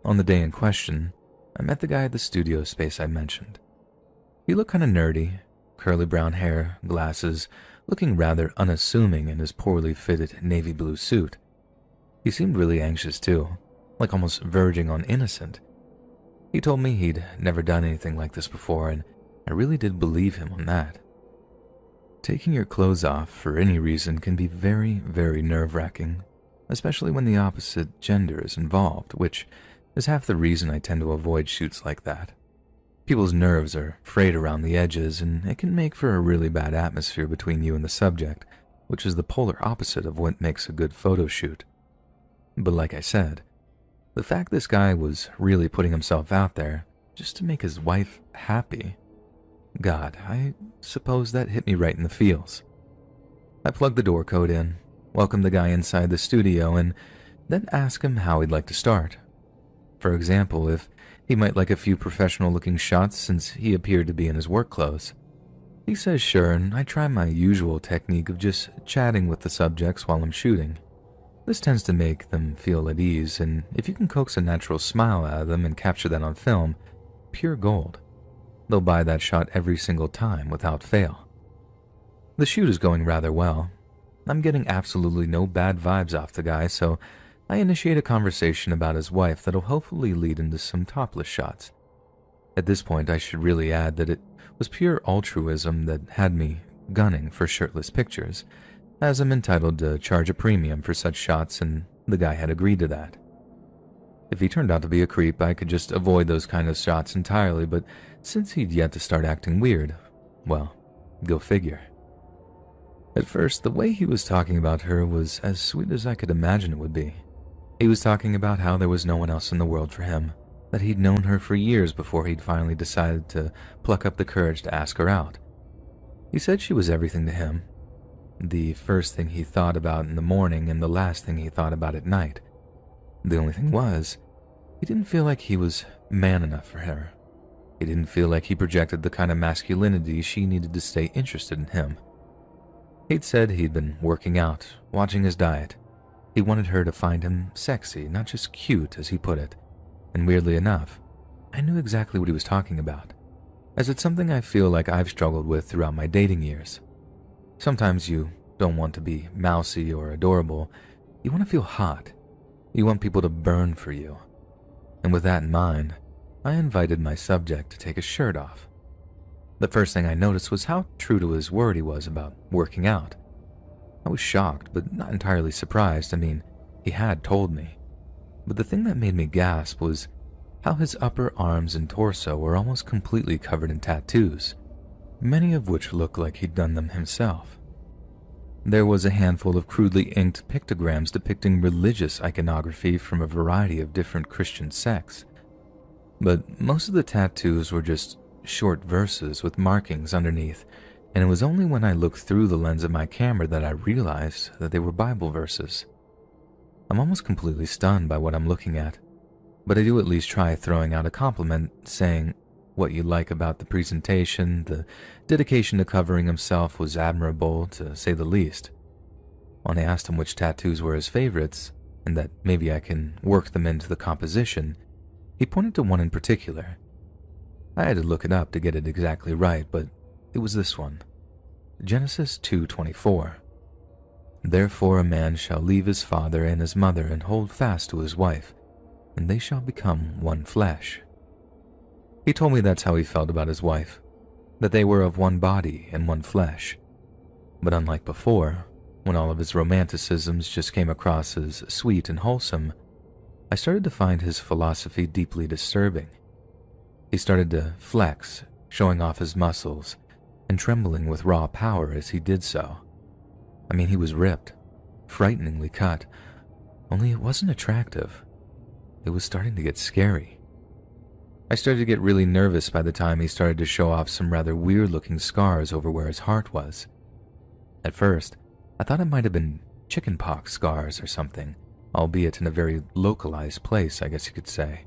Speaker 1: on the day in question, I met the guy at the studio space I mentioned. He looked kind of nerdy, curly brown hair, glasses, looking rather unassuming in his poorly fitted navy blue suit. He seemed really anxious too, like almost verging on innocent. He told me he'd never done anything like this before, and I really did believe him on that. Taking your clothes off for any reason can be very, very nerve-wracking, especially when the opposite gender is involved, which is half the reason I tend to avoid shoots like that. People's nerves are frayed around the edges, and it can make for a really bad atmosphere between you and the subject, which is the polar opposite of what makes a good photo shoot. But like I said, the fact this guy was really putting himself out there just to make his wife happy, God, I suppose that hit me right in the feels. I plugged the door code in, welcomed the guy inside the studio, and then asked him how he'd like to start. For example, if he might like a few professional-looking shots since he appeared to be in his work clothes. He says sure, and I try my usual technique of just chatting with the subjects while I'm shooting. This tends to make them feel at ease, and if you can coax a natural smile out of them and capture that on film, pure gold. They'll buy that shot every single time without fail. The shoot is going rather well. I'm getting absolutely no bad vibes off the guy, so I initiate a conversation about his wife that'll hopefully lead into some topless shots. At this point, I should really add that it was pure altruism that had me gunning for shirtless pictures, as I'm entitled to charge a premium for such shots, and the guy had agreed to that. If he turned out to be a creep, I could just avoid those kind of shots entirely, but since he'd yet to start acting weird, well, go figure. At first, the way he was talking about her was as sweet as I could imagine it would be. He was talking about how there was no one else in the world for him, that he'd known her for years before he'd finally decided to pluck up the courage to ask her out. He said she was everything to him, the first thing he thought about in the morning and the last thing he thought about at night. The only thing was, he didn't feel like he was man enough for her. He didn't feel like he projected the kind of masculinity she needed to stay interested in him. He'd said he'd been working out, watching his diet. He wanted her to find him sexy, not just cute, as he put it. And weirdly enough, I knew exactly what he was talking about, as it's something I feel like I've struggled with throughout my dating years. Sometimes you don't want to be mousy or adorable. You want to feel hot. You want people to burn for you. And with that in mind, I invited my subject to take his shirt off. The first thing I noticed was how true to his word he was about working out. I was shocked, but not entirely surprised. I mean, he had told me. But the thing that made me gasp was how his upper arms and torso were almost completely covered in tattoos, many of which looked like he'd done them himself. There was a handful of crudely inked pictograms depicting religious iconography from a variety of different Christian sects. But most of the tattoos were just short verses with markings underneath, and it was only when I looked through the lens of my camera that I realized that they were Bible verses. I'm almost completely stunned by what I'm looking at, but I do at least try throwing out a compliment, saying what you like about the presentation, the dedication to covering himself was admirable, to say the least. When I asked him which tattoos were his favorites, and that maybe I can work them into the composition, he pointed to one in particular. I had to look it up to get it exactly right, but it was this one. Genesis 2:24. Therefore a man shall leave his father and his mother and hold fast to his wife, and they shall become one flesh. He told me that's how he felt about his wife, that they were of one body and one flesh. But unlike before, when all of his romanticisms just came across as sweet and wholesome, I started to find his philosophy deeply disturbing. He started to flex, showing off his muscles, and trembling with raw power as he did so. I mean, he was ripped, frighteningly cut, only it wasn't attractive. It was starting to get scary. I started to get really nervous by the time he started to show off some rather weird-looking scars over where his heart was. At first, I thought it might have been chickenpox scars or something, albeit in a very localized place, I guess you could say.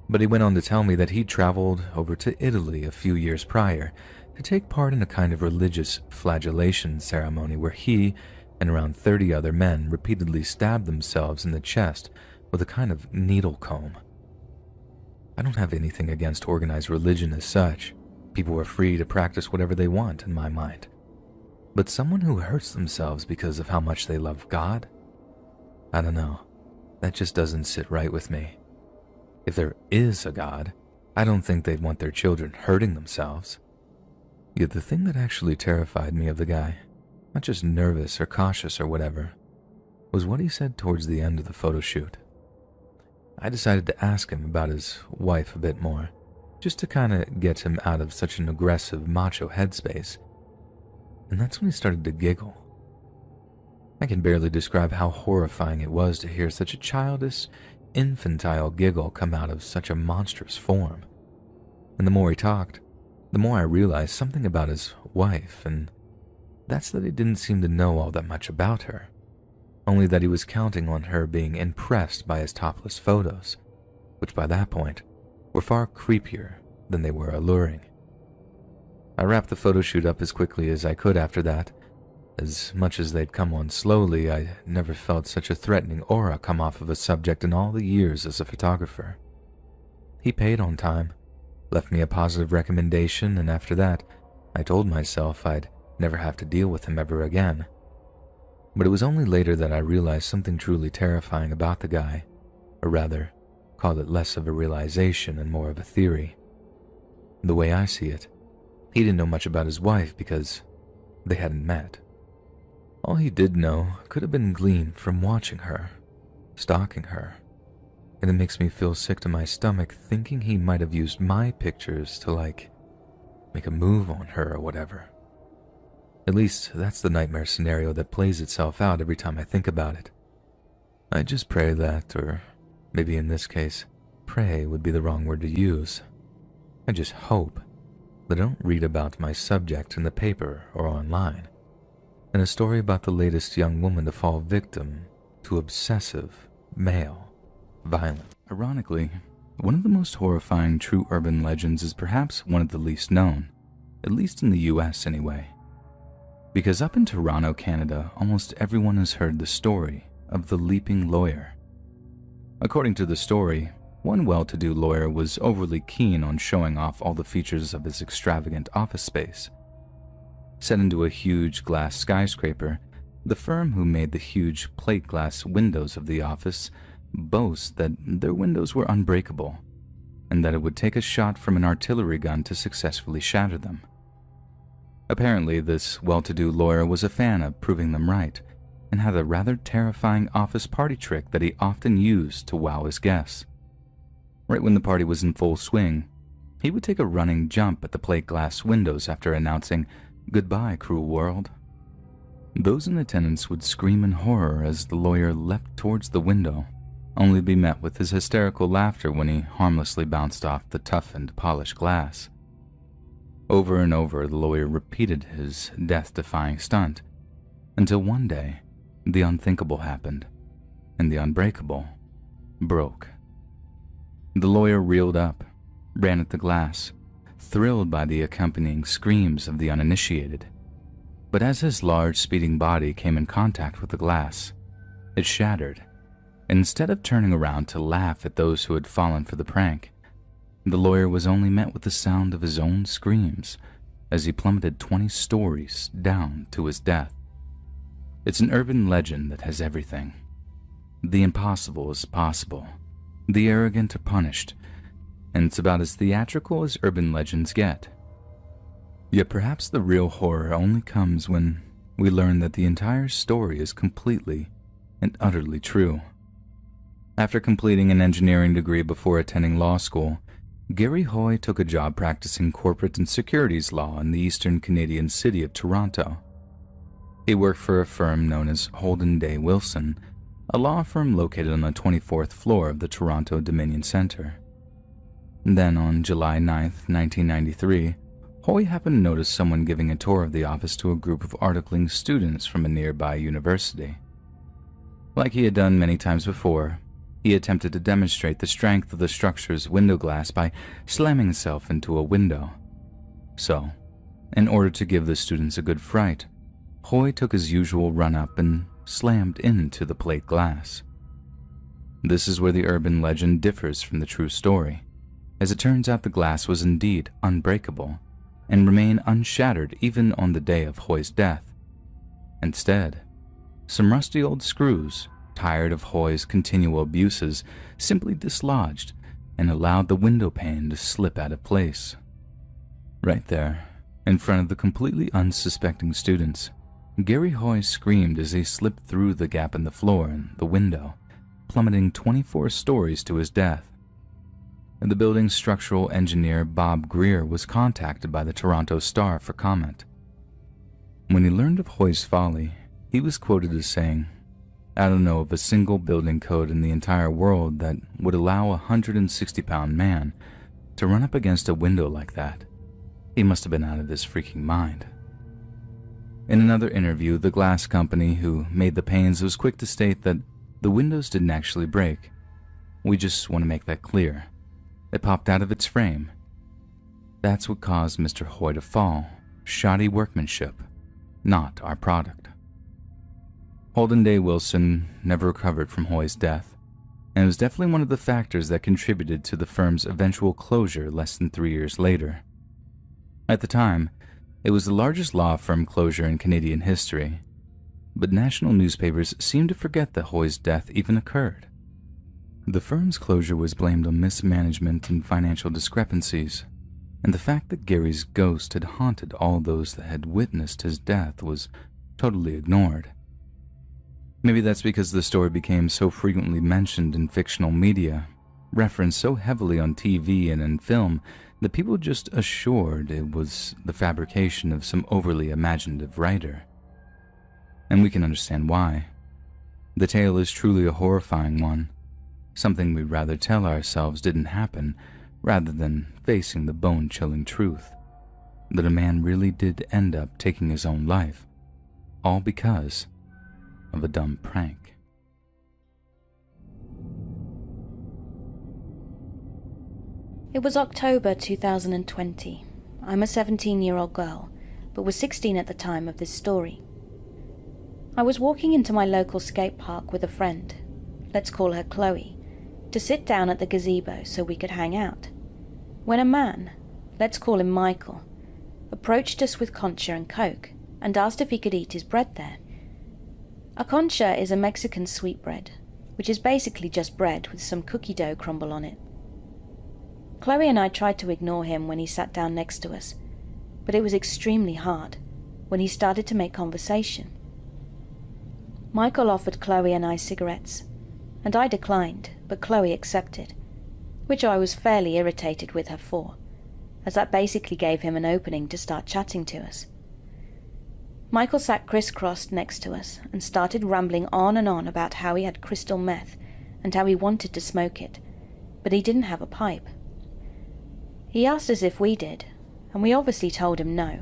Speaker 1: But he went on to tell me that he'd traveled over to Italy a few years prior to take part in a kind of religious flagellation ceremony where he and around 30 other men repeatedly stabbed themselves in the chest with a kind of needle comb. I don't have anything against organized religion as such. People are free to practice whatever they want, in my mind. But someone who hurts themselves because of how much they love God? I don't know. That just doesn't sit right with me. If there is a God, I don't think they'd want their children hurting themselves. Yet the thing that actually terrified me of the guy, not just nervous or cautious or whatever, was what he said towards the end of the photo shoot. I decided to ask him about his wife a bit more, just to kind of get him out of such an aggressive macho headspace. And that's when he started to giggle. I can barely describe how horrifying it was to hear such a childish, infantile giggle come out of such a monstrous form. And the more he talked, the more I realized something about his wife, and that's that he didn't seem to know all that much about her, only that he was counting on her being impressed by his topless photos, which by that point were far creepier than they were alluring. I wrapped the photo shoot up as quickly as I could after that. As much as they'd come on slowly, I never felt such a threatening aura come off of a subject in all the years as a photographer. He paid on time, left me a positive recommendation, and after that, I told myself I'd never have to deal with him ever again. But it was only later that I realized something truly terrifying about the guy, or rather, call it less of a realization and more of a theory. The way I see it, he didn't know much about his wife because they hadn't met. All he did know could have been gleaned from watching her, stalking her, and it makes me feel sick to my stomach thinking he might have used my pictures to, make a move on her or whatever. At least, that's the nightmare scenario that plays itself out every time I think about it. I just pray that, or maybe in this case, pray would be the wrong word to use. I just hope that I don't read about my subject in the paper or online, and a story about the latest young woman to fall victim to obsessive, male violence.
Speaker 3: Ironically, one of the most horrifying true urban legends is perhaps one of the least known, at least in the US anyway. Because up in Toronto, Canada, almost everyone has heard the story of the Leaping Lawyer. According to the story, one well-to-do lawyer was overly keen on showing off all the features of his extravagant office space. Set into a huge glass skyscraper, the firm who made the huge plate glass windows of the office boasts that their windows were unbreakable, and that it would take a shot from an artillery gun to successfully shatter them. Apparently, this well-to-do lawyer was a fan of proving them right, and had a rather terrifying office party trick that he often used to wow his guests. Right when the party was in full swing, he would take a running jump at the plate glass windows after announcing, "Goodbye, cruel world." Those in attendance would scream in horror as the lawyer leapt towards the window, only to be met with his hysterical laughter when he harmlessly bounced off the toughened, polished glass. Over and over, the lawyer repeated his death-defying stunt, until one day, the unthinkable happened, and the unbreakable broke. The lawyer reeled up, ran at the glass, thrilled by the accompanying screams of the uninitiated. But as his large, speeding body came in contact with the glass, it shattered. Instead of turning around to laugh at those who had fallen for the prank, the lawyer was only met with the sound of his own screams as he plummeted 20 stories down to his death. It's an urban legend that has everything. The impossible is possible, the arrogant are punished, and it's about as theatrical as urban legends get. Yet perhaps the real horror only comes when we learn that the entire story is completely and utterly true. After completing an engineering degree before attending law school, Gary Hoy took a job practicing corporate and securities law in the eastern Canadian city of Toronto. He worked for a firm known as Holden Day Wilson, a law firm located on the 24th floor of the Toronto Dominion Centre. Then, on July 9, 1993, Hoy happened to notice someone giving a tour of the office to a group of articling students from a nearby university. Like he had done many times before, he attempted to demonstrate the strength of the structure's window glass by slamming himself into a window. So, in order to give the students a good fright, Hoy took his usual run-up and slammed into the plate glass. This is where the urban legend differs from the true story, as it turns out the glass was indeed unbreakable and remained unshattered even on the day of Hoy's death. Instead, some rusty old screws, tired of Hoy's continual abuses, simply dislodged and allowed the window pane to slip out of place. Right there, in front of the completely unsuspecting students, Gary Hoy screamed as he slipped through the gap in the floor and the window, plummeting 24 stories to his death. The building's structural engineer Bob Greer was contacted by the Toronto Star for comment. When he learned of Hoy's folly, he was quoted as saying, "I don't know of a single building code in the entire world that would allow a 160-pound man to run up against a window like that. He must have been out of his freaking mind." In another interview, the glass company who made the panes was quick to state that the windows didn't actually break. "We just want to make that clear. It popped out of its frame. That's what caused Mr. Hoy to fall. Shoddy workmanship, not our product." Holden Day Wilson never recovered from Hoy's death, and it was definitely one of the factors that contributed to the firm's eventual closure less than 3 years later. At the time, it was the largest law firm closure in Canadian history, but national newspapers seemed to forget that Hoy's death even occurred. The firm's closure was blamed on mismanagement and financial discrepancies, and the fact that Gary's ghost had haunted all those that had witnessed his death was totally ignored. Maybe that's because the story became so frequently mentioned in fictional media, referenced so heavily on TV and in film, that people just assured it was the fabrication of some overly imaginative writer. And we can understand why. The tale is truly a horrifying one, something we'd rather tell ourselves didn't happen rather than facing the bone-chilling truth that a man really did end up taking his own life, all because of a dumb prank.
Speaker 7: It was October 2020. I'm a 17-year-old girl, but was 16 at the time of this story. I was walking into my local skate park with a friend, let's call her Chloe, to sit down at the gazebo so we could hang out, when a man, let's call him Michael, approached us with concha and Coke and asked if he could eat his bread there. A concha is a Mexican sweetbread, which is basically just bread with some cookie dough crumble on it. Chloe and I tried to ignore him when he sat down next to us, but it was extremely hard when he started to make conversation. Michael offered Chloe and I cigarettes, and I declined, but Chloe accepted, which I was fairly irritated with her for, as that basically gave him an opening to start chatting to us. Michael sat crisscrossed next to us and started rambling on and on about how he had crystal meth and how he wanted to smoke it, but he didn't have a pipe. He asked us if we did, and we obviously told him no.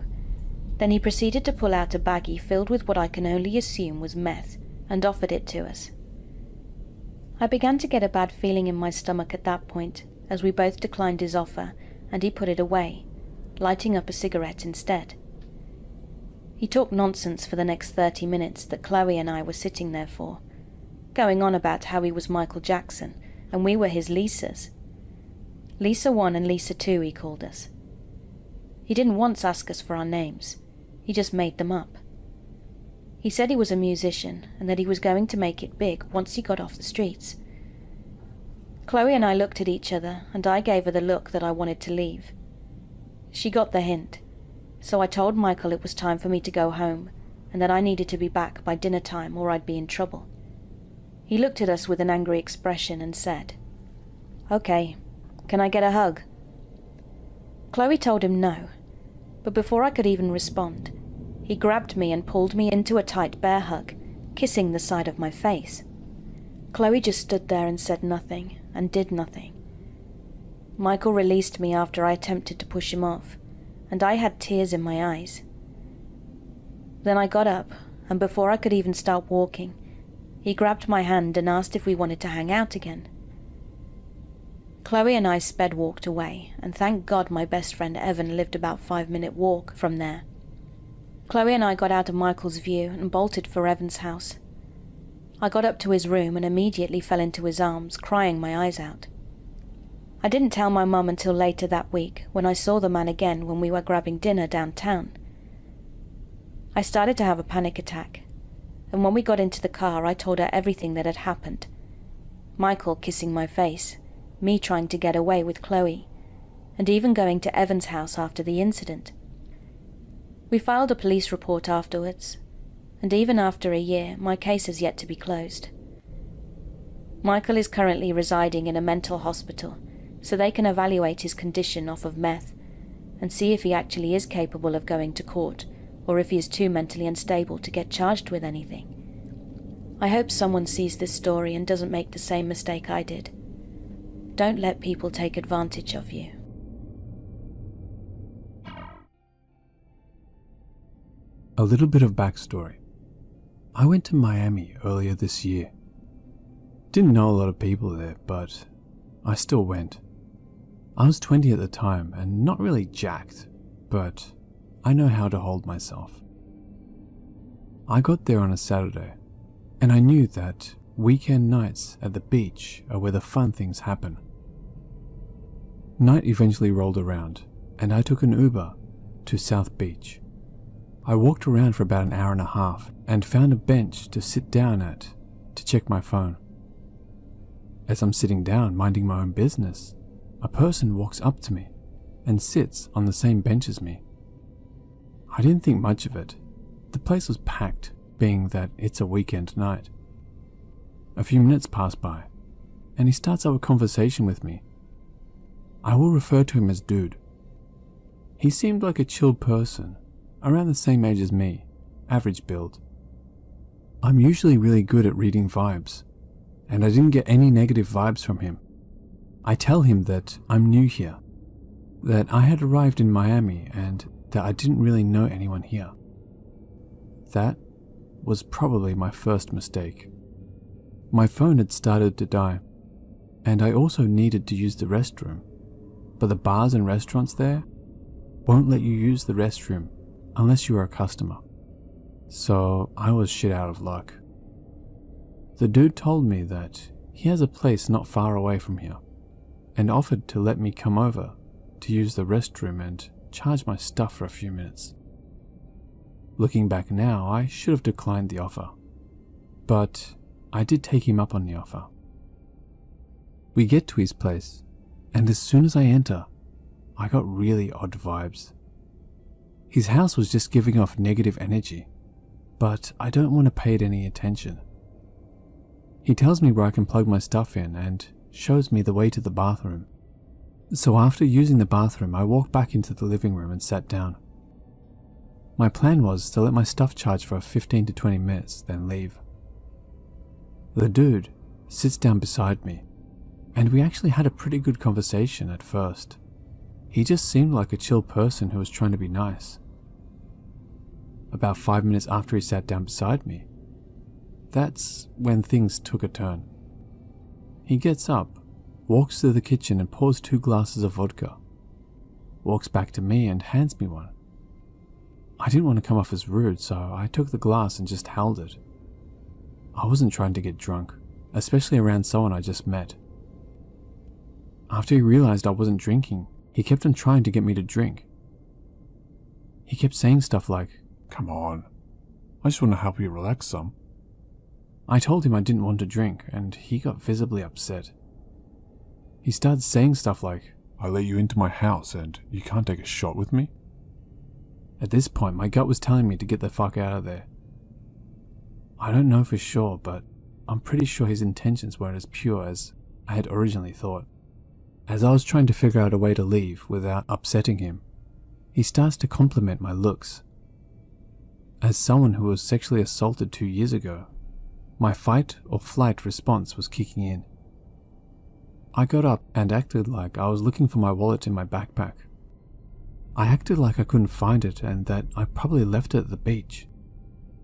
Speaker 7: Then he proceeded to pull out a baggie filled with what I can only assume was meth and offered it to us. I began to get a bad feeling in my stomach at that point, as we both declined his offer and he put it away, lighting up a cigarette instead. He talked nonsense for the next 30 minutes that Chloe and I were sitting there for, going on about how he was Michael Jackson and we were his Lisas. Lisa 1 and Lisa 2, he called us. He didn't once ask us for our names, he just made them up. He said he was a musician and that he was going to make it big once he got off the streets. Chloe and I looked at each other and I gave her the look that I wanted to leave. She got the hint, so I told Michael it was time for me to go home and that I needed to be back by dinner time or I'd be in trouble. He looked at us with an angry expression and said, "Okay, can I get a hug?" Chloe told him no, but before I could even respond, he grabbed me and pulled me into a tight bear hug, kissing the side of my face. Chloe just stood there and said nothing, and did nothing. Michael released me after I attempted to push him off, and I had tears in my eyes. Then I got up, and before I could even start walking, he grabbed my hand and asked if we wanted to hang out again. Chloe and I sped walked away, and thank God my best friend Evan lived about 5-minute walk from there. Chloe and I got out of Michael's view and bolted for Evan's house. I got up to his room and immediately fell into his arms, crying my eyes out. I didn't tell my mum until later that week, when I saw the man again when we were grabbing dinner downtown. I started to have a panic attack, and when we got into the car I told her everything that had happened. Michael kissing my face, me trying to get away with Chloe, and even going to Evan's house after the incident. We filed a police report afterwards, and even after a year, my case has yet to be closed. Michael is currently residing in a mental hospital, so they can evaluate his condition off of meth, and see if he actually is capable of going to court, or if he is too mentally unstable to get charged with anything. I hope someone sees this story and doesn't make the same mistake I did. Don't let people take advantage of you.
Speaker 9: A little bit of backstory. I went to Miami earlier this year. Didn't know a lot of people there, but I still went. I was 20 at the time and not really jacked, but I know how to hold myself. I got there on a Saturday, and I knew that weekend nights at the beach are where the fun things happen. Night eventually rolled around, and I took an Uber to South Beach. I walked around for about an hour and a half and found a bench to sit down at to check my phone. As I'm sitting down minding my own business, a person walks up to me and sits on the same bench as me. I didn't think much of it. The place was packed, being that it's a weekend night. A few minutes pass by, and he starts up a conversation with me. I will refer to him as Dude. He seemed like a chilled person, around the same age as me, average build. I'm usually really good at reading vibes, and I didn't get any negative vibes from him. I tell him that I'm new here, that I had arrived in Miami and that I didn't really know anyone here. That was probably my first mistake. My phone had started to die, and I also needed to use the restroom, but the bars and restaurants there won't let you use the restroom unless you are a customer. So I was shit out of luck. The dude told me that he has a place not far away from here and offered to let me come over to use the restroom and charge my stuff for a few minutes. Looking back now, I should have declined the offer, but I did take him up on the offer. We get to his place, and as soon as I enter, I got really odd vibes. His house was just giving off negative energy, but I don't want to pay it any attention. He tells me where I can plug my stuff in and shows me the way to the bathroom. So after using the bathroom, I walked back into the living room and sat down. My plan was to let my stuff charge for 15 to 20 minutes, then leave. The dude sits down beside me, and we actually had a pretty good conversation at first. He just seemed like a chill person who was trying to be nice. About 5 minutes after he sat down beside me, that's when things took a turn. He gets up, walks to the kitchen and pours 2 glasses of vodka, walks back to me and hands me one. I didn't want to come off as rude, so I took the glass and just held it. I wasn't trying to get drunk, especially around someone I just met. After he realized I wasn't drinking, he kept on trying to get me to drink. He kept saying stuff like,
Speaker 10: "Come on, I just want to help you relax some."
Speaker 9: I told him I didn't want to drink, and he got visibly upset. He started saying stuff like,
Speaker 10: "I let you into my house and you can't take a shot with me?"
Speaker 9: At this point, my gut was telling me to get the fuck out of there, I don't know for sure, but I'm pretty sure his intentions weren't as pure as I had originally thought. As I was trying to figure out a way to leave without upsetting him, he starts to compliment my looks. As someone who was sexually assaulted 2 years ago, my fight or flight response was kicking in. I got up and acted like I was looking for my wallet in my backpack. I acted like I couldn't find it and that I probably left it at the beach.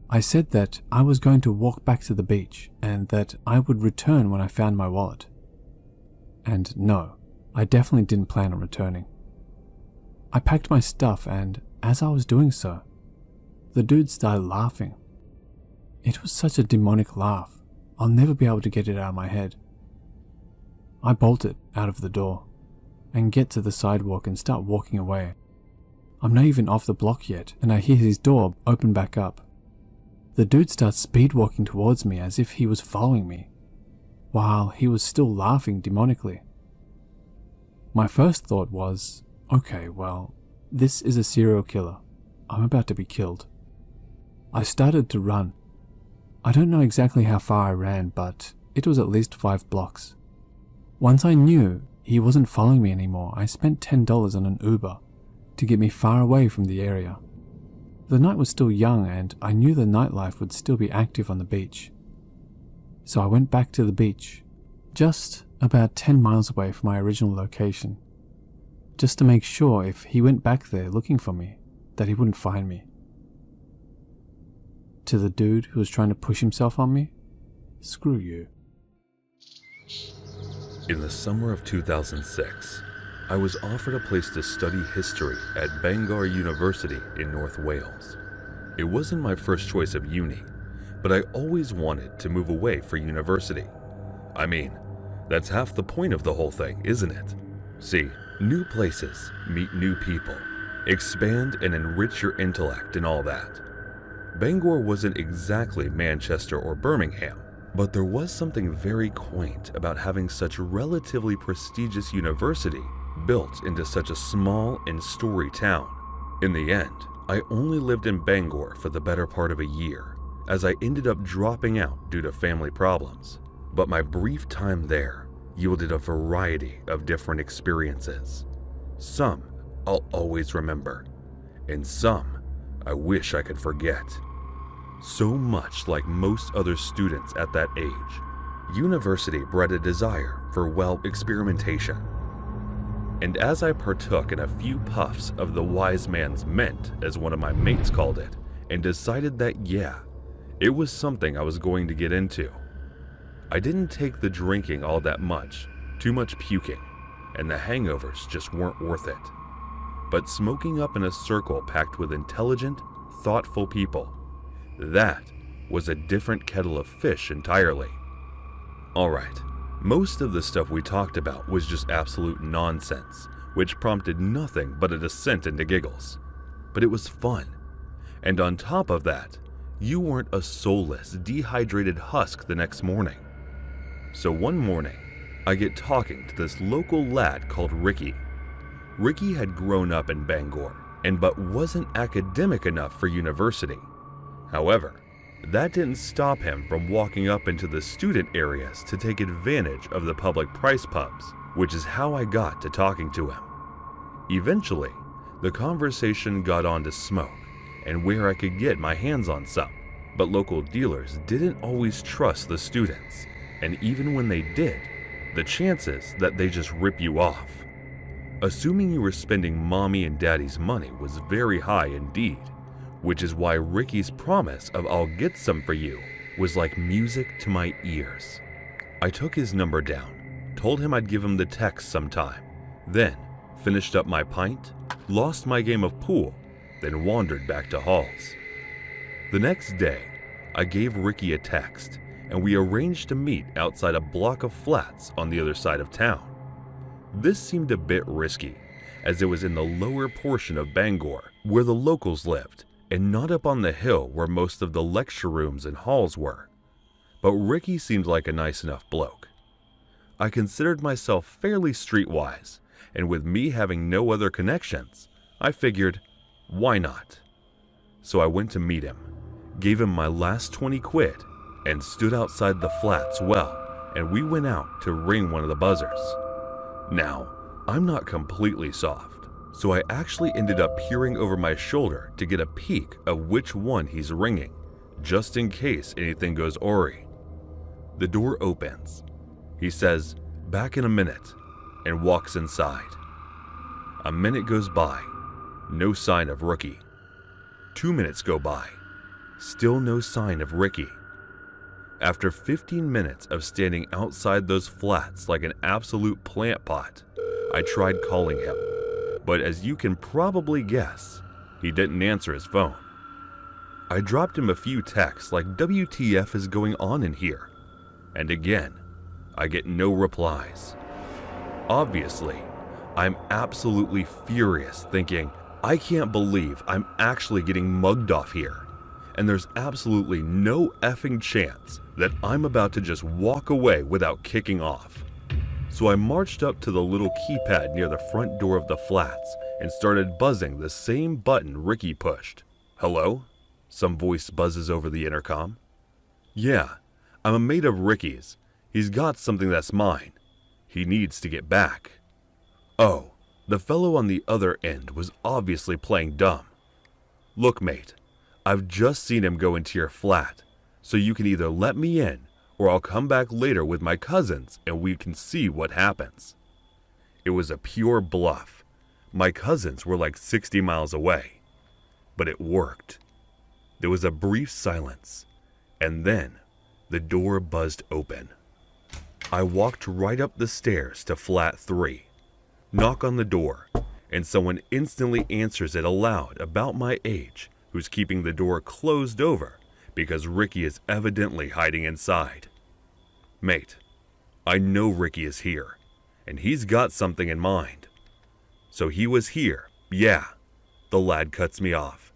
Speaker 9: I said that I was going to walk back to the beach and that I would return when I found my wallet. And no, I definitely didn't plan on returning. I packed my stuff, and as I was doing so, the dude started laughing. It was such a demonic laugh, I'll never be able to get it out of my head. I bolt it out of the door and get to the sidewalk and start walking away. I'm not even off the block yet, and I hear his door open back up. The dude starts speed walking towards me as if he was following me, while he was still laughing demonically. My first thought was, okay, well, this is a serial killer. I'm about to be killed. I started to run. I don't know exactly how far I ran, but it was at least 5 blocks. Once I knew he wasn't following me anymore, I spent $10 on an Uber to get me far away from the area. The night was still young and I knew the nightlife would still be active on the beach. So I went back to the beach, just about 10 miles away from my original location, just to make sure if he went back there looking for me, that he wouldn't find me. To the dude who was trying to push himself on me, screw you.
Speaker 5: In the summer of 2006, I was offered a place to study history at Bangor University in North Wales. It wasn't my first choice of uni, but I always wanted to move away for university. I mean, that's half the point of the whole thing, isn't it? See, new places, meet new people, expand and enrich your intellect and all that. Bangor wasn't exactly Manchester or Birmingham, but there was something very quaint about having such a relatively prestigious university built into such a small and storied town. In the end, I only lived in Bangor for the better part of a year, as I ended up dropping out due to family problems. But my brief time there yielded a variety of different experiences. Some I'll always remember, and some I wish I could forget. So much like most other students at that age, university bred a desire for, well, experimentation. And as I partook in a few puffs of the wise man's mint, as one of my mates called it, and decided that yeah, it was something I was going to get into. I didn't take the drinking all that much, too much puking, and the hangovers just weren't worth it. But smoking up in a circle packed with intelligent, thoughtful people, that was a different kettle of fish entirely. Alright, most of the stuff we talked about was just absolute nonsense, which prompted nothing but a descent into giggles. But it was fun. And on top of that, you weren't a soulless, dehydrated husk the next morning. So one morning, I get talking to this local lad called Ricky. Ricky had grown up in Bangor, but wasn't academic enough for university. However, that didn't stop him from walking up into the student areas to take advantage of the public price pubs, which is how I got to talking to him. Eventually, the conversation got on to smoke and where I could get my hands on some, but local dealers didn't always trust the students, and even when they did, the chances that they just rip you off. Assuming you were spending mommy and daddy's money was very high indeed, which is why Ricky's promise of "I'll get some for you" was like music to my ears. I took his number down, told him I'd give him the text sometime, then finished up my pint, lost my game of pool, then wandered back to Hall's. The next day, I gave Ricky a text, and we arranged to meet outside a block of flats on the other side of town. This seemed a bit risky, as it was in the lower portion of Bangor, where the locals lived, and not up on the hill where most of the lecture rooms and halls were. But Ricky seemed like a nice enough bloke. I considered myself fairly streetwise, and with me having no other connections, I figured, why not? So I went to meet him, gave him my last 20 quid, and stood outside the flats and we went out to ring one of the buzzers. Now, I'm not completely soft, so I actually ended up peering over my shoulder to get a peek of which one he's ringing, just in case anything goes awry. The door opens. He says, "Back in a minute," and walks inside. A minute goes by, no sign of Rookie. 2 minutes go by, still no sign of Ricky. After 15 minutes of standing outside those flats like an absolute plant pot, I tried calling him, but as you can probably guess, he didn't answer his phone. I dropped him a few texts like "WTF is going on in here?" And again, I get no replies. Obviously, I'm absolutely furious, thinking, I can't believe I'm actually getting mugged off here, and there's absolutely no effing chance that I'm about to just walk away without kicking off. So I marched up to the little keypad near the front door of the flats and started buzzing the same button Ricky pushed. "Hello?" Some voice buzzes over the intercom. "Yeah, I'm a mate of Ricky's. He's got something that's mine. He needs to get back." Oh, the fellow on the other end was obviously playing dumb. "Look, mate, I've just seen him go into your flat, so you can either let me in or I'll come back later with my cousins and we can see what happens." It was a pure bluff. My cousins were like 60 miles away. But it worked. There was a brief silence, and then the door buzzed open. I walked right up the stairs to flat 3, knock on the door, and someone instantly answers it aloud about my age, who's keeping the door closed over because Ricky is evidently hiding inside. "Mate, I know Ricky is here, and he's got something in mind." "So he was here, yeah," the lad cuts me off,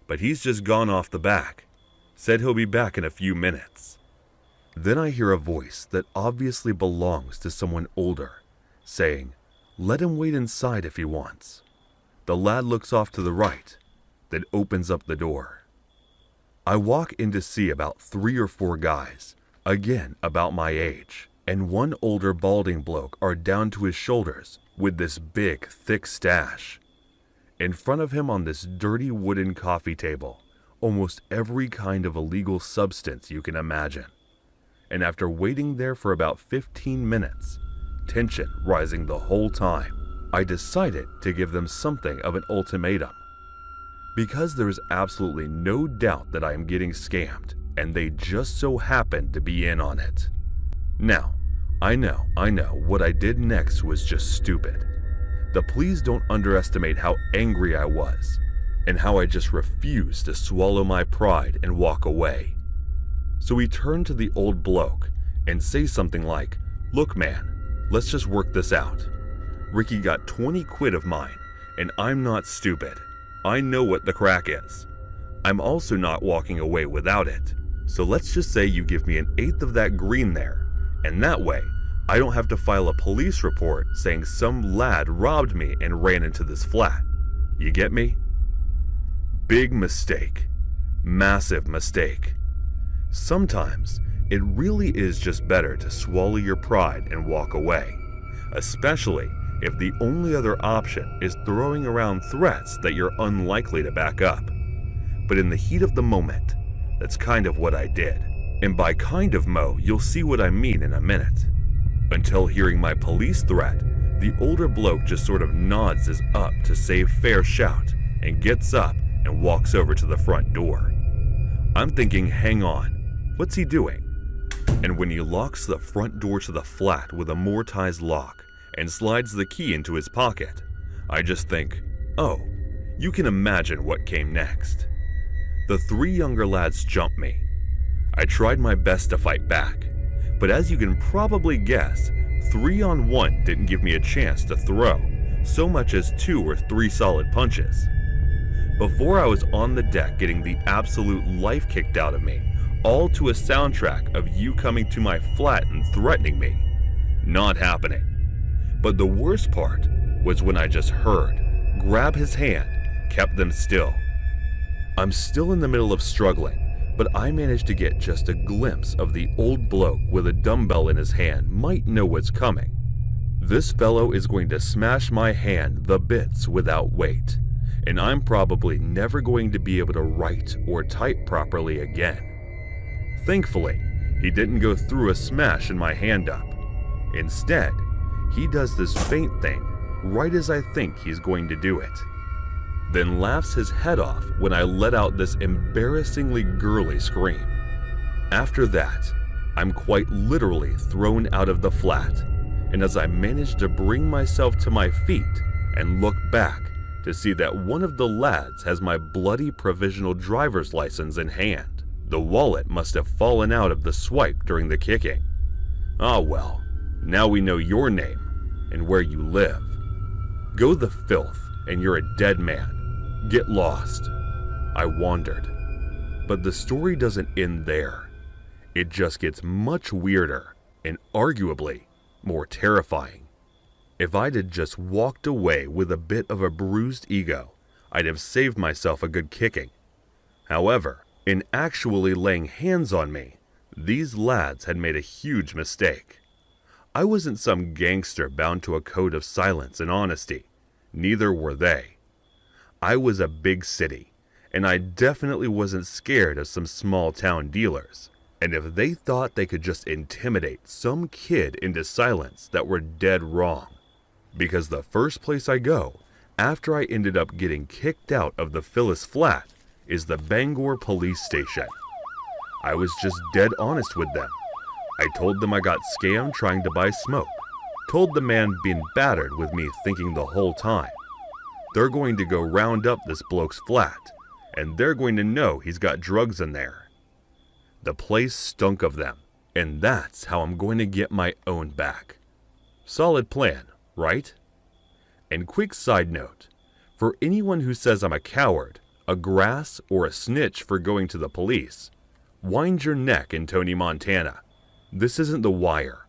Speaker 5: "but he's just gone off the back. Said he'll be back in a few minutes." Then I hear a voice that obviously belongs to someone older, saying, "Let him wait inside if he wants." The lad looks off to the right, then opens up the door. I walk in to see about 3 or 4 guys, again about my age, and one older balding bloke are down to his shoulders with this big, thick stash. In front of him on this dirty wooden coffee table, almost every kind of illegal substance you can imagine. And after waiting there for about 15 minutes, tension rising the whole time, I decided to give them something of an ultimatum. Because there is absolutely no doubt that I am getting scammed, and they just so happened to be in on it. Now, I know, what I did next was just stupid. But please don't underestimate how angry I was, and how I just refused to swallow my pride and walk away. So we turned to the old bloke and say something like, "Look man, let's just work this out. Ricky got 20 quid of mine, and I'm not stupid. I know what the crack is. I'm also not walking away without it. So let's just say you give me 1/8 of that green there, and that way, I don't have to file a police report saying some lad robbed me and ran into this flat. You get me?" Big mistake. Massive mistake. Sometimes, it really is just better to swallow your pride and walk away, especially if the only other option is throwing around threats that you're unlikely to back up. But in the heat of the moment, that's kind of what I did. And by kind of, Mo, you'll see what I mean in a minute. Until hearing my police threat, the older bloke just sort of nods his up to save fair shout and gets up and walks over to the front door. I'm thinking, hang on, what's he doing? And when he locks the front door to the flat with a mortised lock and slides the key into his pocket, I just think, oh, you can imagine what came next. The 3 younger lads jumped me. I tried my best to fight back, but as you can probably guess, 3-on-1 didn't give me a chance to throw so much as 2 or 3 solid punches. Before I was on the deck getting the absolute life kicked out of me, all to a soundtrack of you coming to my flat and threatening me. Not happening. But the worst part was when I just heard, grab his hand, kept them still. I'm still in the middle of struggling, but I managed to get just a glimpse of the old bloke with a dumbbell in his hand might know what's coming. This fellow is going to smash my hand the bits without weight, and I'm probably never going to be able to write or type properly again. Thankfully, he didn't go through a smash in my hand up. Instead, he does this faint thing right as I think he's going to do it, then laughs his head off when I let out this embarrassingly girly scream. After that, I'm quite literally thrown out of the flat, and as I manage to bring myself to my feet and look back to see that one of the lads has my bloody provisional driver's license in hand, the wallet must have fallen out of the swipe during the kicking. Ah well, now we know your name and where you live. Go the filth and you're a dead man. Get lost. I wandered. But the story doesn't end there. It just gets much weirder and arguably more terrifying. If I'd have just walked away with a bit of a bruised ego, I'd have saved myself a good kicking. However, in actually laying hands on me, these lads had made a huge mistake. I wasn't some gangster bound to a code of silence and honesty. Neither were they. I was a big city, and I definitely wasn't scared of some small town dealers. And if they thought they could just intimidate some kid into silence, that were dead wrong. Because the first place I go, after I ended up getting kicked out of the Phyllis flat, is the Bangor police station. I was just dead honest with them. I told them I got scammed trying to buy smoke. Told the man being battered with me thinking the whole time, they're going to go round up this bloke's flat, and they're going to know he's got drugs in there. The place stunk of them, and that's how I'm going to get my own back. Solid plan, right? And quick side note, for anyone who says I'm a coward, a grass, or a snitch for going to the police, wind your neck in Tony, Montana. This isn't The Wire.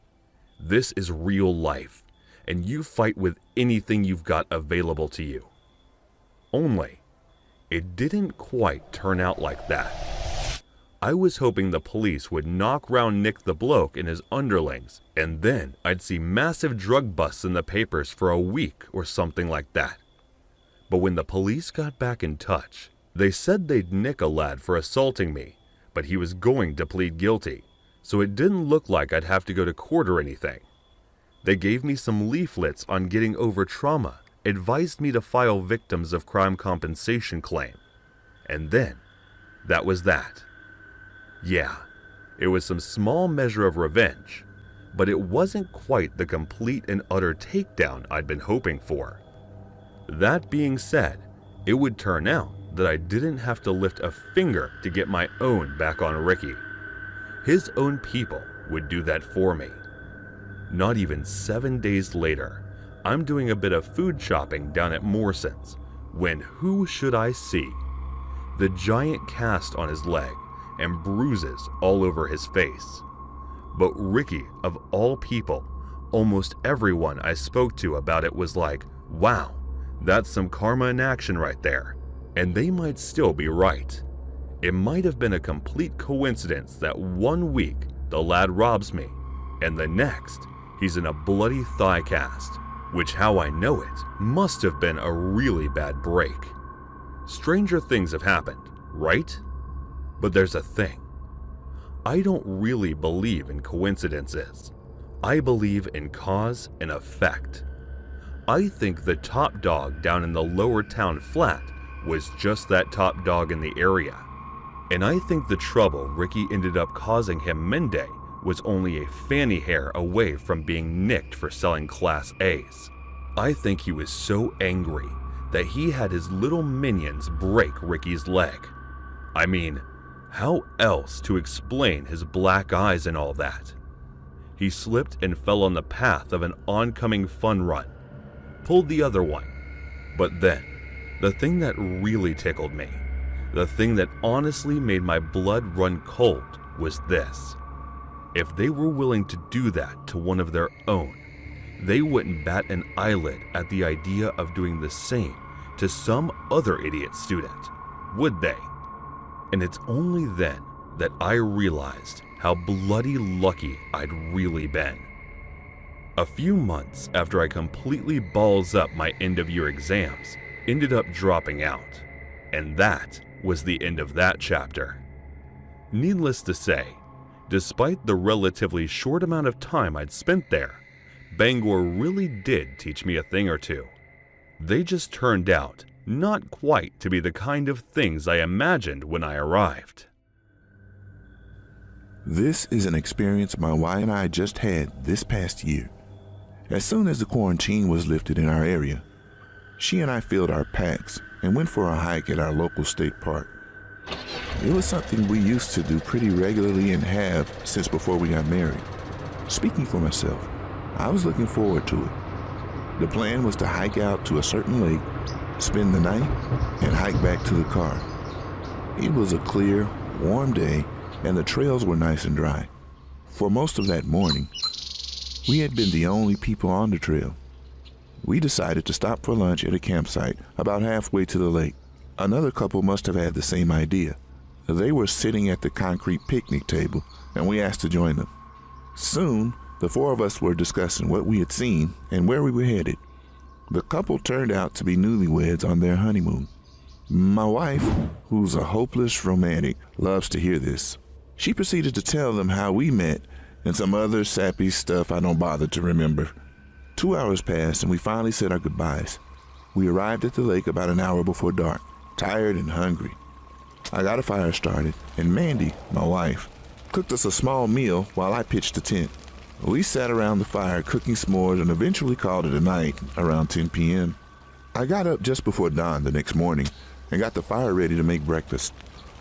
Speaker 5: This is real life, and you fight with anything you've got available to you. Only, it didn't quite turn out like that. I was hoping the police would knock round Nick the bloke and his underlings, and then I'd see massive drug busts in the papers for a week or something like that. But when the police got back in touch, they said they'd nick a lad for assaulting me, but he was going to plead guilty, so it didn't look like I'd have to go to court or anything. They gave me some leaflets on getting over trauma, advised me to file victims of crime compensation claim, and then that was that. Yeah, it was some small measure of revenge, but it wasn't quite the complete and utter takedown I'd been hoping for. That being said, it would turn out that I didn't have to lift a finger to get my own back on Ricky. His own people would do that for me. Not even 7 days later, I'm doing a bit of food shopping down at Morson's, when who should I see? The giant cast on his leg and bruises all over his face. But Ricky, of all people, almost everyone I spoke to about it was like, wow, that's some karma in action right there. And they might still be right. It might have been a complete coincidence that 1 week the lad robs me, and the next he's in a bloody thigh cast, which, how I know it, must have been a really bad break. Stranger things have happened, right? But there's a thing. I don't really believe in coincidences. I believe in cause and effect. I think the top dog down in the lower town flat was just that top dog in the area. And I think the trouble Ricky ended up causing him Monday was only a fanny hair away from being nicked for selling Class A's. I think he was so angry that he had his little minions break Ricky's leg. I mean, how else to explain his black eyes and all that? He slipped and fell on the path of an oncoming fun run, pulled the other one. But then, the thing that really tickled me, the thing that honestly made my blood run cold, was this. If they were willing to do that to one of their own, they wouldn't bat an eyelid at the idea of doing the same to some other idiot student, would they? And it's only then that I realized how bloody lucky I'd really been. A few months after I completely balls up my end-of-year exams, ended up dropping out, and that was the end of that chapter. Needless to say, despite the relatively short amount of time I'd spent there, Bangor really did teach me a thing or two. They just turned out not quite to be the kind of things I imagined when I arrived.
Speaker 8: This is an experience my wife and I just had this past year. As soon as the quarantine was lifted in our area, she and I filled our packs and went for a hike at our local state park. It was something we used to do pretty regularly and have since before we got married. Speaking for myself, I was looking forward to it. The plan was to hike out to a certain lake, spend the night, and hike back to the car. It was a clear, warm day, and the trails were nice and dry. For most of that morning, we had been the only people on the trail. We decided to stop for lunch at a campsite about halfway to the lake. Another couple must have had the same idea. They were sitting at the concrete picnic table, and we asked to join them. Soon, the four of us were discussing what we had seen and where we were headed. The couple turned out to be newlyweds on their honeymoon. My wife, who's a hopeless romantic, loves to hear this. She proceeded to tell them how we met and some other sappy stuff I don't bother to remember. 2 hours passed and we finally said our goodbyes. We arrived at the lake about an hour before dark, tired and hungry. I got a fire started, and Mandy, my wife, cooked us a small meal while I pitched the tent. We sat around the fire cooking s'mores and eventually called it a night around 10 p.m. I got up just before dawn the next morning and got the fire ready to make breakfast.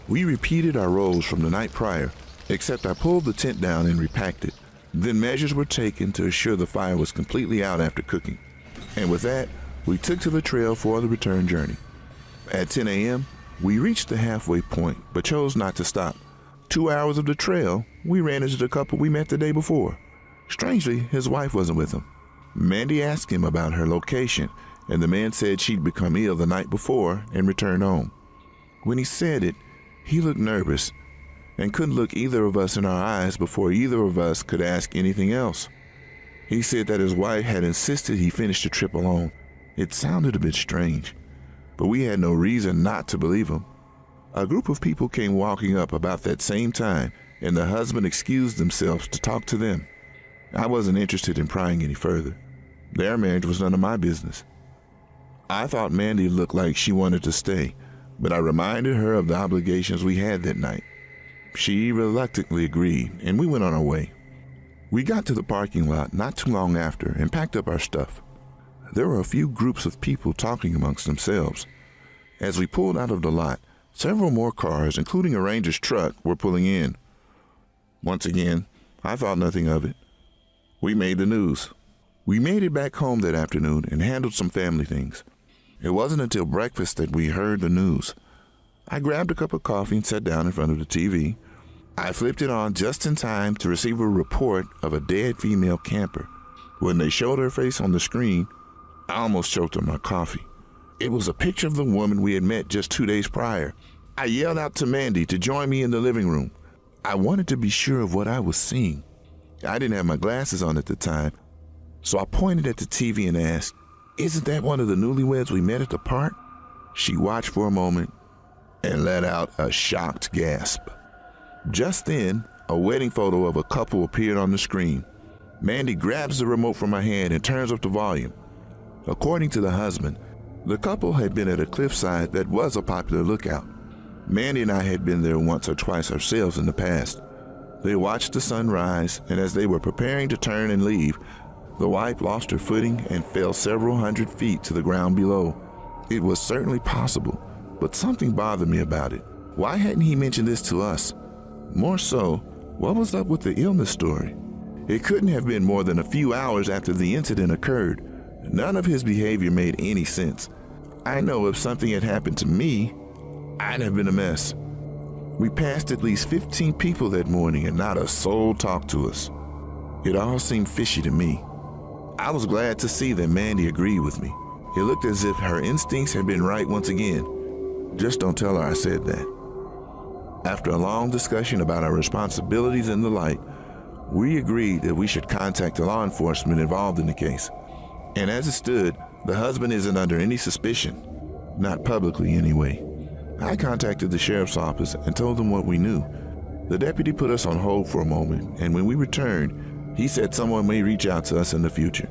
Speaker 8: We repeated our roles from the night prior, except I pulled the tent down and repacked it. Then measures were taken to assure the fire was completely out after cooking. And with that, we took to the trail for the return journey. At 10 a.m., we reached the halfway point, but chose not to stop. 2 hours of the trail, we ran into the couple we met the day before. Strangely, his wife wasn't with him. Mandy asked him about her location, and the man said she'd become ill the night before and returned home. When he said it, he looked nervous and couldn't look either of us in our eyes before either of us could ask anything else. He said that his wife had insisted he finish the trip alone. It sounded a bit strange, but we had no reason not to believe him. A group of people came walking up about that same time, and the husband excused themselves to talk to them. I wasn't interested in prying any further. Their marriage was none of my business. I thought Mandy looked like she wanted to stay, but I reminded her of the obligations we had that night. She reluctantly agreed, and we went on our way. We got to the parking lot not too long after and packed up our stuff. There were a few groups of people talking amongst themselves. As we pulled out of the lot, several more cars, including a Ranger's truck, were pulling in. Once again, I thought nothing of it. We made the news. We made it back home that afternoon and handled some family things. It wasn't until breakfast that we heard the news. I grabbed a cup of coffee and sat down in front of the TV. I flipped it on just in time to receive a report of a dead female camper. When they showed her face on the screen, I almost choked on my coffee. It was a picture of the woman we had met just 2 days prior. I yelled out to Mandy to join me in the living room. I wanted to be sure of what I was seeing. I didn't have my glasses on at the time, so I pointed at the TV and asked, "Isn't that one of the newlyweds we met at the park?" She watched for a moment and let out a shocked gasp. Just then, a wedding photo of a couple appeared on the screen. Mandy grabs the remote from my hand and turns up the volume. According to the husband, the couple had been at a cliffside that was a popular lookout. Mandy and I had been there once or twice ourselves in the past. They watched the sun rise, and as they were preparing to turn and leave, the wife lost her footing and fell several hundred feet to the ground below. It was certainly possible, but something bothered me about it. Why hadn't he mentioned this to us? More so, what was up with the illness story? It couldn't have been more than a few hours after the incident occurred. None of his behavior made any sense. I know if something had happened to me, I'd have been a mess. We passed at least 15 people that morning and not a soul talked to us. It all seemed fishy to me. I was glad to see that Mandy agreed with me. It looked as if her instincts had been right once again. Just don't tell her I said that. After a long discussion about our responsibilities and the like, we agreed that we should contact the law enforcement involved in the case. And as it stood, the husband isn't under any suspicion. Not publicly, anyway. I contacted the sheriff's office and told them what we knew. The deputy put us on hold for a moment, and when we returned, he said someone may reach out to us in the future.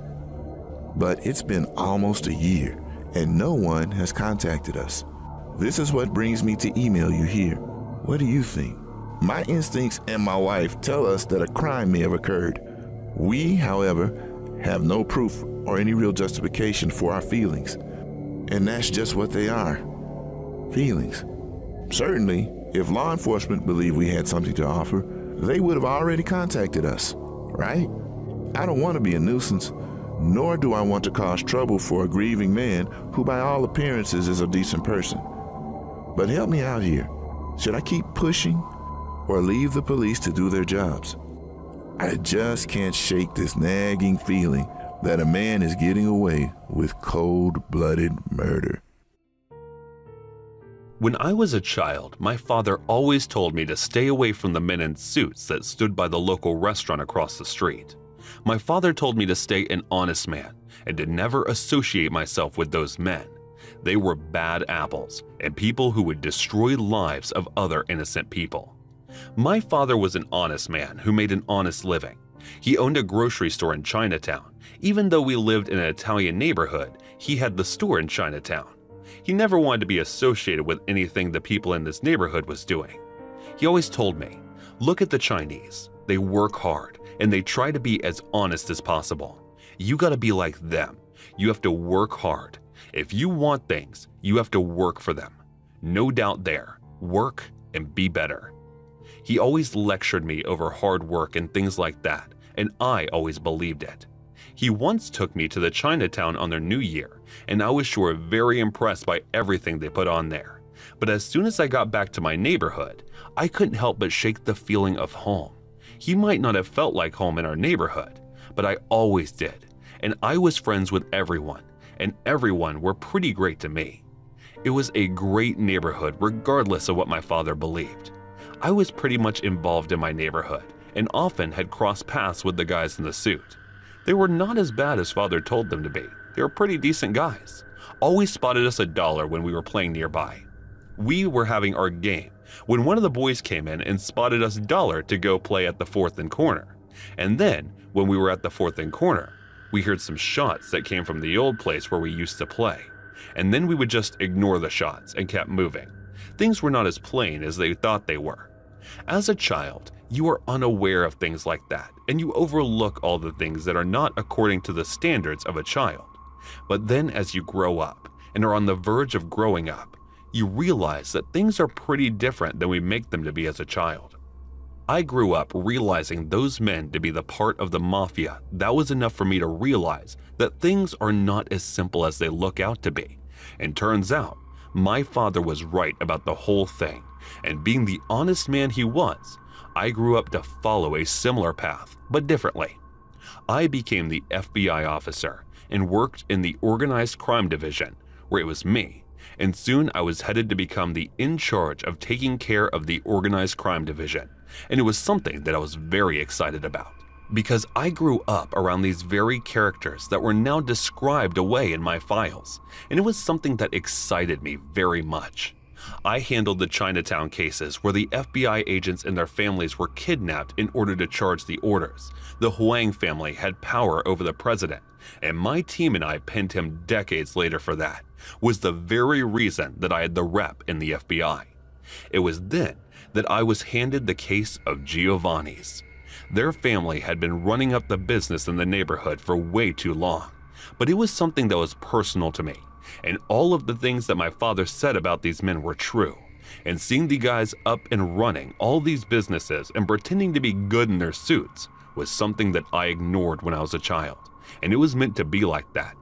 Speaker 8: But it's been almost a year, and no one has contacted us. This is what brings me to email you here. What do you think? My instincts and my wife tell us that a crime may have occurred. We, however, have no proof or any real justification for our feelings. And that's just what they are. Feelings. Certainly, if law enforcement believed we had something to offer, they would have already contacted us, right? I don't want to be a nuisance, nor do I want to cause trouble for a grieving man who by all appearances is a decent person. But help me out here. Should I keep pushing or leave the police to do their jobs? I just can't shake this nagging feeling that a man is getting away with cold-blooded murder.
Speaker 4: When I was a child, my father always told me to stay away from the men in suits that stood by the local restaurant across the street. My father told me to stay an honest man and to never associate myself with those men. They were bad apples and people who would destroy lives of other innocent people. My father was an honest man who made an honest living. He owned a grocery store in Chinatown. Even though we lived in an Italian neighborhood, he had the store in Chinatown. He never wanted to be associated with anything the people in this neighborhood was doing. He always told me, look at the Chinese. They work hard and they try to be as honest as possible. You gotta be like them. You have to work hard. If you want things, you have to work for them. No doubt there. Work and be better. He always lectured me over hard work and things like that, and I always believed it. He once took me to the Chinatown on their New Year, and I was sure very impressed by everything they put on there. But as soon as I got back to my neighborhood, I couldn't help but shake the feeling of home. He might not have felt like home in our neighborhood, but I always did, and I was friends with everyone, and everyone were pretty great to me. It was a great neighborhood regardless of what my father believed. I was pretty much involved in my neighborhood and often had crossed paths with the guys in the suit. They were not as bad as father told them to be. They were pretty decent guys. Always spotted us $1 when we were playing nearby. We were having our game when one of the boys came in and spotted us $1 to go play at the 4th and corner. And then, when we were at the 4th and corner, we heard some shots that came from the old place where we used to play. And then we would just ignore the shots and kept moving. Things were not as plain as they thought they were. As a child, you are unaware of things like that, and you overlook all the things that are not according to the standards of a child. But then as you grow up and are on the verge of growing up, you realize that things are pretty different than we make them to be as a child. I grew up realizing those men to be the part of the mafia. That was enough for me to realize that things are not as simple as they look out to be. And turns out, my father was right about the whole thing, and being the honest man he was, I grew up to follow a similar path, but differently. I became the FBI officer and worked in the organized crime division, where it was me, and soon I was headed to become the in charge of taking care of the organized crime division, and it was something that I was very excited about. Because I grew up around these very characters that were now described away in my files, and it was something that excited me very much. I handled the Chinatown cases where the FBI agents and their families were kidnapped in order to charge the orders. The Huang family had power over the president, and my team and I pinned him decades later for that. Was the very reason that I had the rep in the FBI. It was then that I was handed the case of Giovanni's. Their family had been running up the business in the neighborhood for way too long, but it was something that was personal to me, and all of the things that my father said about these men were true. And seeing the guys up and running all these businesses and pretending to be good in their suits was something that I ignored when I was a child, and it was meant to be like that.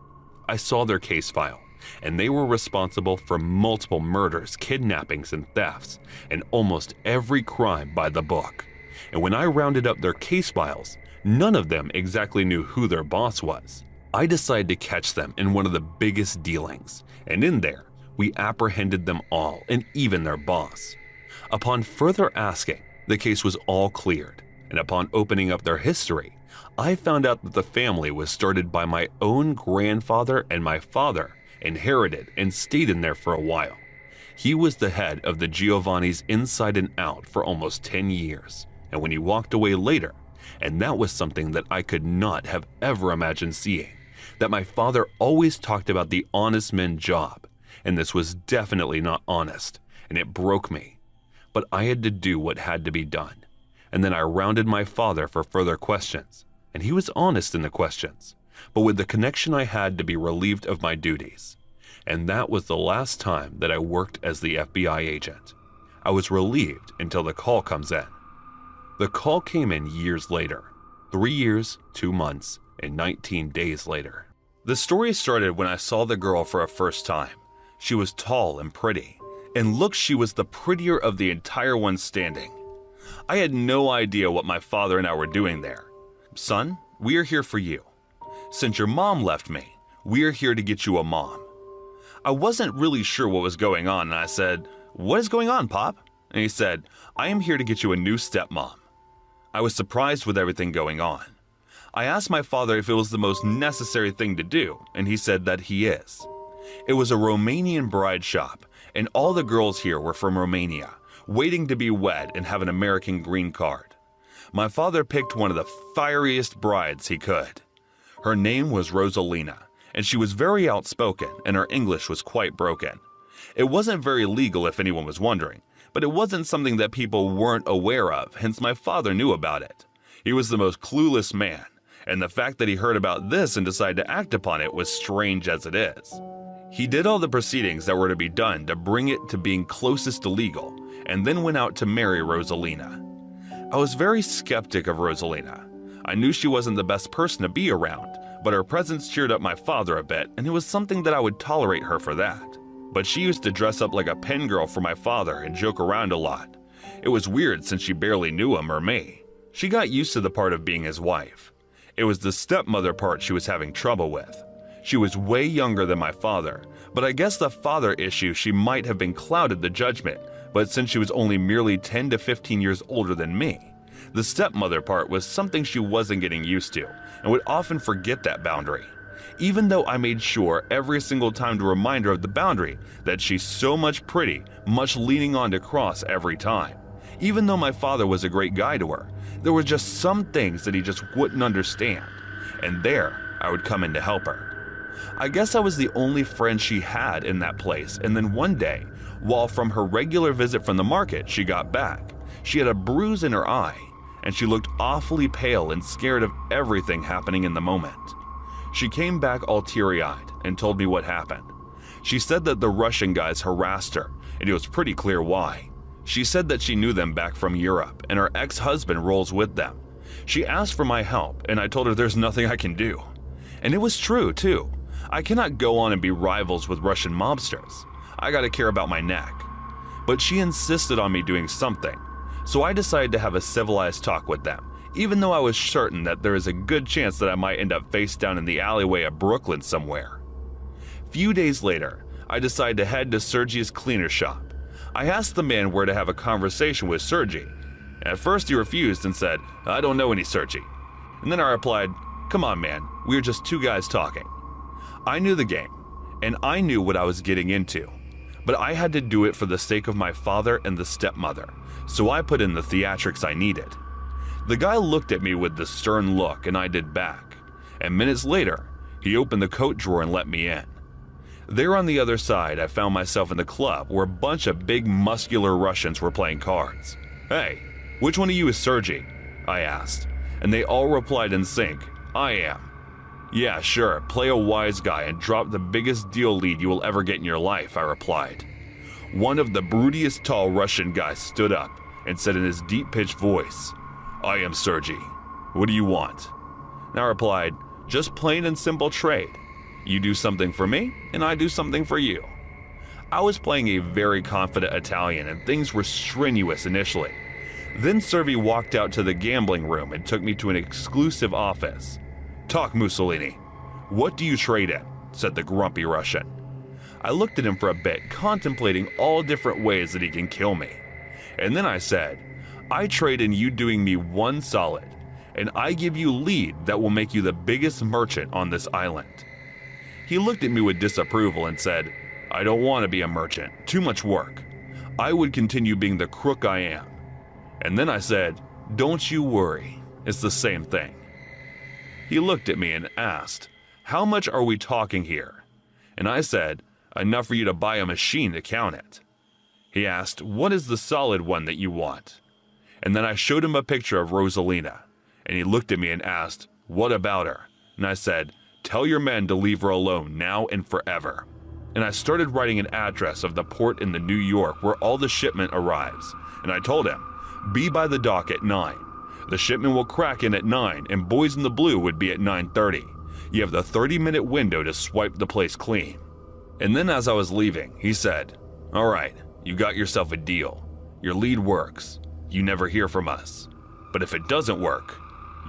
Speaker 4: I saw their case file, and they were responsible for multiple murders, kidnappings, and thefts, and almost every crime by the book. And when I rounded up their case files, none of them exactly knew who their boss was. I decided to catch them in one of the biggest dealings, and in there, we apprehended them all and even their boss. Upon further asking, the case was all cleared, and upon opening up their history, I found out that the family was started by my own grandfather, and my father inherited and stayed in there for a while. He was the head of the Giovanni's inside and out for almost 10 years, and when he walked away later, and that was something that I could not have ever imagined seeing, that my father always talked about the honest men job, and this was definitely not honest, and it broke me. But I had to do what had to be done, and then I rounded my father for further questions, and he was honest in the questions, but with the connection I had to be relieved of my duties. And that was the last time that I worked as the FBI agent. I was relieved until the call comes in. The call came in years later, 3 years, 2 months, and 19 days later. The story started when I saw the girl for a first time. She was tall and pretty, and looked she was the prettier of the entire ones standing. I had no idea what my father and I were doing there. Son, we are here for you. Since your mom left me, we are here to get you a mom. I wasn't really sure what was going on, and I said, "What is going on, Pop?" And he said, "I am here to get you a new stepmom." I was surprised with everything going on. I asked my father if it was the most necessary thing to do, and he said that he is. It was a Romanian bride shop, and all the girls here were from Romania, waiting to be wed and have an American green card. My father picked one of the fieriest brides he could. Her name was Rosalina, and she was very outspoken, and her English was quite broken. It wasn't very legal if anyone was wondering, but it wasn't something that people weren't aware of, hence my father knew about it. He was the most clueless man, and the fact that he heard about this and decided to act upon it was strange as it is. He did all the proceedings that were to be done to bring it to being closest to legal, and then went out to marry Rosalina. I was very skeptic of Rosalina. I knew she wasn't the best person to be around, but her presence cheered up my father a bit, and it was something that I would tolerate her for that. But she used to dress up like a pen girl for my father and joke around a lot. It was weird since she barely knew him or me. She got used to the part of being his wife. It was the stepmother part she was having trouble with. She was way younger than my father, but I guess the father issue she might have been clouded the judgment, but since she was only merely 10 to 15 years older than me, the stepmother part was something she wasn't getting used to and would often forget that boundary. Even though I made sure every single time to remind her of the boundary that she's so much pretty, much leaning on to cross every time. Even though my father was a great guy to her, there were just some things that he just wouldn't understand, and there I would come in to help her. I guess I was the only friend she had in that place, and then one day, while from her regular visit from the market she got back, she had a bruise in her eye, and she looked awfully pale and scared of everything happening in the moment. She came back all teary-eyed and told me what happened. She said that the Russian guys harassed her, and it was pretty clear why. She said that she knew them back from Europe, and her ex-husband rolls with them. She asked for my help, and I told her there's nothing I can do. And it was true, too. I cannot go on and be rivals with Russian mobsters. I gotta care about my neck. But she insisted on me doing something, so I decided to have a civilized talk with them, even though I was certain that there is a good chance that I might end up face down in the alleyway of Brooklyn somewhere. Few days later, I decided to head to Sergei's cleaner shop. I asked the man where to have a conversation with Sergei. At first he refused and said, "I don't know any Sergei." And then I replied, "Come on man, we are just two guys talking." I knew the game, and I knew what I was getting into, but I had to do it for the sake of my father and the stepmother, so I put in the theatrics I needed. The guy looked at me with the stern look, and I did back, and minutes later, he opened the coat drawer and let me in. There on the other side, I found myself in the club where a bunch of big muscular Russians were playing cards. "Hey, which one of you is Sergei?" I asked, and they all replied in sync, "I am." "Yeah, sure, play a wise guy and drop the biggest deal lead you will ever get in your life," I replied. One of the broodiest tall Russian guys stood up and said in his deep-pitched voice, "I am Sergei. What do you want?" And I replied, "Just plain and simple trade. You do something for me, and I do something for you." I was playing a very confident Italian, and things were strenuous initially. Then Sergei walked out to the gambling room and took me to an exclusive office. "Talk, Mussolini. What do you trade in?" said the grumpy Russian. I looked at him for a bit, contemplating all different ways that he can kill me. And then I said, I trade in you doing me one solid, and I give you lead that will make you the biggest merchant on this island. He looked at me with disapproval and said, I don't want to be a merchant, too much work. I would continue being the crook I am. And then I said, don't you worry, it's the same thing. He looked at me and asked, how much are we talking here? And I said, enough for you to buy a machine to count it. He asked, what is the solid one that you want? And then I showed him a picture of Rosalina, and he looked at me and asked, what about her? And I said, tell your men to leave her alone now and forever. And I started writing an address of the port in the New York where all the shipment arrives. And I told him, be by the dock at 9. The shipment will crack in at 9, and Boys in the Blue would be at 9:30. You have the 30-minute window to swipe the place clean. And then as I was leaving, he said, all right, you got yourself a deal. Your lead works. You never hear from us. But if it doesn't work,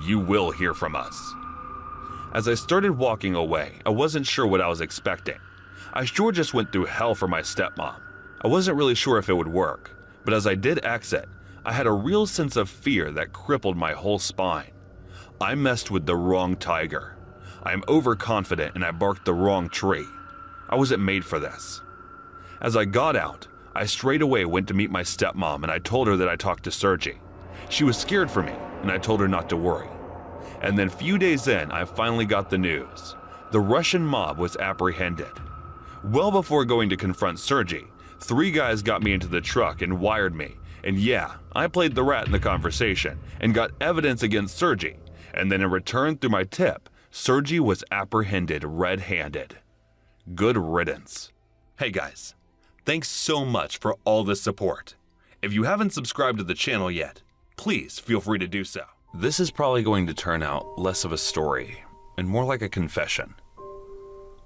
Speaker 4: you will hear from us. As I started walking away, I wasn't sure what I was expecting. I sure just went through hell for my stepmom. I wasn't really sure if it would work, but as I did exit, I had a real sense of fear that crippled my whole spine. I messed with the wrong tiger. I am overconfident and I barked the wrong tree. I wasn't made for this. As I got out, I straight away went to meet my stepmom and I told her that I talked to Sergey. She was scared for me and I told her not to worry. And then a few days in, I finally got the news. The Russian mob was apprehended. Well before going to confront Sergey, 3 guys got me into the truck and wired me. And yeah, I played the rat in the conversation and got evidence against Sergey. And then in return through my tip, Sergey was apprehended red-handed. Good riddance. Hey guys, thanks so much for all the support. If you haven't subscribed to the channel yet, please feel free to do so. This is probably going to turn out less of a story and more like a confession.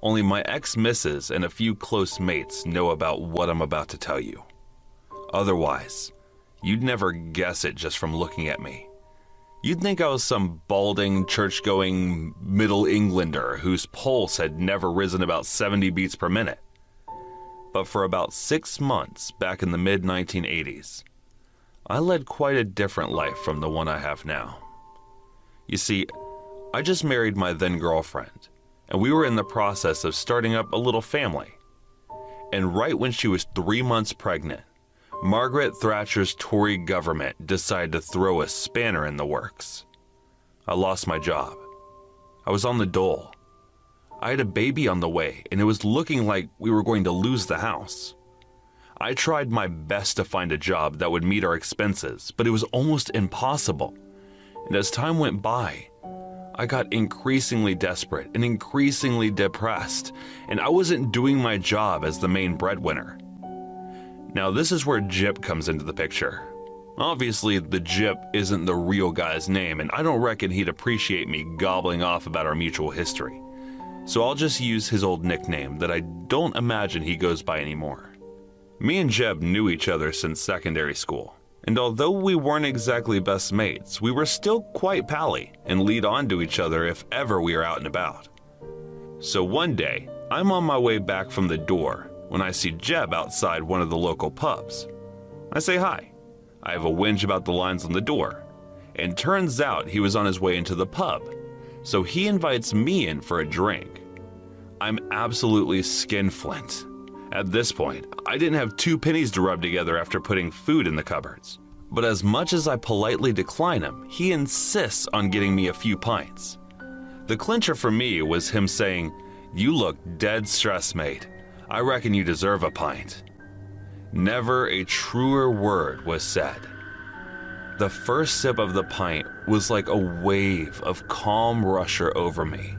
Speaker 4: Only my ex-missus and a few close mates know about what I'm about to tell you. Otherwise, you'd never guess it just from looking at me. You'd think I was some balding, church-going Middle Englander whose pulse had never risen about 70 beats per minute. But for about 6 months back in the mid-1980s, I led quite a different life from the one I have now. You see, I just married my then-girlfriend, and we were in the process of starting up a little family. And right when she was 3 months pregnant, Margaret Thatcher's Tory government decided to throw a spanner in the works. I lost my job. I was on the dole. I had a baby on the way, and it was looking like we were going to lose the house. I tried my best to find a job that would meet our expenses, but it was almost impossible. And as time went by, I got increasingly desperate and increasingly depressed, and I wasn't doing my job as the main breadwinner. Now this is where Jip comes into the picture. Obviously, the Jip isn't the real guy's name, and I don't reckon he'd appreciate me gobbling off about our mutual history. So I'll just use his old nickname that I don't imagine he goes by anymore. Me and Jeb knew each other since secondary school, and although we weren't exactly best mates, we were still quite pally and lead on to each other if ever we were out and about. So one day, I'm on my way back from the door when I see Jeb outside one of the local pubs. I say hi. I have a whinge about the lines on the door, and turns out he was on his way into the pub, so he invites me in for a drink. I'm absolutely skinflint. At this point, I didn't have 2 pennies to rub together after putting food in the cupboards. But as much as I politely decline him, he insists on getting me a few pints. The clincher for me was him saying, "You look dead stressed, mate. I reckon you deserve a pint." Never a truer word was said. The first sip of the pint was like a wave of calm rusher over me.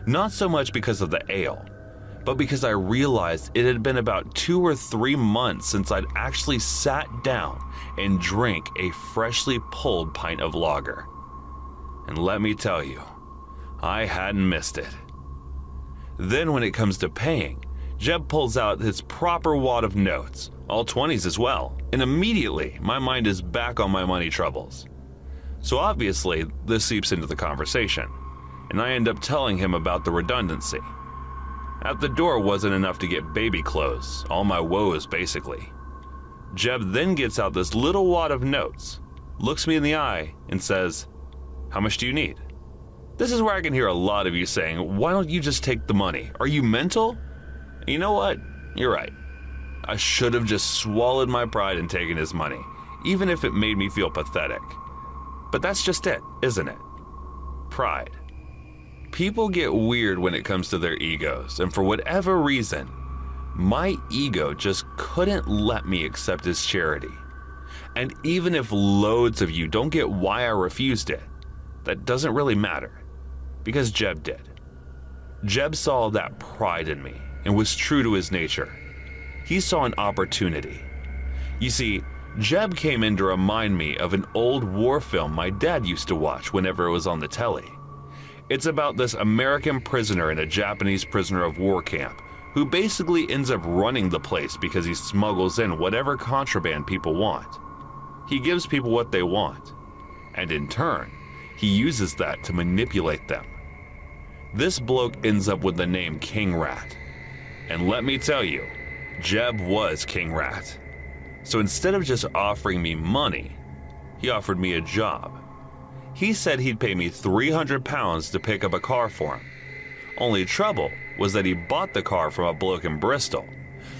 Speaker 4: Not so much because of the ale, but because I realized it had been about 2 or 3 months since I'd actually sat down and drank a freshly pulled pint of lager. And let me tell you, I hadn't missed it. Then when it comes to paying, Jeb pulls out his proper wad of notes, all 20s as well, and immediately my mind is back on my money troubles. So obviously this seeps into the conversation, and I end up telling him about the redundancy. At the door wasn't enough to get baby clothes, all my woes basically. Jeb then gets out this little wad of notes, looks me in the eye, and says, "How much do you need?" This is where I can hear a lot of you saying, "Why don't you just take the money? Are you mental?" You know what? You're right. I should have just swallowed my pride and taken his money, even if it made me feel pathetic. But that's just it, isn't it? Pride. People get weird when it comes to their egos, and for whatever reason, my ego just couldn't let me accept his charity. And even if loads of you don't get why I refused it, that doesn't really matter, because Jeb did. Jeb saw that pride in me and was true to his nature. He saw an opportunity. You see, Jeb came in to remind me of an old war film my dad used to watch whenever it was on the telly. It's about this American prisoner in a Japanese prisoner of war camp who basically ends up running the place because he smuggles in whatever contraband people want. He gives people what they want, and in turn, he uses that to manipulate them. This bloke ends up with the name King Rat. And let me tell you, Jeb was King Rat. So instead of just offering me money, he offered me a job. He said he'd pay me £300 to pick up a car for him. Only trouble was that he bought the car from a bloke in Bristol,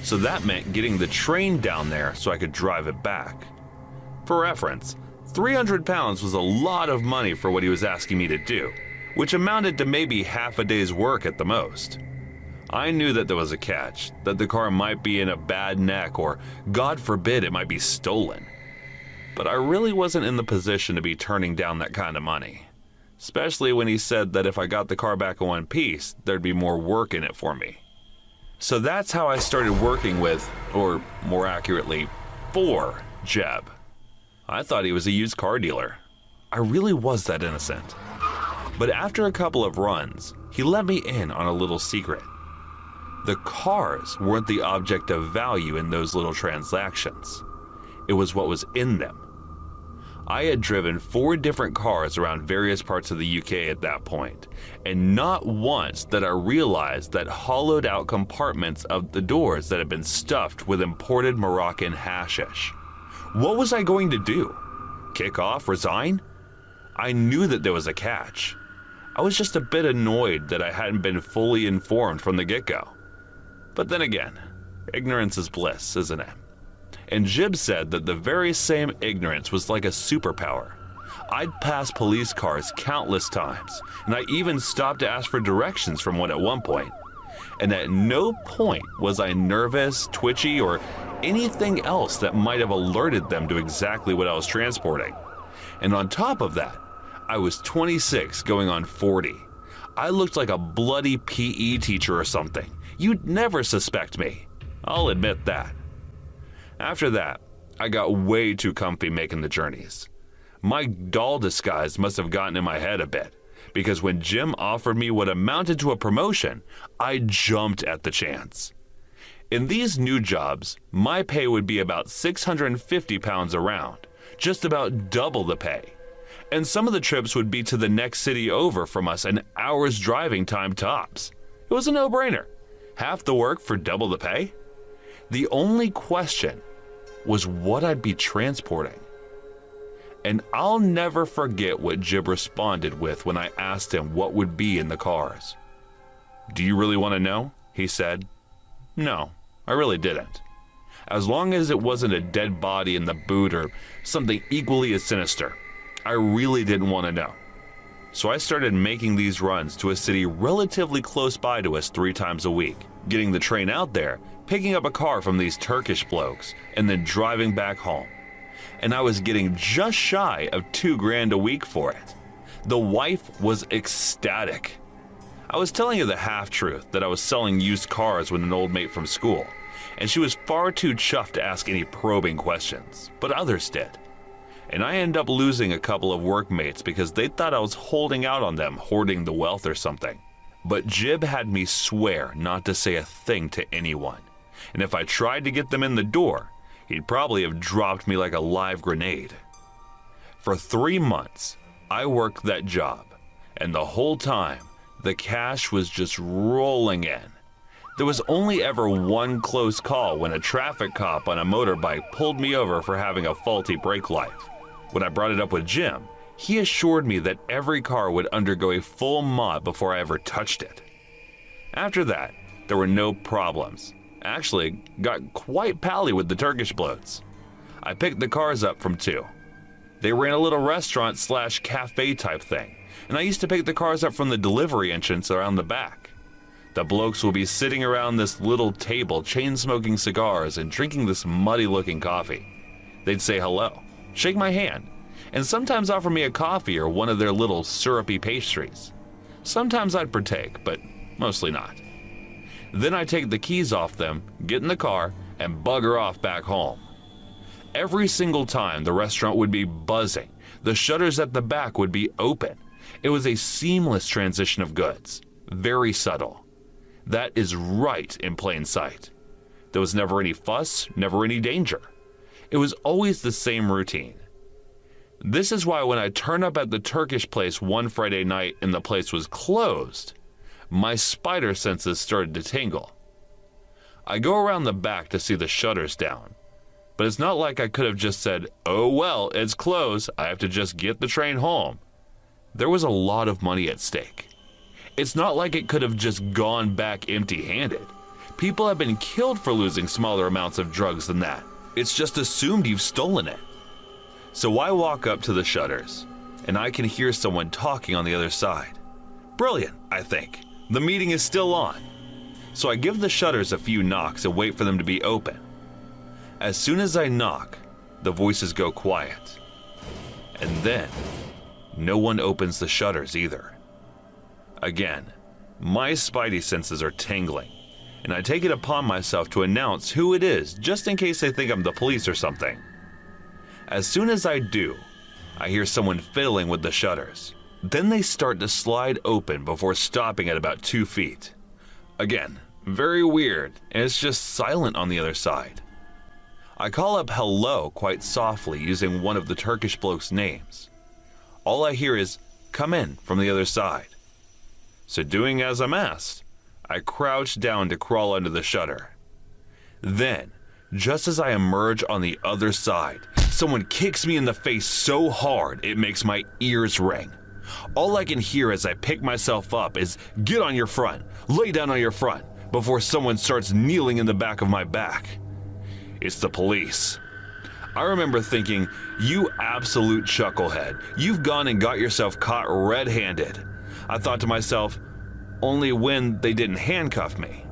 Speaker 4: so that meant getting the train down there so I could drive it back. For reference, £300 was a lot of money for what he was asking me to do, which amounted to maybe half a day's work at the most. I knew that there was a catch, that the car might be in a bad neck or, God forbid, it might be stolen. But I really wasn't in the position to be turning down that kind of money, especially when he said that if I got the car back in one piece, there'd be more work in it for me. So that's how I started working with, or more accurately, for Jeb. I thought he was a used car dealer. I really was that innocent. But after a couple of runs, he let me in on a little secret. The cars weren't the object of value in those little transactions. It was what was in them. I had driven 4 different cars around various parts of the UK at that point, and not once did I realize that hollowed out compartments of the doors that had been stuffed with imported Moroccan hashish. What was I going to do? Kick off, resign? I knew that there was a catch. I was just a bit annoyed that I hadn't been fully informed from the get-go. But then again, ignorance is bliss, isn't it? And Jib said that the very same ignorance was like a superpower. I'd passed police cars countless times, and I even stopped to ask for directions from one at one point. And at no point was I nervous, twitchy, or anything else that might have alerted them to exactly what I was transporting. And on top of that, I was 26 going on 40. I looked like a bloody PE teacher or something. You'd never suspect me. I'll admit that. After that, I got way too comfy making the journeys. My doll disguise must have gotten in my head a bit, because when Jim offered me what amounted to a promotion, I jumped at the chance. In these new jobs, my pay would be about £650 a round, just about double the pay. And some of the trips would be to the next city over from us, an hour's driving time tops. It was a no-brainer. Half the work for double the pay? The only question was what I'd be transporting. And I'll never forget what Jib responded with when I asked him what would be in the cars. "Do you really want to know?" he said. No, I really didn't. As long as it wasn't a dead body in the boot or something equally as sinister, I really didn't want to know. So I started making these runs to a city relatively close by to us 3 times a week, getting the train out there, picking up a car from these Turkish blokes, and then driving back home. And I was getting just shy of $2,000 a week for it. The wife was ecstatic. I was telling her the half-truth that I was selling used cars with an old mate from school, and she was far too chuffed to ask any probing questions, but others did. And I ended up losing a couple of workmates because they thought I was holding out on them, hoarding the wealth or something. But Jib had me swear not to say a thing to anyone. And if I tried to get them in the door, he'd probably have dropped me like a live grenade. For 3 months, I worked that job, and the whole time, the cash was just rolling in. There was only ever one close call when a traffic cop on a motorbike pulled me over for having a faulty brake light. When I brought it up with Jim, he assured me that every car would undergo a full mod before I ever touched it. After that, there were no problems. I actually got quite pally with the Turkish blokes. I picked the cars up from 2. They ran a little restaurant/cafe type thing, and I used to pick the cars up from the delivery entrance around the back. The blokes will be sitting around this little table, chain-smoking cigars and drinking this muddy-looking coffee. They'd say hello, shake my hand, and sometimes offer me a coffee or one of their little syrupy pastries. Sometimes I'd partake, but mostly not. Then I'd take the keys off them, get in the car, and bugger off back home. Every single time the restaurant would be buzzing, the shutters at the back would be open. It was a seamless transition of goods, very subtle. That is right in plain sight. There was never any fuss, never any danger. It was always the same routine. This is why when I turned up at the Turkish place one Friday night and the place was closed, my spider senses started to tingle. I go around the back to see the shutters down, but it's not like I could have just said, "Oh well, it's closed, I have to just get the train home." There was a lot of money at stake. It's not like it could have just gone back empty-handed. People have been killed for losing smaller amounts of drugs than that. It's just assumed you've stolen it. So I walk up to the shutters, and I can hear someone talking on the other side. Brilliant, I think. The meeting is still on. So I give the shutters a few knocks and wait for them to be open. As soon as I knock, the voices go quiet. And then, no one opens the shutters either. Again, my spidey senses are tingling, and I take it upon myself to announce who it is just in case they think I'm the police or something. As soon as I do, I hear someone fiddling with the shutters. Then they start to slide open before stopping at about 2 feet. Again, very weird, and it's just silent on the other side. I call up hello quite softly using one of the Turkish bloke's names. All I hear is, "Come in," from the other side. So doing as I'm asked, I crouch down to crawl under the shutter. Then, just as I emerge on the other side, someone kicks me in the face so hard it makes my ears ring. All I can hear as I pick myself up is, "Get on your front, lay down on your front," before someone starts kneeling in the back of my back. It's the police. I remember thinking, you absolute chucklehead, you've gone and got yourself caught red-handed. I thought to myself, only when they didn't handcuff me.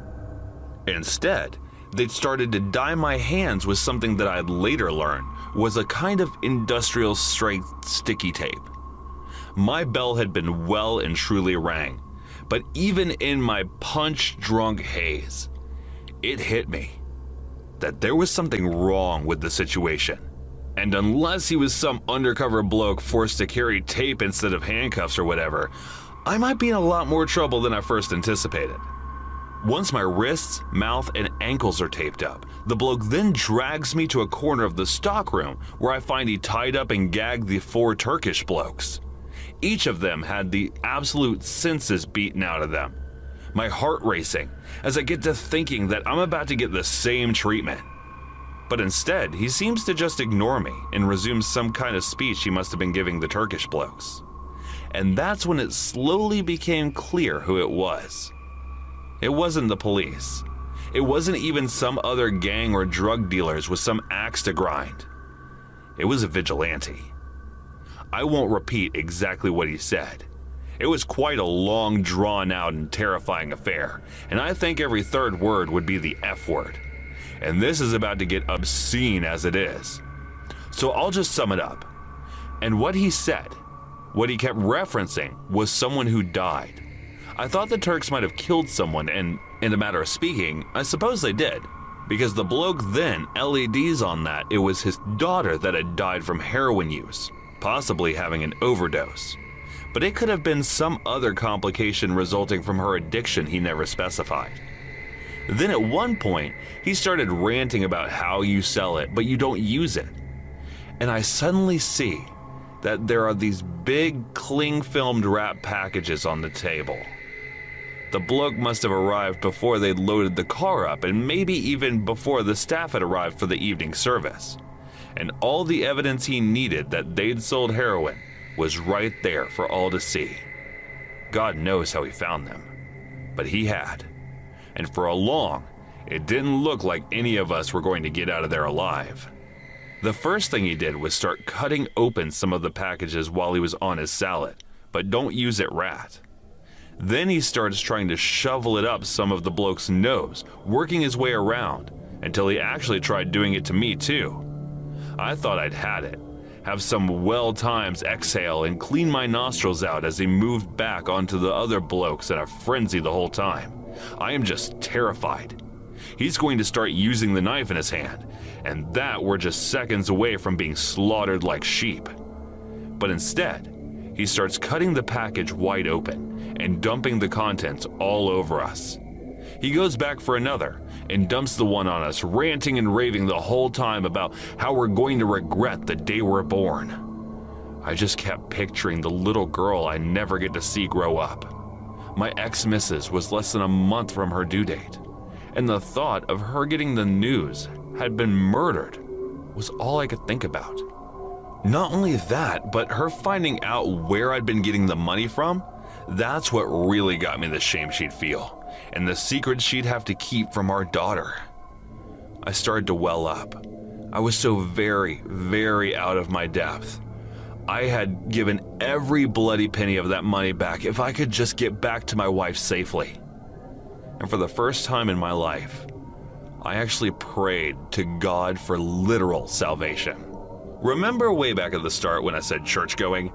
Speaker 4: Instead, they'd started to dye my hands with something that I'd later learned was a kind of industrial-strength sticky tape. My bell had been well and truly rang, but even in my punch-drunk haze, it hit me that there was something wrong with the situation. And unless he was some undercover bloke forced to carry tape instead of handcuffs or whatever, I might be in a lot more trouble than I first anticipated. Once my wrists, mouth, and ankles are taped up, the bloke then drags me to a corner of the stockroom where I find he tied up and gagged the 4 Turkish blokes. Each of them had the absolute senses beaten out of them. My heart racing as I get to thinking that I'm about to get the same treatment. But instead, he seems to just ignore me and resumes some kind of speech he must have been giving the Turkish blokes. And that's when it slowly became clear who it was. It wasn't the police. It wasn't even some other gang or drug dealers with some axe to grind. It was a vigilante. I won't repeat exactly what he said. It was quite a long, drawn-out, and terrifying affair, and I think every third word would be the F word. And this is about to get obscene as it is. So I'll just sum it up. And what he said, what he kept referencing, was someone who died. I thought the Turks might have killed someone, and in a matter of speaking, I suppose they did. Because the bloke then LEDs on that it was his daughter that had died from heroin use, possibly having an overdose. But it could have been some other complication resulting from her addiction he never specified. Then at one point, he started ranting about how you sell it, but you don't use it. And I suddenly see that there are these big cling-filmed wrap packages on the table. The bloke must have arrived before they'd loaded the car up, and maybe even before the staff had arrived for the evening service. And all the evidence he needed that they'd sold heroin was right there for all to see. God knows how he found them, but he had. And for a long, it didn't look like any of us were going to get out of there alive. The first thing he did was start cutting open some of the packages while he was on his salad, but don't use it, rat. Then he starts trying to shovel it up some of the bloke's nose, working his way around, until he actually tried doing it to me too. I thought I'd had it, have some well-timed exhale and clean my nostrils out as he moved back onto the other blokes in a frenzy the whole time. I am just terrified. He's going to start using the knife in his hand, and that we're just seconds away from being slaughtered like sheep. But instead, he starts cutting the package wide open and dumping the contents all over us. He goes back for another and dumps the one on us, ranting and raving the whole time about how we're going to regret the day we're born. I just kept picturing the little girl I never get to see grow up. My ex-missus was less than a month from her due date, and the thought of her getting the news had been murdered was all I could think about. Not only that, but her finding out where I'd been getting the money from, that's what really got me the shame she'd feel, and the secret she'd have to keep from our daughter. I started to well up. I was so very, very out of my depth. I had given every bloody penny of that money back if I could just get back to my wife safely. And for the first time in my life, I actually prayed to God for literal salvation. Remember way back at the start when I said church going?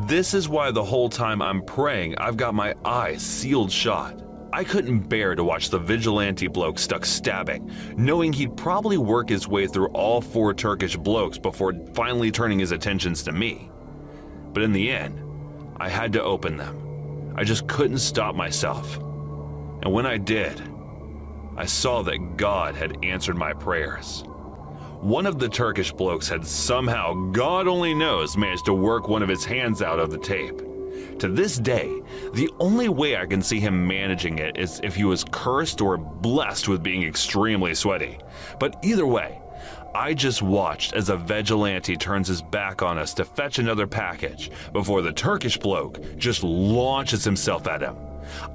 Speaker 4: This is why the whole time I'm praying, I've got my eyes sealed shut. I couldn't bear to watch the vigilante bloke stuck stabbing, knowing he'd probably work his way through all 4 Turkish blokes before finally turning his attentions to me. But in the end, I had to open them. I just couldn't stop myself. And when I did, I saw that God had answered my prayers. One of the Turkish blokes had somehow, God only knows, managed to work one of his hands out of the tape. To this day, the only way I can see him managing it is if he was cursed or blessed with being extremely sweaty. But either way, I just watched as a vigilante turns his back on us to fetch another package before the Turkish bloke just launches himself at him.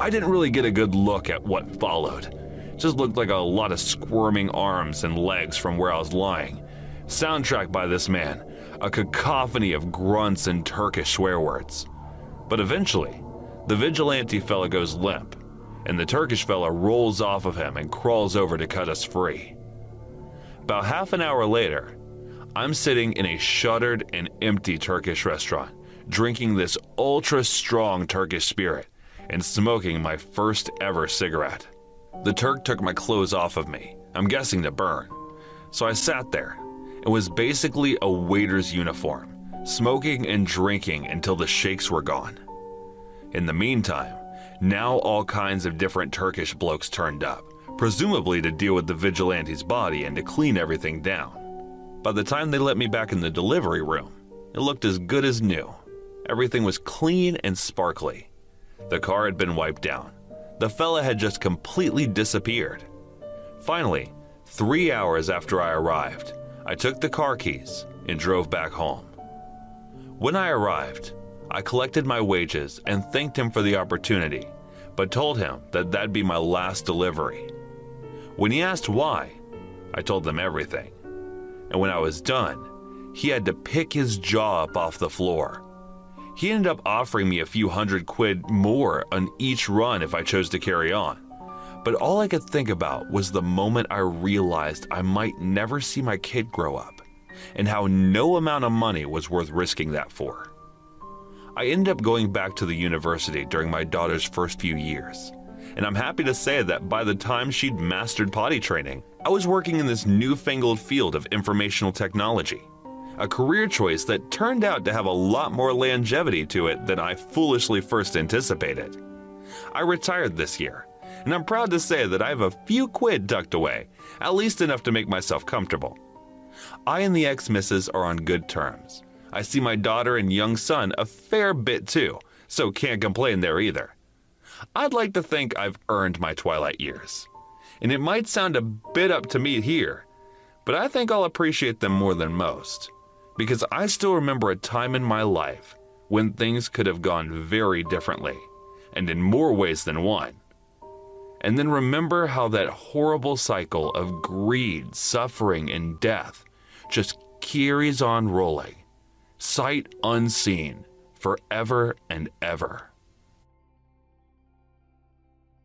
Speaker 4: I didn't really get a good look at what followed. It just looked like a lot of squirming arms and legs from where I was lying. Soundtracked by this man, a cacophony of grunts and Turkish swear words. But eventually, the vigilante fella goes limp, and the Turkish fella rolls off of him and crawls over to cut us free. About half an hour later, I'm sitting in a shuttered and empty Turkish restaurant, drinking this ultra-strong Turkish spirit and smoking my first ever cigarette. The Turk took my clothes off of me, I'm guessing to burn. So I sat there. It was basically a waiter's uniform, smoking and drinking until the shakes were gone. In the meantime, now all kinds of different Turkish blokes turned up, presumably to deal with the vigilante's body and to clean everything down. By the time they let me back in the delivery room, it looked as good as new. Everything was clean and sparkly. The car had been wiped down. The fella had just completely disappeared. Finally, 3 hours after I arrived, I took the car keys and drove back home. When I arrived, I collected my wages and thanked him for the opportunity, but told him that that'd be my last delivery. When he asked why, I told them everything. And when I was done, he had to pick his jaw up off the floor. He ended up offering me a few £100 more on each run if I chose to carry on. But all I could think about was the moment I realized I might never see my kid grow up, and how no amount of money was worth risking that for. I ended up going back to the university during my daughter's first few years, and I'm happy to say that by the time she'd mastered potty training, I was working in this newfangled field of informational technology, a career choice that turned out to have a lot more longevity to it than I foolishly first anticipated. I retired this year, and I'm proud to say that I have a few quid tucked away, at least enough to make myself comfortable. I and the ex-missus are on good terms. I see my daughter and young son a fair bit too, so can't complain there either. I'd like to think I've earned my twilight years. And it might sound a bit up to me here, but I think I'll appreciate them more than most, because I still remember a time in my life when things could have gone very differently, and in more ways than one. And then remember how that horrible cycle of greed, suffering, and death just carries on rolling, sight unseen, forever and ever.